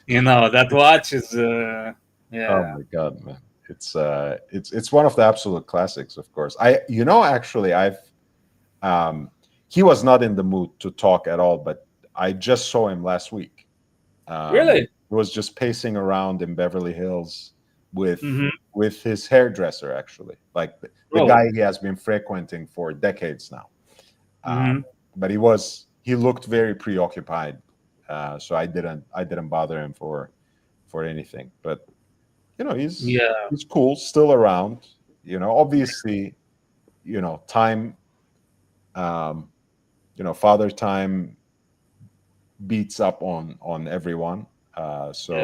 [SPEAKER 3] That watch is,
[SPEAKER 1] Oh
[SPEAKER 3] yeah,
[SPEAKER 1] my God, man. It's one of the absolute classics, of course. Actually, he was not in the mood to talk at all, but I just saw him last week.
[SPEAKER 3] really.
[SPEAKER 1] He was just pacing around in Beverly Hills with
[SPEAKER 3] Mm-hmm.
[SPEAKER 1] with his hairdresser, actually, like the
[SPEAKER 3] Oh,
[SPEAKER 1] guy he has been frequenting for decades now.
[SPEAKER 3] mm-hmm.
[SPEAKER 1] But he looked very preoccupied, so I didn't bother him for anything. But
[SPEAKER 3] Yeah,
[SPEAKER 1] he's cool, still around. Obviously, time, um, father time beats up on everyone. So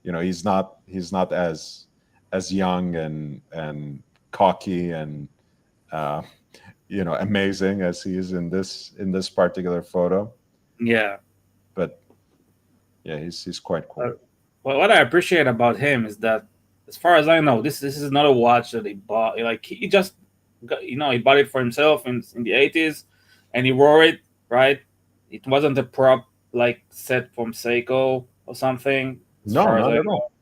[SPEAKER 3] yeah,
[SPEAKER 1] he's not as young and cocky and uh, amazing as he is in this particular photo.
[SPEAKER 3] yeah.
[SPEAKER 1] But yeah, he's quite
[SPEAKER 3] Uh,
[SPEAKER 1] cool.
[SPEAKER 3] well, what I appreciate about him is that, as far as I know, this is not a watch that he bought. Like he just got, he bought it for himself in the 80s, and he wore it. Right, it wasn't a prop like set from Seiko or something, as
[SPEAKER 1] No,
[SPEAKER 3] far as
[SPEAKER 1] not
[SPEAKER 3] I
[SPEAKER 1] at
[SPEAKER 3] know.
[SPEAKER 1] all.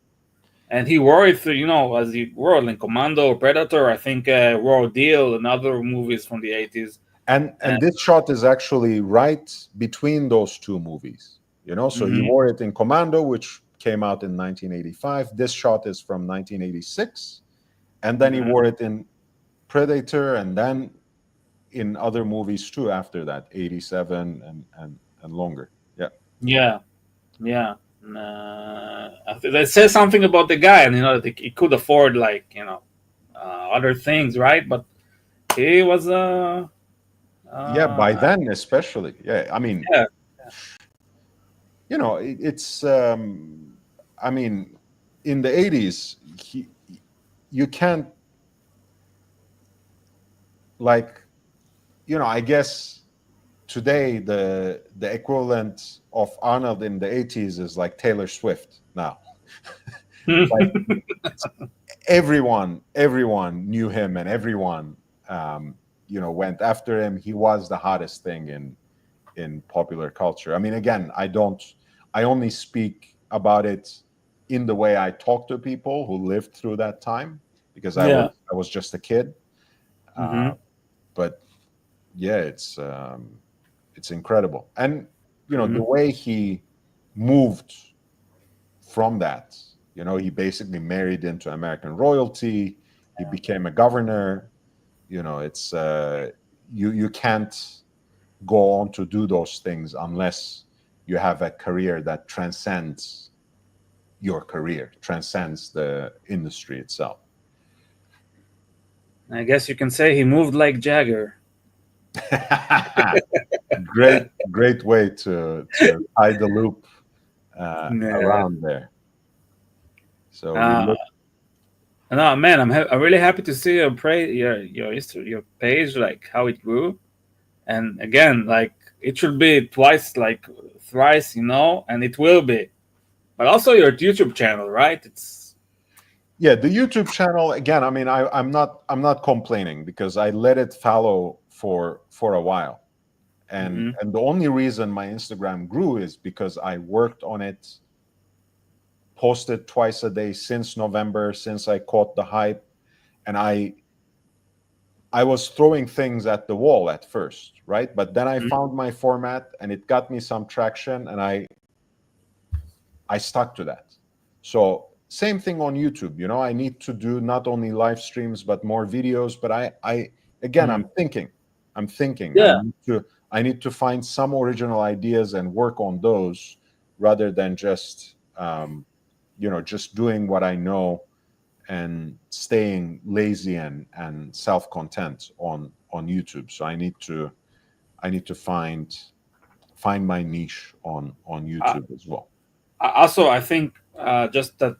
[SPEAKER 3] And he wore it through, as he wore it in Commando, Predator, I think, Raw Deal, and other movies from the 80s.
[SPEAKER 1] And this shot is actually right between those two movies. So he
[SPEAKER 3] Mhm.
[SPEAKER 1] wore it in Commando, which came out in 1985. This shot is from 1986, and then he
[SPEAKER 3] Mhm.
[SPEAKER 1] wore it in Predator, and then in other movies too after that, 87 and longer. Yeah.
[SPEAKER 3] Yeah, yeah. That says something about the guy, and that he could afford, like, other things, right? But he was
[SPEAKER 1] Yeah, by
[SPEAKER 3] uh
[SPEAKER 1] then especially. Yeah, I mean,
[SPEAKER 3] yeah,
[SPEAKER 1] it's I mean, in the 80s, you can't, like, I guess today the equivalent of Arnold in the 80s is like Taylor Swift now. Like, everyone knew him, and everyone went after him. He was the hottest thing in popular culture. I mean, again, I only speak about it in the way I talk to people who lived through that time, because I was
[SPEAKER 3] yeah.
[SPEAKER 1] I was just a kid.
[SPEAKER 3] Hmm.
[SPEAKER 1] But yeah, it's incredible. And the
[SPEAKER 3] Hmm.
[SPEAKER 1] way he moved from that, he basically married into American royalty. He became a governor. It's you can't go on to do those things unless you have a career that transcends your career, transcends the industry itself.
[SPEAKER 3] I guess you can say he moved like Jagger.
[SPEAKER 1] Great way to tie the loop
[SPEAKER 3] Yeah.
[SPEAKER 1] around there. So we
[SPEAKER 3] Uh,
[SPEAKER 1] look.
[SPEAKER 3] no, man, I'm really happy to see your history, your page, like how it grew. And again, like it should be twice, like thrice, and it will be. But also your YouTube channel, right? It's
[SPEAKER 1] Yeah, the YouTube channel, again, I mean, I'm not complaining, because I let it fallow for a while. and
[SPEAKER 3] Mhm.
[SPEAKER 1] and the only reason my Instagram grew is because I worked on it, posted twice a day since November, since I caught the hype. And I was throwing things at the wall at first, right? But then I
[SPEAKER 3] Mhm.
[SPEAKER 1] found my format, and it got me some traction, and I stuck to that. So same thing on YouTube. I need to do not only live streams but more videos. But I again,
[SPEAKER 3] Mhm.
[SPEAKER 1] I'm thinking
[SPEAKER 3] Yeah.
[SPEAKER 1] I need to find some original ideas and work on those, rather than just doing what I know and staying lazy and self-content on YouTube. So I need to find my niche on
[SPEAKER 3] I,
[SPEAKER 1] YouTube as well.
[SPEAKER 3] Also, I think just that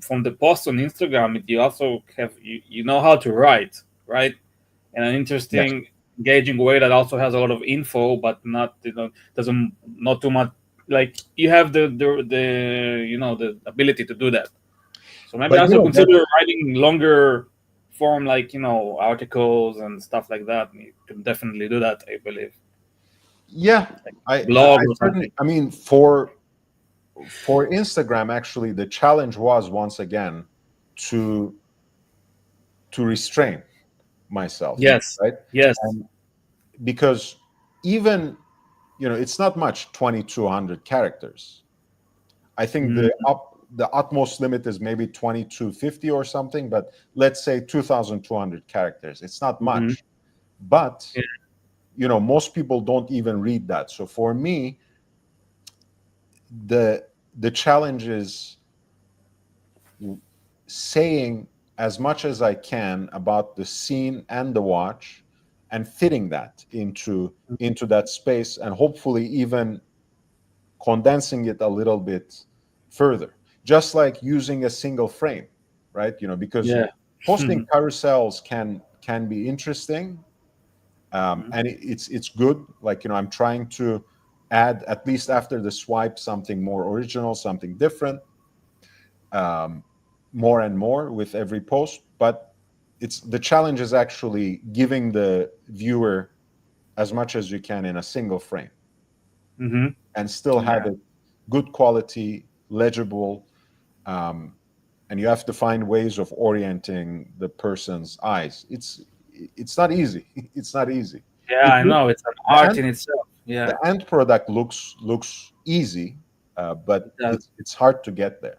[SPEAKER 3] from the post on Instagram, you also have you know how to write, right? In an
[SPEAKER 1] Yes.
[SPEAKER 3] interesting, engaging way that also has a lot of info, but not doesn't not too much. Like you have the ability to do that. So maybe
[SPEAKER 1] But
[SPEAKER 3] also
[SPEAKER 1] that
[SPEAKER 3] consider writing longer form, like articles and stuff like that. You can definitely do that, I believe.
[SPEAKER 1] yeah,
[SPEAKER 3] Like
[SPEAKER 1] I
[SPEAKER 3] blog or
[SPEAKER 1] certainly.
[SPEAKER 3] something.
[SPEAKER 1] I mean, for Instagram, actually, the challenge was once again to restrain myself,
[SPEAKER 3] Yes.
[SPEAKER 1] right?
[SPEAKER 3] Yes.
[SPEAKER 1] And because even it's not much, 2,200 characters. I think
[SPEAKER 3] Mm,
[SPEAKER 1] the utmost limit is maybe 2,250 or something, but let's say 2,200 characters. It's not
[SPEAKER 3] mhm.
[SPEAKER 1] much, but
[SPEAKER 3] Yeah.
[SPEAKER 1] most people don't even read that. So for me, the challenge is saying as much as I can about the scene and the watch, and fitting that into that space, and hopefully even condensing it a little bit further, just like using a single frame, right? Because
[SPEAKER 3] Yeah.
[SPEAKER 1] posting carousels can be interesting,
[SPEAKER 3] Mhm.
[SPEAKER 1] and it's good. Like, I'm trying to add, at least after the swipe, something more original, something different, um, more and more with every post. But it's the challenge is actually giving the viewer as much as you can in a single frame,
[SPEAKER 3] Mhm.
[SPEAKER 1] and still have
[SPEAKER 3] Yeah.
[SPEAKER 1] it good quality, legible, and you have to find ways of orienting the person's eyes. It's not easy. It's not easy.
[SPEAKER 3] Yeah,
[SPEAKER 1] It
[SPEAKER 3] I
[SPEAKER 1] looks,
[SPEAKER 3] know it's an
[SPEAKER 1] the
[SPEAKER 3] art
[SPEAKER 1] end
[SPEAKER 3] in itself.
[SPEAKER 1] the
[SPEAKER 3] Yeah,
[SPEAKER 1] end product looks easy,
[SPEAKER 3] it
[SPEAKER 1] but
[SPEAKER 3] does.
[SPEAKER 1] it's hard to get there.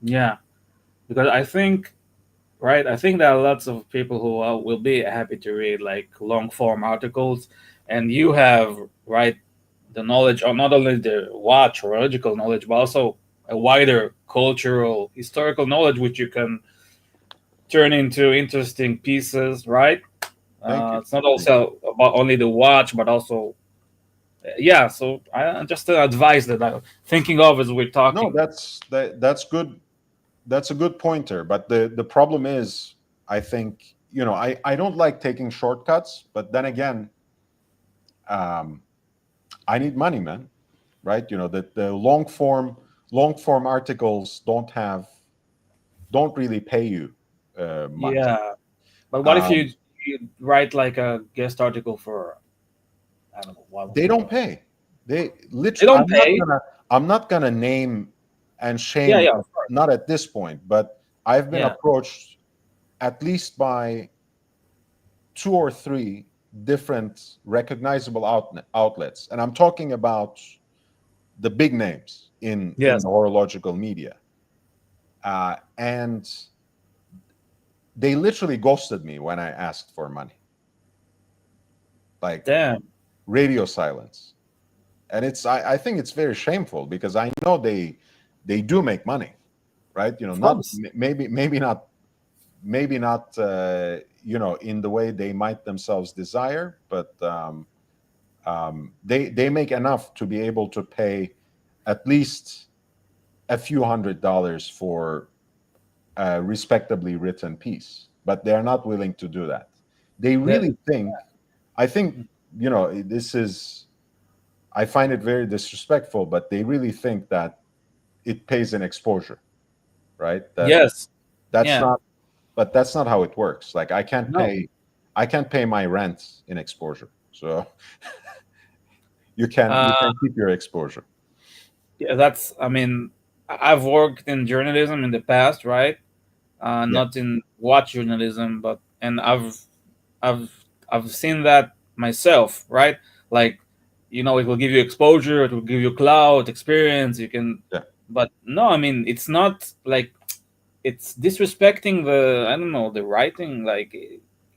[SPEAKER 3] Yeah, because I think, right, I think there are lots of people who will be happy to read like long form articles, and you have, right, the knowledge of not only the watch horological knowledge, but also a wider cultural historical knowledge, which you can turn into interesting pieces, right?
[SPEAKER 1] Thank you.
[SPEAKER 3] It's not
[SPEAKER 1] Thank you.
[SPEAKER 3] also about only the watch, but also yeah. So I just an advice that I'm thinking of as we're
[SPEAKER 1] No,
[SPEAKER 3] talking.
[SPEAKER 1] that's good. That's a good pointer. But the problem is, I think, I don't like taking shortcuts, but then again, um, I need money, man. Right? The long form articles don't really pay you much.
[SPEAKER 3] Yeah, but what if you,
[SPEAKER 1] Um,
[SPEAKER 3] you write like a guest article for I don't know what
[SPEAKER 1] they don't
[SPEAKER 3] for
[SPEAKER 1] pay. They
[SPEAKER 3] they
[SPEAKER 1] literally.
[SPEAKER 3] don't pay.
[SPEAKER 1] I'm not gonna name and
[SPEAKER 3] Yeah,
[SPEAKER 1] shame.
[SPEAKER 3] yeah, of course.
[SPEAKER 1] Not at this point, but I've been
[SPEAKER 3] Yeah,
[SPEAKER 1] approached at least by two or three different recognizable outlets, and I'm talking about the big names in
[SPEAKER 3] yes.
[SPEAKER 1] the horological media, and they literally ghosted me when I asked for money, like
[SPEAKER 3] Damn.
[SPEAKER 1] radio silence. And I think it's very shameful, because I know they do make money, right?
[SPEAKER 3] Of
[SPEAKER 1] Not
[SPEAKER 3] course.
[SPEAKER 1] maybe not in the way they might themselves desire, but they make enough to be able to pay at least a few $100s for a respectably written piece, but they're not willing to do that. They
[SPEAKER 3] That,
[SPEAKER 1] really think, I think, this is, I find it very disrespectful, but they really think that it pays in exposure, right?
[SPEAKER 3] yes.
[SPEAKER 1] That's
[SPEAKER 3] Yeah.
[SPEAKER 1] not, but that's not how it works. Like,
[SPEAKER 3] No.
[SPEAKER 1] I can't pay my rent in exposure. So you
[SPEAKER 3] Uh,
[SPEAKER 1] can keep your exposure.
[SPEAKER 3] yeah, that's. I mean, I've worked in journalism in the past, right?
[SPEAKER 1] Yeah.
[SPEAKER 3] Not in watch journalism, but and I've I've seen that myself, right? Like, it will give you exposure, it will give you clout, experience. You can,
[SPEAKER 1] Yeah.
[SPEAKER 3] but no, I mean, it's not like it's disrespecting the I don't know the writing. Like,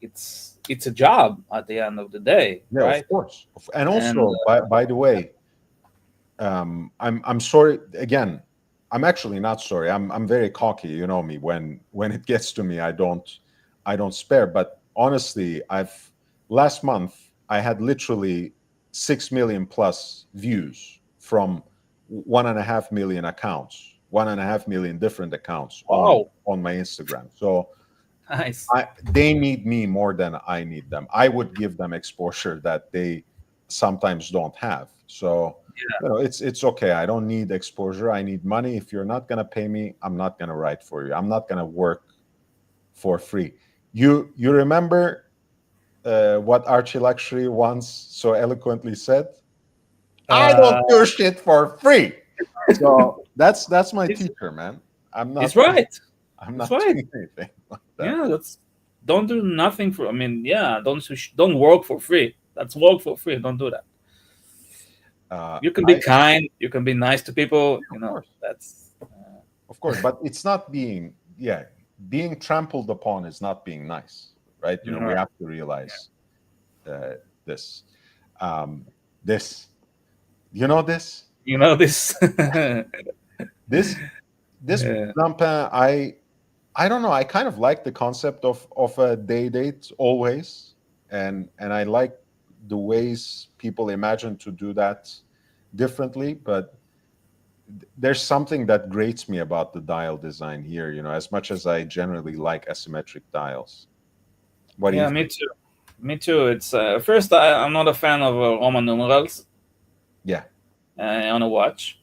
[SPEAKER 3] it's a job at the end of the day,
[SPEAKER 1] Yeah, of
[SPEAKER 3] right?
[SPEAKER 1] course. And
[SPEAKER 3] And
[SPEAKER 1] also, by the way, I'm sorry again. I'm actually not sorry. I'm very cocky. You know me. When it gets to me, I don't spare. But honestly, I've last month I had literally 6 million plus views from 1.5 million accounts, 1.5 million different accounts
[SPEAKER 3] Wow.
[SPEAKER 1] on my Instagram. So
[SPEAKER 3] Nice.
[SPEAKER 1] they need me more than I need them. I would give them exposure that they sometimes don't have. So it's okay. I don't need exposure. I need money. If you're not gonna pay me, I'm not gonna write for you. I'm not gonna work for free. You remember what Archie Luxury once so eloquently said? I don't do shit for free. So that's my teacher, man. I'm not.
[SPEAKER 3] He's right.
[SPEAKER 1] I'm not
[SPEAKER 3] right.
[SPEAKER 1] doing anything like that.
[SPEAKER 3] Yeah, don't do nothing for. I mean, yeah, don't work for free. That's work for free. Don't do that. You can be kind. You can be nice to people. You know, that's
[SPEAKER 1] of course, but it's not being trampled upon is not being nice, right? You know, we have to realize this. This, you know this.
[SPEAKER 3] You know this.
[SPEAKER 1] this Blampin, I don't know. I kind of like the concept of a day date always, and I like the ways people imagine to do that differently. But there's something that grates me about the dial design here. You know, as much as I generally like asymmetric dials. What do you think?
[SPEAKER 3] Me too. Me too. It's first, I'm not a fan of Roman numerals.
[SPEAKER 1] Yeah.
[SPEAKER 3] On a watch.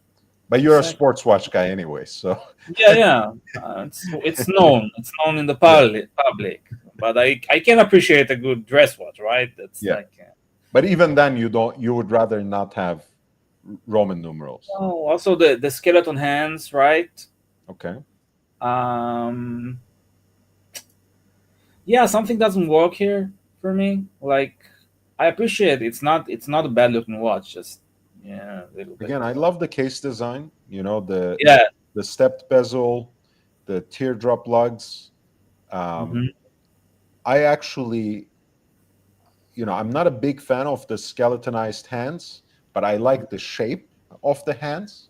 [SPEAKER 1] But you're a sports watch guy anyway, so.
[SPEAKER 3] Yeah. It's known. It's known in the public. But I can appreciate a good dress watch, right? That's like.
[SPEAKER 1] But even then, you would rather not have Roman numerals.
[SPEAKER 3] Oh, also the skeleton hands, right?
[SPEAKER 1] Okay.
[SPEAKER 3] Yeah, something doesn't work here for me. Like, I appreciate it's not a bad looking watch. Just a little bit.
[SPEAKER 1] Again, I love the case design. You know, the stepped bezel, the teardrop lugs. I actually, you know, I'm not a big fan of the skeletonized hands, but I like the shape of the hands.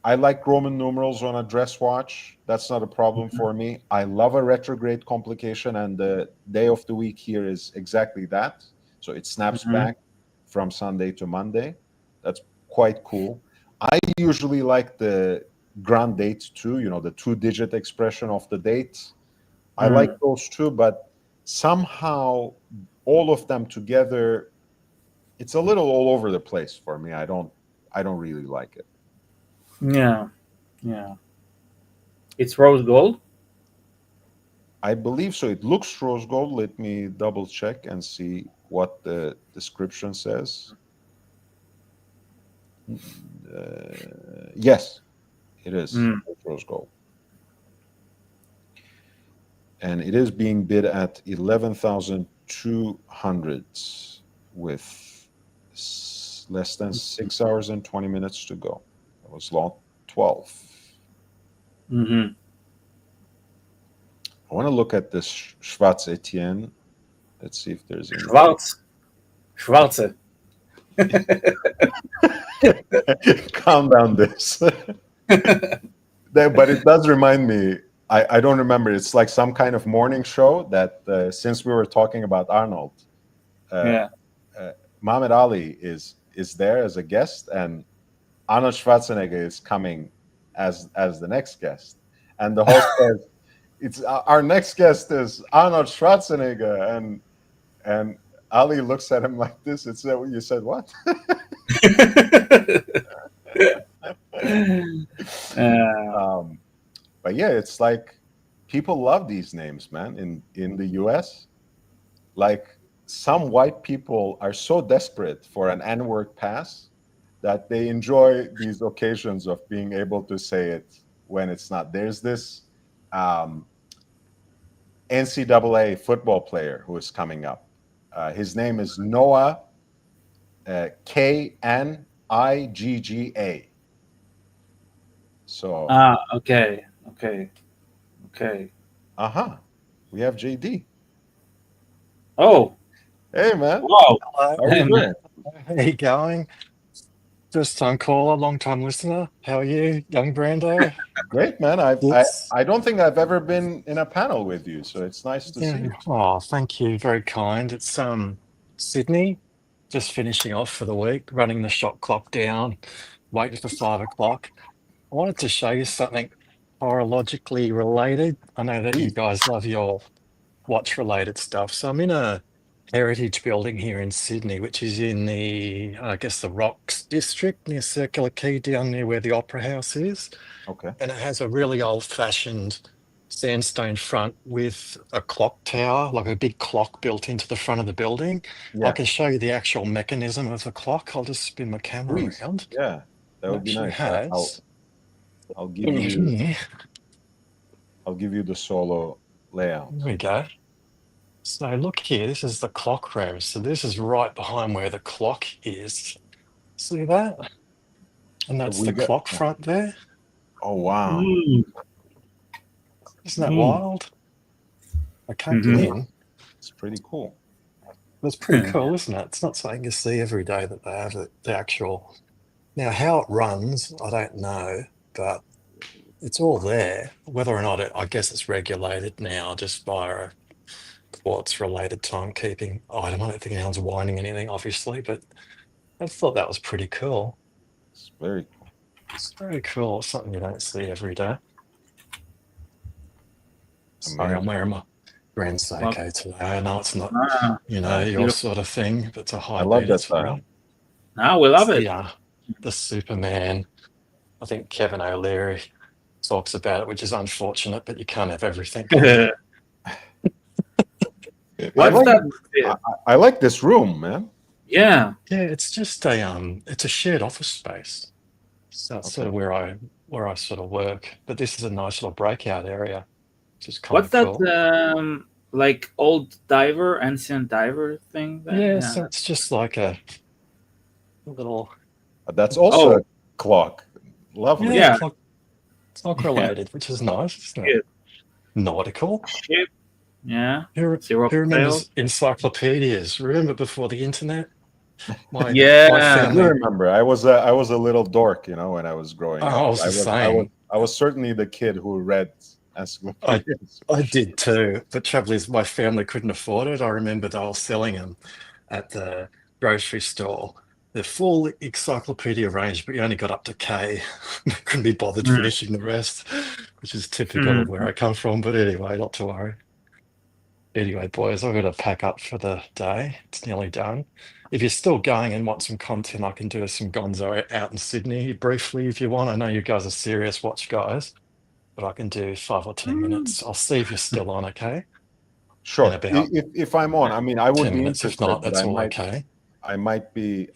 [SPEAKER 1] I like Roman numerals on a dress watch. That's not a problem for me. I love a retrograde complication, and the day of the week here is exactly that. So it snaps back from Sunday to Monday. That's quite cool. I usually like the grand date too, you know, the 2-digit expression of the date. I like those too, but somehow all of them together, it's a little all over the place for me. I don't really like it.
[SPEAKER 3] Yeah. It's rose gold?
[SPEAKER 1] I believe so. It looks rose gold. Let me double check and see what the description says. Yes, it is rose gold. And it is being bid at 11,200 with less than 6 hours and 20 minutes to go. That was lot 12. I want to look at this Schwarz Etienne. Let's see if there's any.
[SPEAKER 3] Schwarze.
[SPEAKER 1] Calm down this. But it does remind me, I don't remember. It's like some kind of morning show that since we were talking about Arnold, Muhammad Ali is there as a guest, and Arnold Schwarzenegger is coming as the next guest. And the host says, "It's our next guest is Arnold Schwarzenegger," and Ali looks at him like this. It's you said what? But yeah, it's like people love these names, man. In the US, like some white people are so desperate for an N-word pass that they enjoy these occasions of being able to say it when it's not. There's this NCAA football player who is coming up. His name is Noah Knigga. So
[SPEAKER 3] okay.
[SPEAKER 1] We have JD.
[SPEAKER 3] Oh,
[SPEAKER 1] hey man!
[SPEAKER 4] Wow,
[SPEAKER 1] how are you doing?
[SPEAKER 4] How you going? First time caller, long time listener. How are you, young Brando?
[SPEAKER 1] Great, man. I don't think I've ever been in a panel with you, so it's nice to see you.
[SPEAKER 4] Oh, thank you. Very kind. It's Sydney. just finishing off for the week, running the shot clock down, waiting for 5 o'clock. I wanted to show you something horologically related. I know that you
[SPEAKER 1] Please.
[SPEAKER 4] guys love your watch related stuff. So I'm in a heritage building here in Sydney, which is in the, I guess, the Rocks district near Circular Quay, down near where the Opera House is.
[SPEAKER 1] Okay.
[SPEAKER 4] And it has a really old-fashioned sandstone front with a clock tower, like a big clock built into the front of the building. I
[SPEAKER 1] Yeah.
[SPEAKER 4] can show you the actual mechanism of the clock. I'll just spin my camera
[SPEAKER 1] Please.
[SPEAKER 4] around.
[SPEAKER 1] Yeah. That
[SPEAKER 4] It
[SPEAKER 1] would be
[SPEAKER 4] actually
[SPEAKER 1] nice.
[SPEAKER 4] has.
[SPEAKER 1] I'll give you
[SPEAKER 4] Here
[SPEAKER 1] the solo layout.
[SPEAKER 4] we go. So look here, this is the clock room. So this is right behind where the clock is. See that? And that's
[SPEAKER 1] We
[SPEAKER 4] the
[SPEAKER 1] got-
[SPEAKER 4] clock front there.
[SPEAKER 1] Oh wow.
[SPEAKER 4] Isn't that wild? I can't
[SPEAKER 3] Mhm.
[SPEAKER 4] get in.
[SPEAKER 1] It's pretty cool.
[SPEAKER 4] That's pretty cool, isn't it? It's not something you see every day that they have the actual. Now, how it runs, I don't know, but it's all there. Whether or not I guess it's regulated now just via a quartz-related timekeeping item. I don't think anyone's winding anything, obviously, but I thought that was pretty cool.
[SPEAKER 1] It's very cool.
[SPEAKER 4] It's very cool. It's something you don't see every day. Sorry,
[SPEAKER 1] Amazing.
[SPEAKER 4] I'm wearing my Grand Seiko today. I know it's not,
[SPEAKER 3] Ah,
[SPEAKER 4] your
[SPEAKER 3] beautiful.
[SPEAKER 4] sort of thing, but it's a high
[SPEAKER 1] love
[SPEAKER 4] beat.
[SPEAKER 1] that
[SPEAKER 4] It's for
[SPEAKER 1] style.
[SPEAKER 4] me.
[SPEAKER 3] now we love
[SPEAKER 4] It's
[SPEAKER 3] it.
[SPEAKER 4] the Superman. I think Kevin O'Leary talks about it, which is unfortunate, but you can't have everything.
[SPEAKER 3] What's
[SPEAKER 1] like-
[SPEAKER 3] that?
[SPEAKER 1] I like this room, man.
[SPEAKER 3] Yeah.
[SPEAKER 4] Yeah, it's just it's a shared office space. So that's sort of where I sort of work. But this is a nice little breakout area, which is kind
[SPEAKER 3] What's
[SPEAKER 4] of
[SPEAKER 3] that?
[SPEAKER 4] cool.
[SPEAKER 3] Like old diver, ancient diver thing?
[SPEAKER 4] Yeah, so it's just like a little
[SPEAKER 1] That's also
[SPEAKER 3] Oh.
[SPEAKER 1] a clock. Lovely.
[SPEAKER 3] Yeah.
[SPEAKER 4] clock related, which is nice, isn't it? Nautical.
[SPEAKER 3] Ship. Yeah.
[SPEAKER 4] Who
[SPEAKER 3] Zero
[SPEAKER 4] remembers encyclopedias? Remember before the internet? My
[SPEAKER 3] Yeah.
[SPEAKER 1] I
[SPEAKER 4] family.
[SPEAKER 1] do remember. I was a little dork, when I was growing
[SPEAKER 4] Oh,
[SPEAKER 1] up.
[SPEAKER 4] I was the same.
[SPEAKER 1] I was certainly the kid who read encyclopedias.
[SPEAKER 4] I did too, but trouble is my family couldn't afford it. I remember they were selling them at the grocery store. The full encyclopedia range, but you only got up to K. Couldn't be bothered finishing the rest, which is typical of where I come from. But anyway, not to worry. Anyway, boys, I've got to pack up for the day. It's nearly done. If you're still going and want some content, I can do some gonzo out in Sydney briefly if you want. I know you guys are serious watch guys, but I can do 5 or 10 minutes. I'll see if you're still on, okay?
[SPEAKER 1] Sure.
[SPEAKER 4] In about
[SPEAKER 1] If I'm on, I mean, I would
[SPEAKER 4] 10
[SPEAKER 1] be
[SPEAKER 4] minutes. If
[SPEAKER 1] interested,
[SPEAKER 4] not,
[SPEAKER 1] but
[SPEAKER 4] that's all okay.
[SPEAKER 1] I might be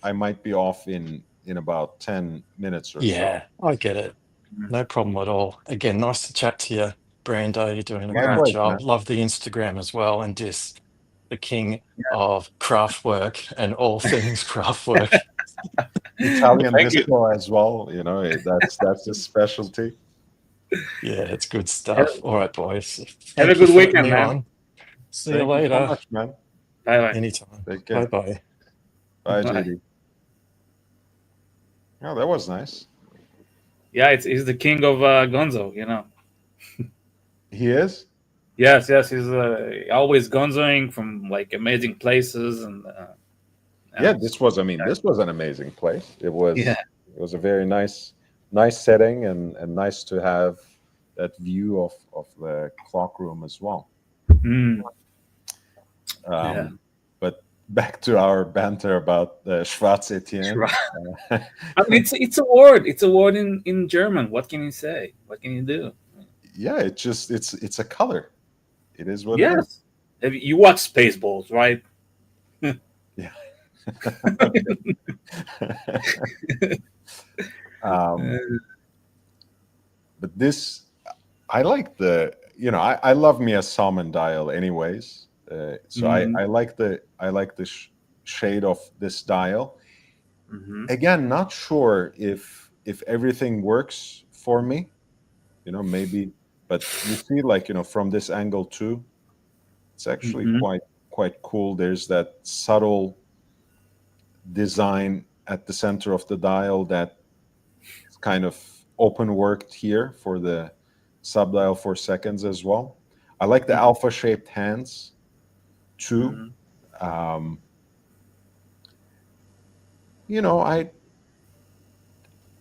[SPEAKER 1] off in about 10 minutes or so.
[SPEAKER 4] Yeah, I get it. No problem at all. Again, nice to chat to you, Brando. You're doing a great
[SPEAKER 1] Likewise,
[SPEAKER 4] job.
[SPEAKER 1] man.
[SPEAKER 4] Love the Instagram as well, and just the king of craft work and all things craft work.
[SPEAKER 1] Italian
[SPEAKER 3] Thank you.
[SPEAKER 1] disco as well. That's his specialty.
[SPEAKER 4] Yeah, it's good stuff. All right, boys.
[SPEAKER 3] Have a
[SPEAKER 4] Thank
[SPEAKER 3] good
[SPEAKER 4] you for
[SPEAKER 3] weekend,
[SPEAKER 4] letting me
[SPEAKER 3] man.
[SPEAKER 4] on. See
[SPEAKER 1] Thank
[SPEAKER 4] you later.
[SPEAKER 1] so much, man.
[SPEAKER 3] Bye bye.
[SPEAKER 4] Anytime.
[SPEAKER 1] Take care.
[SPEAKER 4] Bye-bye.
[SPEAKER 1] Bye,
[SPEAKER 3] Bye.
[SPEAKER 1] JD. Oh, that was nice.
[SPEAKER 3] Yeah, he's the king of Gonzo.
[SPEAKER 1] He is?
[SPEAKER 3] Yes, he's always gonzoing from like amazing places and.
[SPEAKER 1] Yeah, this was an amazing place. It was
[SPEAKER 3] Yeah.
[SPEAKER 1] It was a very nice setting and nice to have that view of the clock room as well.
[SPEAKER 3] Mm.
[SPEAKER 1] But back to our banter about the Schwarz Etienne.
[SPEAKER 3] I mean, it's a word. It's a word in German. What can you say? What can you do?
[SPEAKER 1] Yeah, it's a color. It is what it is.
[SPEAKER 3] Yes. You watch Spaceballs, right?
[SPEAKER 1] Yeah. But this, I like I love me a salmon dial anyways. So I like the shade of this dial. Again, not sure if everything works for me, maybe, but you see, from this angle too, it's actually quite cool. There's that subtle design at the center of the dial that is kind of open worked here for the subdial 4 seconds as well. I like the alpha shaped hands too.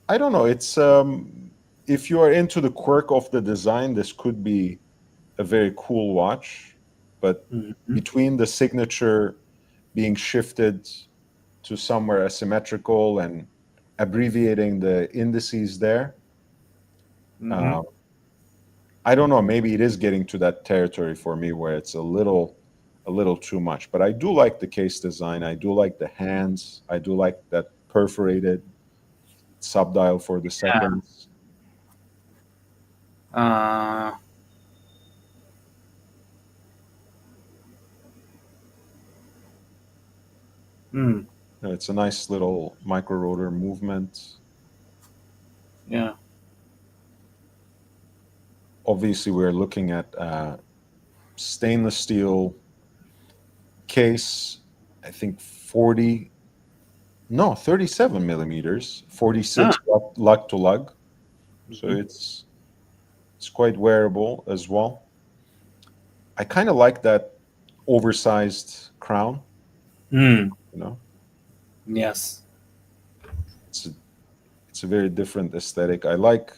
[SPEAKER 1] I don't know. It's if you are into the quirk of the design, this could be a very cool watch. But
[SPEAKER 3] Mhm.
[SPEAKER 1] between the signature being shifted to somewhere asymmetrical and abbreviating the indices there,
[SPEAKER 3] Mhm.
[SPEAKER 1] uh, I don't know. Maybe it is getting to that territory for me where it's a little too much. But I do like the case design. I do like the hands. I do like that perforated subdial for the seconds.
[SPEAKER 3] Uh, hmm.
[SPEAKER 1] It's a nice little micro rotor movement.
[SPEAKER 3] Yeah.
[SPEAKER 1] Obviously, we're looking at stainless steel case. I think 37 millimeters, 46
[SPEAKER 3] Ah.
[SPEAKER 1] lug to lug. So
[SPEAKER 3] Mhm.
[SPEAKER 1] it's quite wearable as well. I kind of like that oversized crown.
[SPEAKER 3] Hmm.
[SPEAKER 1] You know,
[SPEAKER 3] Yes.
[SPEAKER 1] it's a, it's a very different aesthetic. I like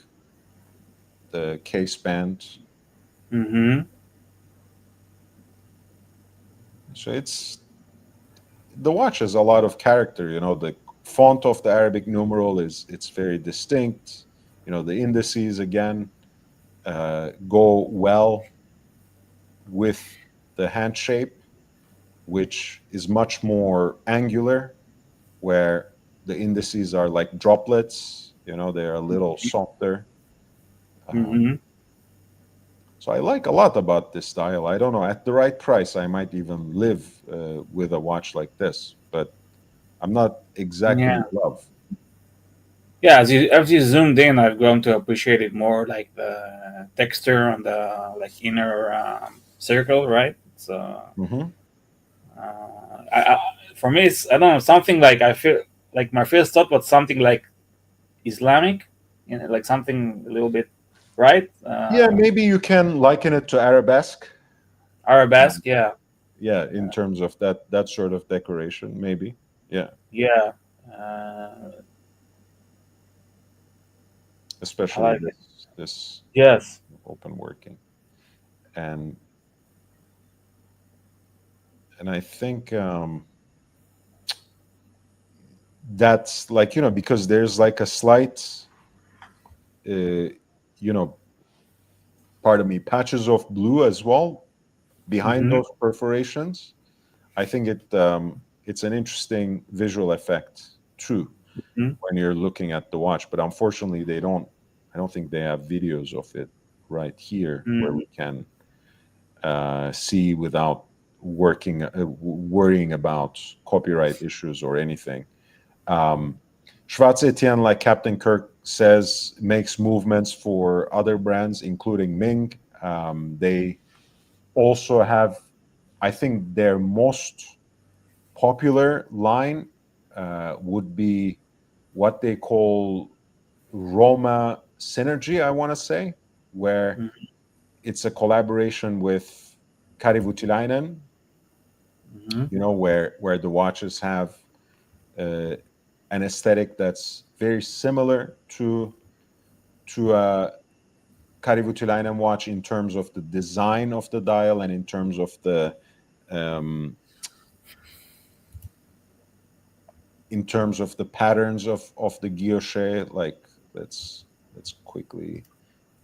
[SPEAKER 1] the case band.
[SPEAKER 3] Mm-hmm.
[SPEAKER 1] So the watch has a lot of character. The font of the Arabic numeral it's very distinct. The indices again go well with the hand shape, which is much more angular, where the indices are like droplets. They're a little softer. Uh,
[SPEAKER 3] Mm-hmm.
[SPEAKER 1] so I like a lot about this style. I don't know. At the right price, I might even live with a watch like this, but I'm not exactly
[SPEAKER 3] Yeah.
[SPEAKER 1] in love.
[SPEAKER 3] Yeah. As you zoomed in, I've grown to appreciate it more, like the texture on the like inner circle, right? So,
[SPEAKER 1] Hmm.
[SPEAKER 3] for me, it's I don't know, something like I feel like my first thought was something like Islamic, like something a little bit, right?
[SPEAKER 1] Yeah, maybe you can liken it to arabesque.
[SPEAKER 3] Arabesque, yeah,
[SPEAKER 1] Yeah, in terms of that sort of decoration, maybe. Yeah,
[SPEAKER 3] yeah. Uh, I
[SPEAKER 1] especially
[SPEAKER 3] like it.
[SPEAKER 1] this
[SPEAKER 3] Yes.
[SPEAKER 1] open working, and I think that's like because there's like a slight, uh, you know, pardon me, patches of blue as well behind
[SPEAKER 3] Mm-hmm.
[SPEAKER 1] those perforations. I think it's an interesting visual effect too
[SPEAKER 3] Mm-hmm.
[SPEAKER 1] when you're looking at the watch. But unfortunately, they don't. I don't think they have videos of it right here where we can see without worrying about copyright issues or anything. Um, Schwarz Etienne, like Captain Kirk says, makes movements for other brands, including Ming. They also have, I think, their most popular line would be what they call Roma Synergy, I want to say, where it's a collaboration with Kari Voutilainen,
[SPEAKER 3] Mm-hmm.
[SPEAKER 1] where the watches have uh, an aesthetic that's very similar to a Kari Voutilainen watch in terms of the design of the dial and in terms of the um, patterns of the guilloche. Like let's quickly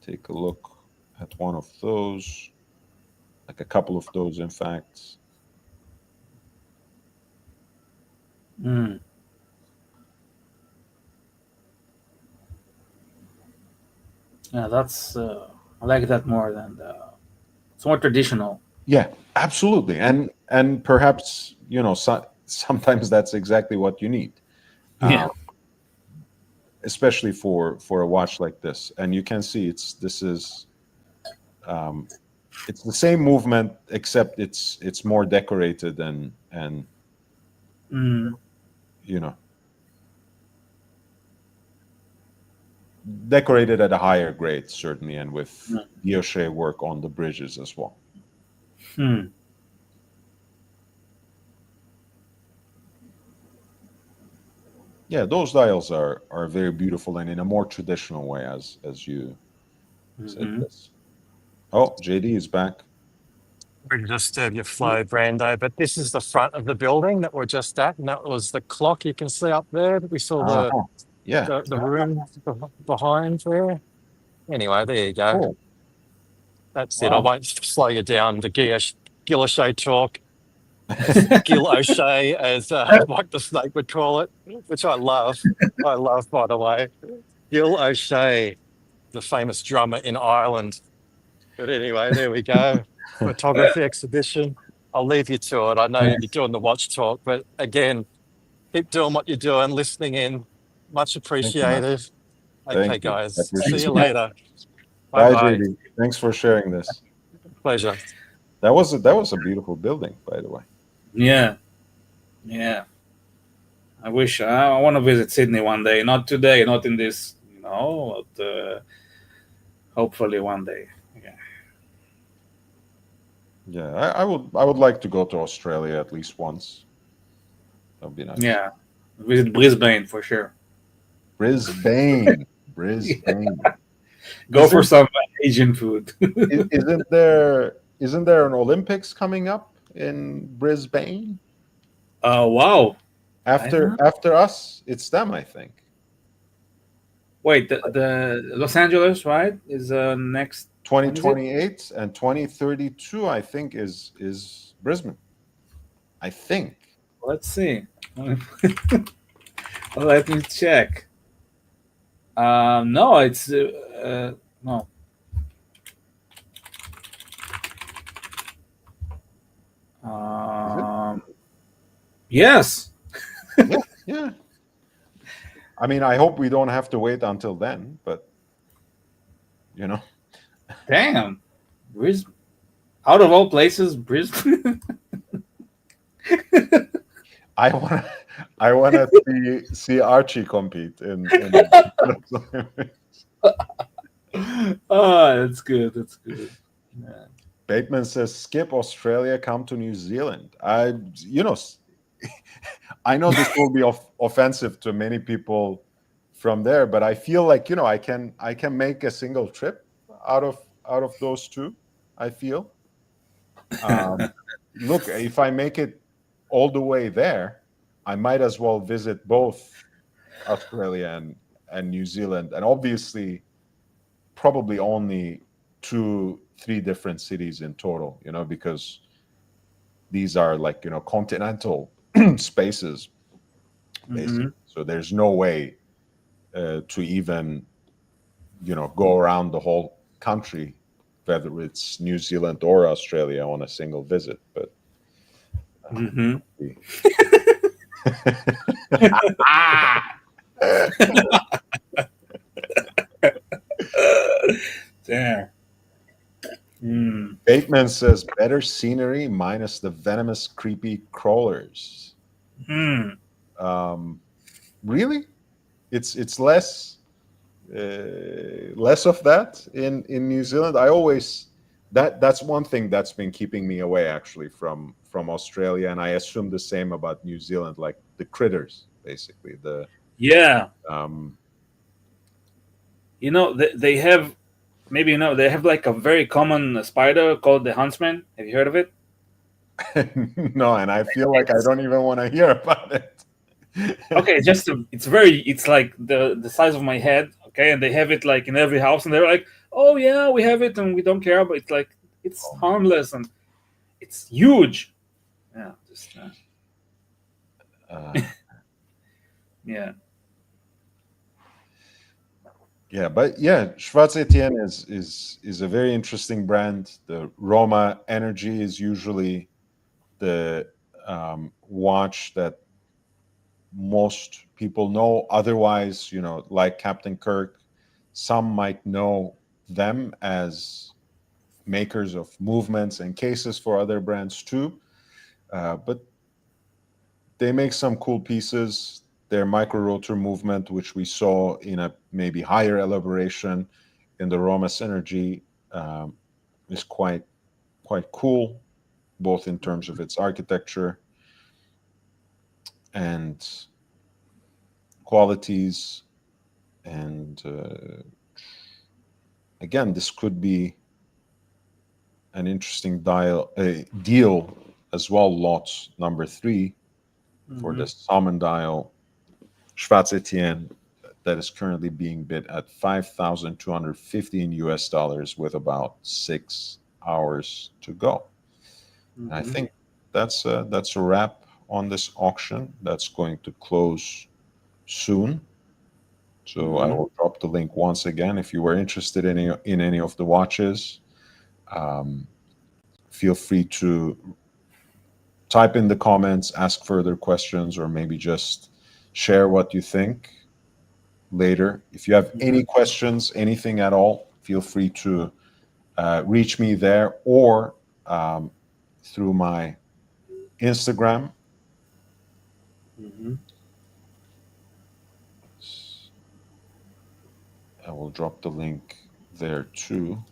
[SPEAKER 1] take a look at one of those, like a couple of those, in fact.
[SPEAKER 3] Mm. Yeah, that's I like that more than it's more traditional.
[SPEAKER 1] Yeah, absolutely, and perhaps sometimes that's exactly what you need,
[SPEAKER 3] Yeah.
[SPEAKER 1] uh, especially for a watch like this. And you can see um, it's the same movement except it's more decorated and
[SPEAKER 3] Mm.
[SPEAKER 1] you know decorated at a higher grade, certainly, and with guilloche work on the bridges as well.
[SPEAKER 3] Hmm.
[SPEAKER 1] Yeah, those dials are very beautiful and in a more traditional way, as you said.
[SPEAKER 3] Mhm.
[SPEAKER 1] This. Oh, JD is back.
[SPEAKER 4] We just have your flow, Brando, but this is the front of the building that we're just at, and that was the clock you can see up there. We saw
[SPEAKER 1] Uh-huh. Yeah.
[SPEAKER 4] the room behind there. Anyway, there you go.
[SPEAKER 1] Cool.
[SPEAKER 4] That's it. I
[SPEAKER 1] Wow.
[SPEAKER 4] won't slow you down. The Gil O'Shea talk, Gil O'Shea, as Mike the Snake would call it, which I love. I love, by the way. Gil O'Shea, the famous drummer in Ireland. But anyway, there we go. Photography exhibition. I'll leave you to it. I know you're doing the watch talk, but again, keep doing what you're doing, listening in. Much
[SPEAKER 1] Thank you, man.
[SPEAKER 4] appreciated. Okay,
[SPEAKER 1] Thank you. I
[SPEAKER 4] guys.
[SPEAKER 1] appreciate
[SPEAKER 4] See you
[SPEAKER 1] it.
[SPEAKER 4] later. Bye
[SPEAKER 1] Bye,
[SPEAKER 4] bye.
[SPEAKER 1] JD. Thanks for sharing this.
[SPEAKER 4] Pleasure.
[SPEAKER 1] That was a beautiful building, by the way.
[SPEAKER 3] Yeah, yeah. I wish I want to visit Sydney one day. Not today, not in this, but hopefully one day. Yeah.
[SPEAKER 1] Yeah, I would like to go to Australia at least once. That would be nice.
[SPEAKER 3] Yeah. Visit Brisbane for sure.
[SPEAKER 1] Brisbane. Brisbane.
[SPEAKER 3] Go for some Asian food.
[SPEAKER 1] Isn't there an Olympics coming up in Brisbane?
[SPEAKER 3] Wow.
[SPEAKER 1] After us, it's them, I think.
[SPEAKER 3] Wait, the Los Angeles, right? Is next
[SPEAKER 1] 2028 and 2032, I think, is Brisbane. I think.
[SPEAKER 3] Let's see. Let me check. No, it's no. Yes.
[SPEAKER 1] Yeah. I mean, I hope we don't have to wait until then, but
[SPEAKER 3] Damn. Brisbane. Out of all places, Brisbane.
[SPEAKER 1] I want to see Archie compete in
[SPEAKER 3] Oh, that's good. That's good. Yeah.
[SPEAKER 1] Bateman says, skip Australia, come to New Zealand. I know this will be offensive to many people from there, but I feel like I can make a single trip out of those two. I feel. Look, if I make it all the way there, I might as well visit both Australia and New Zealand, and obviously, probably only 2-3 different cities in total. Because these are like continental spaces, basically.
[SPEAKER 3] Mhm.
[SPEAKER 1] So there's no way to even go around the whole country, whether it's New Zealand or Australia, on a single visit. But
[SPEAKER 3] Mhm. There. Mm.
[SPEAKER 1] Bateman says better scenery minus the venomous, creepy crawlers.
[SPEAKER 3] Mm.
[SPEAKER 1] Really, it's less of that in New Zealand. I always that's one thing that's been keeping me away actually from Australia, and I assume the same about New Zealand, like the critters, basically
[SPEAKER 3] Yeah.
[SPEAKER 1] um
[SPEAKER 3] They have maybe they have like a very common spider called the huntsman. Have you heard of it?
[SPEAKER 1] no, and I feel like I don't even want to hear about it.
[SPEAKER 3] Okay, it's like the size of my head. Okay, and they have it like in every house, and they're like, oh yeah, we have it, and we don't care. But it's like it's harmless and it's huge. Yeah, just yeah.
[SPEAKER 1] Yeah, but yeah, Schwarz Etienne is a very interesting brand. The Roma Energy is usually the watch that most people know. Otherwise, like Captain Kirk, some might know them as makers of movements and cases for other brands too. But they make some cool pieces. Their micro rotor movement, which we saw in a maybe higher elaboration in the Roma Synergy, is quite cool, both in terms of its architecture and qualities, and again, this could be an interesting deal as well. Lot number 3 for the salmon dial Schwarz Etienne that is currently being bid at $5,250 US dollars with about 6 hours to go. And I think that's a wrap on this auction. That's going to close soon. So I will drop the link once again. If you were interested in any of the watches, feel free to type in the comments, ask further questions, or maybe just share what you think later. If you have any questions, anything at all, feel free to reach me there or through my Instagram. I will drop the link there too.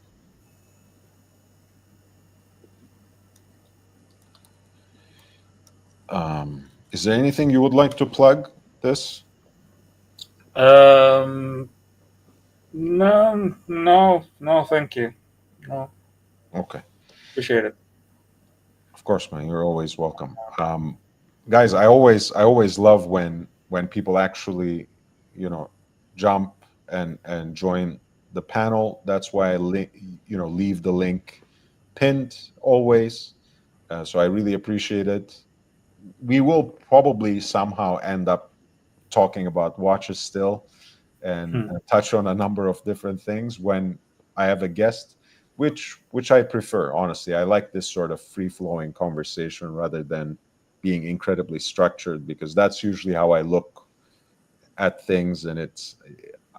[SPEAKER 1] Is there anything you would like to plug this?
[SPEAKER 3] No, thank you. No.
[SPEAKER 1] Okay.
[SPEAKER 3] Appreciate it.
[SPEAKER 1] Of course, man. You're always welcome. Guys, I always love when people actually, jump and join the panel. That's why I leave the link pinned always. So I really appreciate it. We will probably somehow end up talking about watches still and touch on a number of different things when I have a guest, which I prefer, honestly. I like this sort of free-flowing conversation rather than being incredibly structured, because that's usually how I look at things, and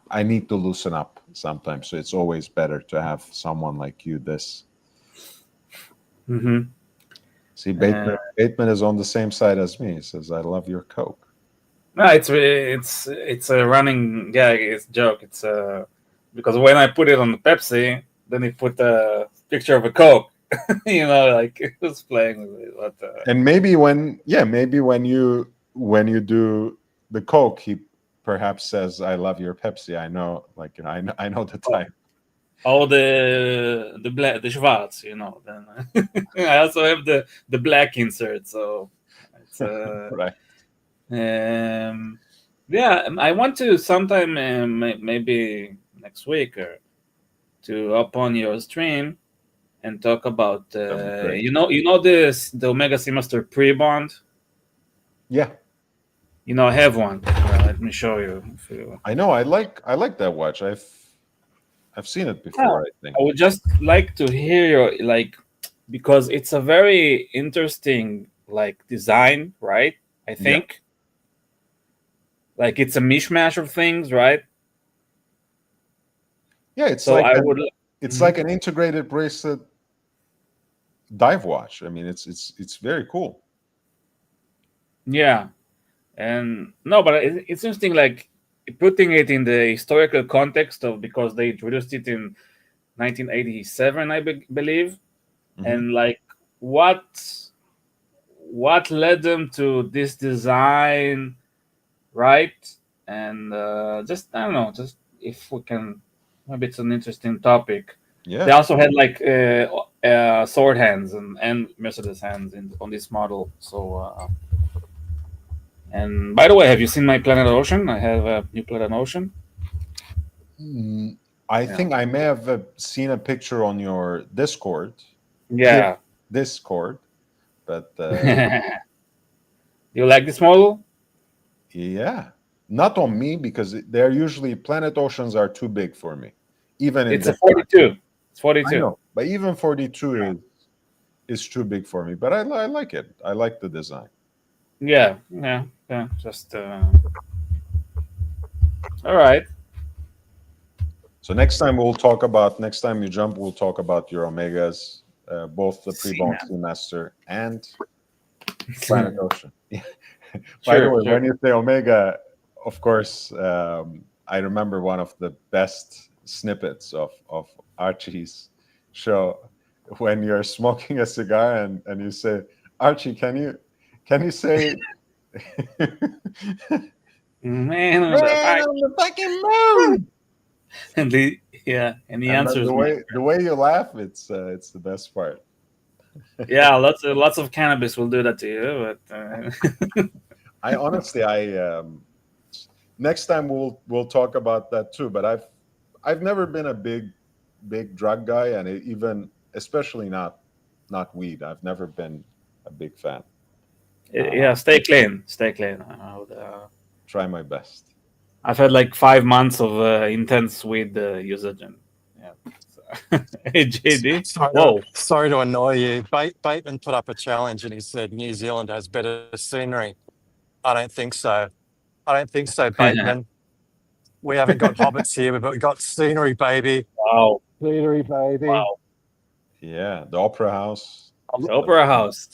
[SPEAKER 1] I need to loosen up sometimes. So it's always better to have someone like you. See, Bateman is on the same side as me. He says, "I love your Coke."
[SPEAKER 3] No, it's a running gag. It's a joke. It's because when I put it on the Pepsi, then he put a picture of a Coke. Like it was playing with it. But,
[SPEAKER 1] and maybe when you do the Coke, he perhaps says, "I love your Pepsi." I know, I know the time.
[SPEAKER 3] Oh, the black, the Schwarz, Then I also have the black insert, so it's
[SPEAKER 1] right.
[SPEAKER 3] Yeah, I want to sometime maybe next week or to up on your stream and talk about the Omega Seamaster pre-bond.
[SPEAKER 1] Yeah.
[SPEAKER 3] I have one. Let me show you.
[SPEAKER 1] I know. I like that watch. I've seen it before. I think
[SPEAKER 3] I would just like to hear your because it's a very interesting design, right? I think it's a mishmash of things, right?
[SPEAKER 1] Yeah, it's like an integrated bracelet dive watch. I mean, it's very cool.
[SPEAKER 3] Yeah, and no, but it's interesting, putting it in the historical context of, because they introduced it in 1987, I believe, and what led them to this design, right? And just I don't know, just if we can, maybe it's an interesting topic.
[SPEAKER 1] Yeah.
[SPEAKER 3] They also had sword hands and Mercedes hands on this model. So, and by the way, have you seen my Planet Ocean? I have a new Planet Ocean.
[SPEAKER 1] I think I may have seen a picture on your Discord.
[SPEAKER 3] Yeah.
[SPEAKER 1] Discord, but
[SPEAKER 3] you like this model?
[SPEAKER 1] Yeah, not on me, because they're usually Planet Oceans are too big for me. Even
[SPEAKER 3] it's a 42. It's 42.
[SPEAKER 1] I know, but even 42 is too big for me. But I like it. I like the design.
[SPEAKER 3] Yeah. Just all right.
[SPEAKER 1] So next time you jump, we'll talk about your Omegas, both the pre-bond Seamaster and Planet Ocean. By the way, when you say Omega, of course, I remember one of the best snippets of Archie's show, when you're smoking a cigar and you say, "Archie, can you say
[SPEAKER 3] Man on the
[SPEAKER 1] Man on the fucking moon.
[SPEAKER 3] and the and the
[SPEAKER 1] And then
[SPEAKER 3] answers.
[SPEAKER 1] the way you laugh, it's the best part.
[SPEAKER 3] Yeah, lots of cannabis will do that to you. But
[SPEAKER 1] I honestly, next time we'll talk about that too. But I've never been a big drug guy, and even especially not weed. I've never been a big fan.
[SPEAKER 3] yeah, stay clean, stay clean.
[SPEAKER 1] Try my best.
[SPEAKER 3] I've had like 5 months of intense weed usage, and yeah. So. Hey JD, whoa,
[SPEAKER 4] Sorry to annoy you. Bateman put up a challenge and he said New Zealand has better scenery. I don't think so. I don't think so, Bateman. We haven't got hobbits here, but we've got scenery, baby.
[SPEAKER 3] wow,
[SPEAKER 4] Scenery, baby.
[SPEAKER 3] wow.
[SPEAKER 1] Yeah, the Opera House.
[SPEAKER 3] The Opera House.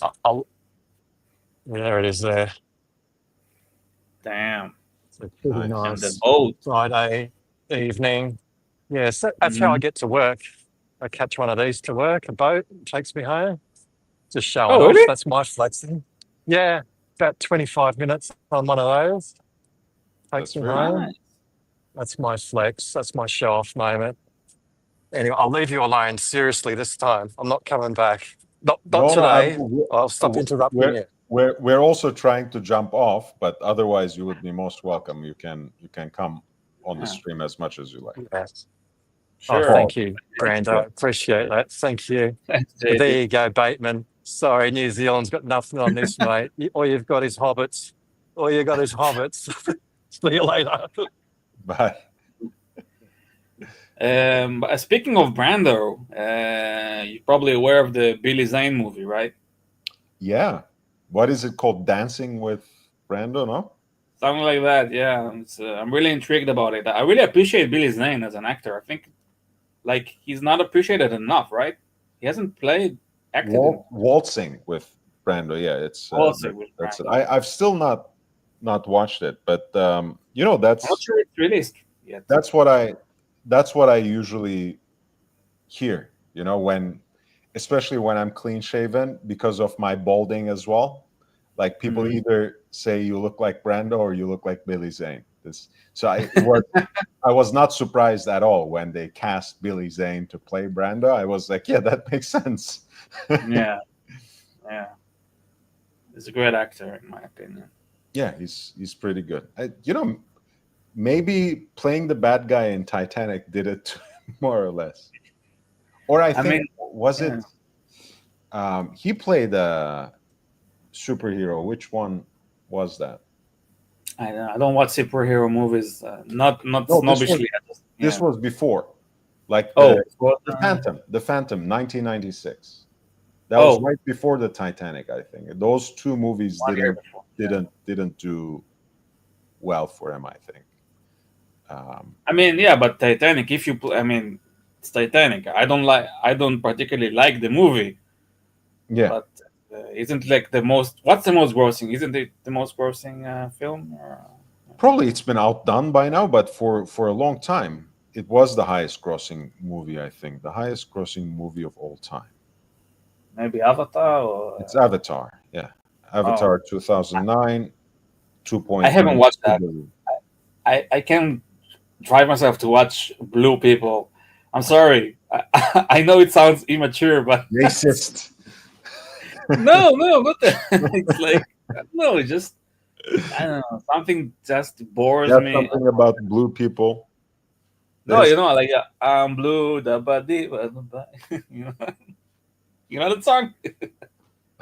[SPEAKER 4] There it is there.
[SPEAKER 3] Damn.
[SPEAKER 4] It's pretty
[SPEAKER 1] Nice.
[SPEAKER 3] And the
[SPEAKER 4] nice.
[SPEAKER 3] boat.
[SPEAKER 4] Friday evening. Yeah, so that's how I get to work. I catch one of these to work, a boat, takes me home. Just showing
[SPEAKER 3] Oh,
[SPEAKER 4] off.
[SPEAKER 3] really?
[SPEAKER 4] That's my flexing. Yeah, about 25 minutes on one of those. Takes
[SPEAKER 1] That's
[SPEAKER 4] me
[SPEAKER 1] really
[SPEAKER 4] home.
[SPEAKER 3] Nice.
[SPEAKER 4] That's my flex. That's my show off moment. Anyway, I'll leave you alone. Seriously, this time. I'm not coming back. Not
[SPEAKER 1] No,
[SPEAKER 4] today. I'll stop interrupting you.
[SPEAKER 1] We're also trying to jump off, but otherwise you would be most welcome. You can come on the
[SPEAKER 3] Yeah.
[SPEAKER 1] stream as much as you like.
[SPEAKER 4] Yes.
[SPEAKER 3] Sure.
[SPEAKER 4] Oh, thank you, Brando. I appreciate that. Thank you.
[SPEAKER 3] Thanks,
[SPEAKER 4] But
[SPEAKER 3] JD.
[SPEAKER 4] there you go, Bateman. Sorry, New Zealand's got nothing on this, mate. All you've got is hobbits. All you got is hobbits. See you later.
[SPEAKER 1] Bye.
[SPEAKER 3] But speaking of Brando, you're probably aware of the Billy Zane movie, right?
[SPEAKER 1] Yeah. What is it called? Dancing with Brando, no?
[SPEAKER 3] Something like that. Yeah, I'm really intrigued about it. I really appreciate Billy Zane as an actor. I think like he's not appreciated enough, right? He hasn't acted in
[SPEAKER 1] Waltzing with Brando. Yeah, it's
[SPEAKER 3] Waltzing with
[SPEAKER 1] that's it.
[SPEAKER 3] Brando.
[SPEAKER 1] I've still not watched it, but
[SPEAKER 3] I'm not sure it's released yet.
[SPEAKER 1] that's what I usually hear, especially when I'm clean shaven because of my balding as well. Like people either say you look like Brando or you look like Billy Zane. I was not surprised at all when they cast Billy Zane to play Brando. I was like, yeah, that makes sense.
[SPEAKER 3] Yeah. He's a great actor in my opinion.
[SPEAKER 1] Yeah, he's pretty good. Maybe playing the bad guy in Titanic did it more or less. Or I think it? He played a superhero. Which one was that?
[SPEAKER 3] I don't watch superhero movies. Not snobbishly.
[SPEAKER 1] This was before, like
[SPEAKER 3] the
[SPEAKER 1] Phantom, 1996. That was right before the Titanic, I think. Those two movies didn't do well for him, I think.
[SPEAKER 3] But Titanic. It's Titanic. I don't particularly like the movie.
[SPEAKER 1] Yeah.
[SPEAKER 3] But isn't like the most? What's the most grossing? Isn't it the most grossing film?
[SPEAKER 1] Probably it's been outdone by now, but for a long time, it was the highest grossing movie. I think the highest grossing movie of all time.
[SPEAKER 3] Maybe Avatar or
[SPEAKER 1] it's Avatar. Yeah, Avatar 2009. 2.3.
[SPEAKER 3] I haven't watched that. I can't drive myself to watch Blue People. I'm sorry. I know it sounds immature, but
[SPEAKER 1] racist.
[SPEAKER 3] No, but it's like no, it just I don't know. Something just bores me.
[SPEAKER 1] Something about blue people.
[SPEAKER 3] No, like I'm blue, the body, you know that song?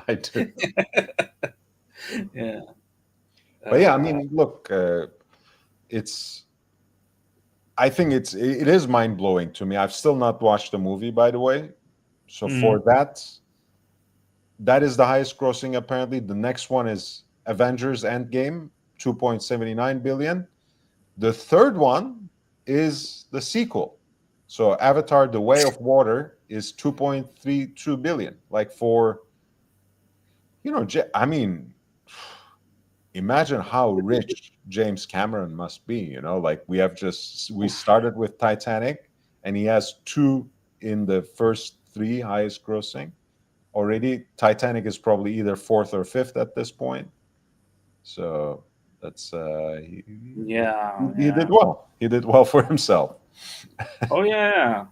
[SPEAKER 1] I do.
[SPEAKER 3] Yeah.
[SPEAKER 1] But yeah, look, I think it is mind blowing to me. I've still not watched the movie, by the way. So for that is the highest grossing apparently. The next one is Avengers Endgame, 2.79 billion. The third one is the sequel. So Avatar: The Way of Water is 2.32 billion. Like for imagine how rich James Cameron must be, like we started with Titanic and he has two in the first three highest grossing already. Titanic is probably either fourth or fifth at this point. So That's
[SPEAKER 3] Yeah,
[SPEAKER 1] he
[SPEAKER 3] yeah.
[SPEAKER 1] did well. He did well for himself.
[SPEAKER 3] Oh yeah.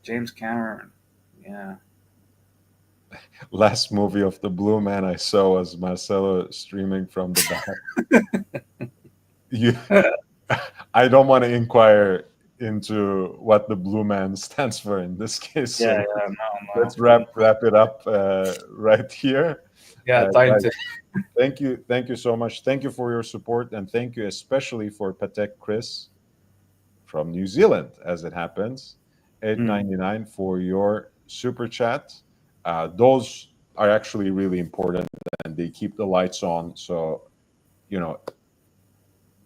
[SPEAKER 3] James Cameron. Yeah.
[SPEAKER 1] Last movie of the Blue Man I saw was Marcelo streaming from the back. You, I don't want to inquire into what the Blue Man stands for in this case.
[SPEAKER 3] Yeah,
[SPEAKER 1] So
[SPEAKER 3] yeah, no.
[SPEAKER 1] let's wrap it up right here.
[SPEAKER 3] Yeah, time
[SPEAKER 1] Guys,
[SPEAKER 3] to.
[SPEAKER 1] thank you so much. Thank you for your support, and thank you especially for Patek Chris from New Zealand, as it happens, $8.99 for your super chat. Those are actually really important, and they keep the lights on. So,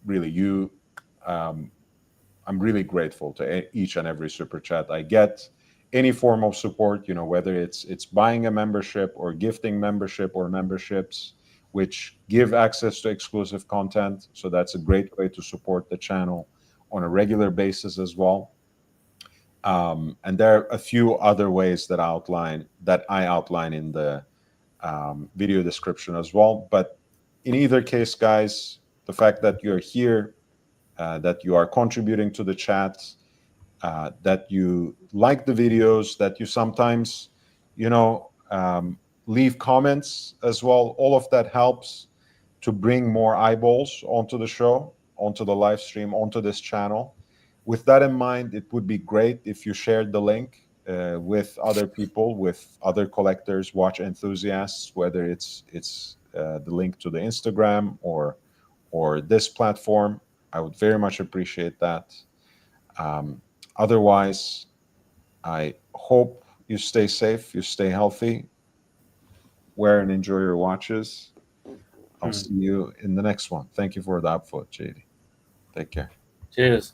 [SPEAKER 1] really, I'm really grateful to each and every super chat I get. Any form of support, whether it's buying a membership or gifting membership or memberships, which give access to exclusive content. So that's a great way to support the channel on a regular basis as well. And there are a few other ways that I outline in the video description as well. But in either case, guys, the fact that you're here, that you are contributing to the chat, that you like the videos, that you sometimes, leave comments as well. All of that helps to bring more eyeballs onto the show, onto the live stream, onto this channel. With that in mind, it would be great if you shared the link with other people, with other collectors, watch enthusiasts, whether it's the link to the Instagram or this platform. I would very much appreciate that. Otherwise, I hope you stay safe, you stay healthy, wear and enjoy your watches. I'll see you in the next one. Thank you for the upvote, JD. Take care.
[SPEAKER 3] Cheers.